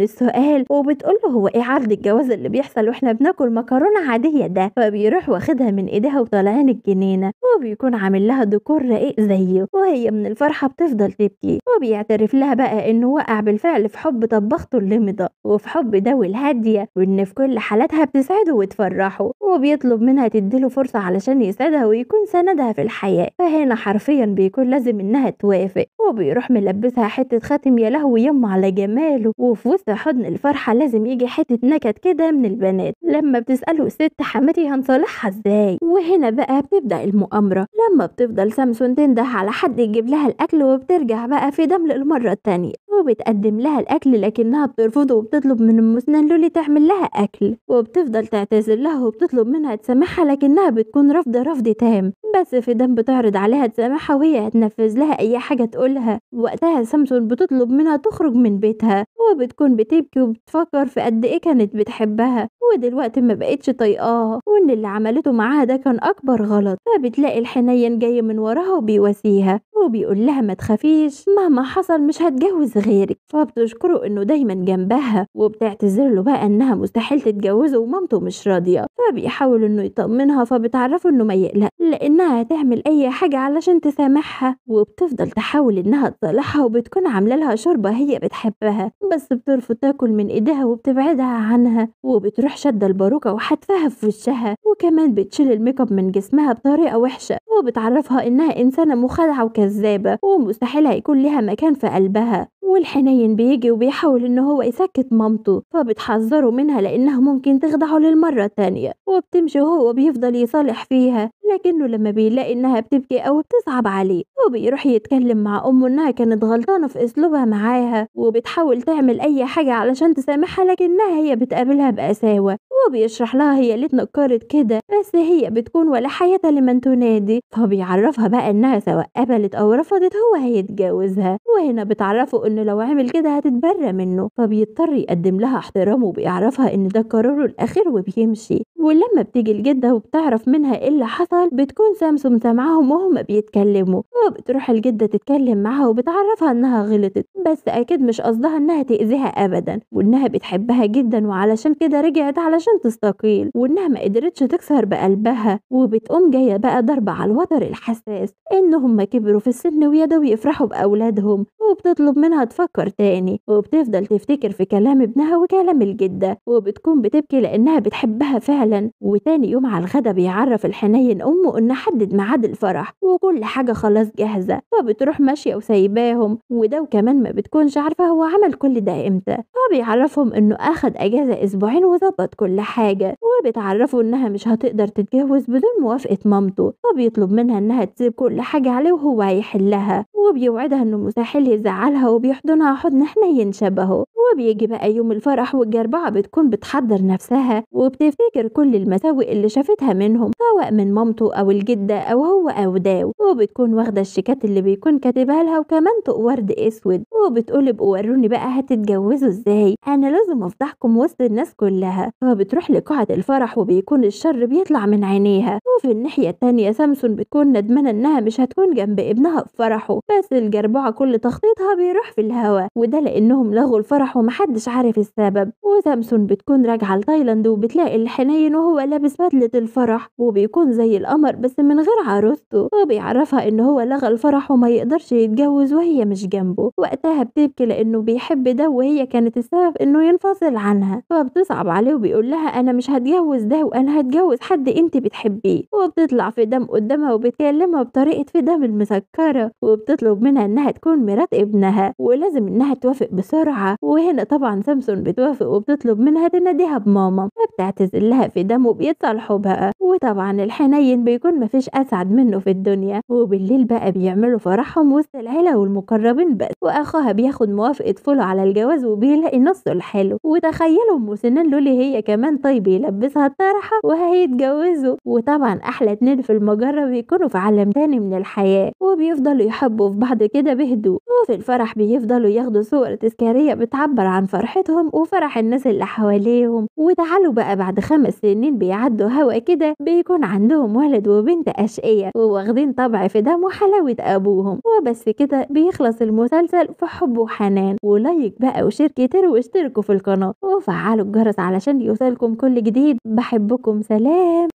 السؤال وبتقول له هو ايه عرض الجواز اللي بيحصل واحنا بناكل مكرونة عادية ده؟ فبيروح واخدها من ايديها وطالعين الجنينة، وبيكون عامل لها ديكور رقيق زيه، وهي من الفرحة بتفضل تبكي. وبيعترف لها بقى انه وقع بالفعل في حب طبخته اللمضة وفي حب داوي الهادية، وان في كل حالاتها بتسعده وتفرحه، وبيطلب منها تديله فرصة علشان يسعدها ويكون سندها في الحياة. فهنا حرفيا بيكون لازم انها توافق، وبيروح ملبسها حتة خاتم يا لهوي يما على جماله. وفي وسط حضن الفرحة لازم يجي حتة نكد كده من البنات لما بتسأله ست حماتي هنصالحها ازاي. وهنا بقى بتبدأ المؤامرة لما بتفضل سامسون تنده على حد يجيب لها الأكل، وبترجع بقى في دم للمرة التانية وبتقدم لها الأكل لكنها بترفضه وبتطلب من أم سنان لولي تعمل لها أكل، وبتفضل تعتذر لها وبتطلب منها تسامحها لكنها بتكون رافضة رفض تام. بس في دم بتعرض عليها تسامحها وهي هتنفذ لها أي حاجة تقولها. وقتها سامسون بتطلب منها تخرج من بيتها، وبتكون بتبكي وبتفكر في قد إيه كانت بتحبها ودلوقتي ما بقتش طايقاها، وإن اللي عملته معاها ده كان أكبر غلط. فبتلاقي الحنين جاي من وراها وبيواسيها وبيقول لها ما تخافيش مهما حصل مش هتجوز غيرك، فبتشكره انه دايما جنبها وبتعتذر له بقى انها مستحيل تتجوزه ومامته مش راضيه. فبيحاول انه يطمنها فبتعرفه انه ما يقلق لانها هتعمل اي حاجه علشان تسامحها، وبتفضل تحاول انها تصالحها وبتكون عامله لها شوربه هي بتحبها بس بترفض تاكل من ايديها وبتبعدها عنها، وبتروح شاده الباروكه وحتفها في وشها، وكمان بتشيل الميك اب من جسمها بطريقه وحشه وبتعرفها انها انسانه مخادعه وكذابه ومستحيل هيكون لها مكان في قلبها. والحنين بيجي وبيحاول ان هو يسكت مامته فبتحذره منها لانها ممكن تخدعه للمره التانيه، وبتمشي وهو بيفضل يصالح فيها لكنه لما بيلاقي انها بتبكي او بتصعب عليه وبيروح يتكلم مع امه انها كانت غلطانه في اسلوبها معاها وبتحاول تعمل اي حاجه علشان تسامحها لكنها هي بتقابلها بقساوه، وبيشرح لها هي ليه اتنكرت كده بس هي بتكون ولا حياة لمن تنادي. فبيعرفها بقى انها سواء قبلت او رفضت هو هيتجوزها، وهنا بتعرفه انه لو عمل كده هتتبرى منه فبيضطر يقدم لها احترامه وبيعرفها ان ده قراره الاخير وبيمشي. ولما بتيجي الجده وبتعرف منها ايه اللي حصل بتكون سامسون سامعاهم وهم بيتكلموا، وبتروح الجده تتكلم معاها وبتعرفها انها غلطت بس اكيد مش قصدها انها تاذيها ابدا، وانها بتحبها جدا وعلشان كده رجعت علشان تستقيل، وانها ما قدرتش تكسر بقلبها. وبتقوم جايه بقى ضربه على الوتر الحساس ان هم كبروا في السن ويقدروا يفرحوا باولادهم، وبتطلب منها تفكر تاني وبتفضل تفتكر في كلام ابنها وكلام الجده وبتكون بتبكي لانها بتحبها فعلا. وتاني يوم على الغدا بيعرف الحنين امه ان حدد ميعاد الفرح وكل حاجه خلاص جاهزه، فبتروح ماشيه وسايباهم وده وكمان ما بتكونش عارفه هو عمل كل ده امتى. فبيعرفهم انه اخد اجازه اسبوعين وظبط كل حاجه، وبتعرفه انها مش هتقدر تتجوز بدون موافقه مامته، فبيطلب منها انها تسيب كل حاجه عليه وهو هيحلها، وبيوعدها انه مستحيل يزعلها وبيحضنها حضن حنين شبهه. وبيجي بقى يوم الفرح والجربعه بتكون بتحضر نفسها وبتفتكر كل المساوئ اللي شافتها منهم سواء من مامته او الجده او هو او داو، وبتكون واخده الشيكات اللي بيكون كاتبها لها وكمان طوق ورد اسود، وبتقول ابقوا وروني بقى هتتجوزوا ازاي، انا لازم افضحكم وسط الناس كلها. فبتروح لقاعه الفرح وبيكون الشر بيطلع من عينيها، وفي الناحيه التانيه سامسون بتكون ندمانه انها مش هتكون جنب ابنها في فرحه، بس الجربعه كل تخطيطها بيروح في الهوا وده لانهم لغوا الفرح ومحدش عارف السبب. وسامسون بتكون راجعه لتايلاند وبتلاقي الحنين وهو لابس بدله الفرح وبيكون زي القمر بس من غير عروسته، وبيعرفها ان هو لغى الفرح وما يقدرش يتجوز وهي مش جنبه. وقتها لها بتبكي لأنه بيحب ده وهي كانت السبب إنه ينفصل عنها، فبتصعب عليه وبيقول لها أنا مش هتجوز ده وأنا هتجوز حد أنت بتحبيه. وبتطلع فدان قدامها وبتكلمها بطريقة فدان المسكرة وبتطلب منها إنها تكون مرات ابنها ولازم إنها توافق بسرعة. وهنا طبعا سامسون بتوافق وبتطلب منها تناديها بماما، فبتعتذر لها فدان وبيتصالحوا بقى. وطبعا الحنين بيكون مفيش أسعد منه في الدنيا. وبالليل بقى بيعملوا فرحهم وسط العيلة والمقربين بس، وأخوها بياخد موافقة فولو على الجواز وبيلاقي نصه الحلو. وتخيلوا أم سنان لولي هي كمان طيب يلبسها الطرحة وهيتجوزوا. وطبعا أحلى اتنين في المجرة بيكونوا في عالم تاني من الحياة وبيفضلوا يحبوا في بعض كده بهدوء. وفي الفرح بيفضلوا ياخدوا صور تذكارية بتعبر عن فرحتهم وفرح الناس اللي حواليهم. وتعالوا بقى بعد 5 سنين بيعدوا هوا كده بيكون عندهم ولد وبنت أشقية وواخدين طبع في دم وحلاوة أبوهم. وبس كده بيخلص المسلسل في حب وحنان. ولايك بقى وشير كتير واشتركوا في القناة وفعلوا الجرس علشان يوصلكم كل جديد. بحبكم، سلام.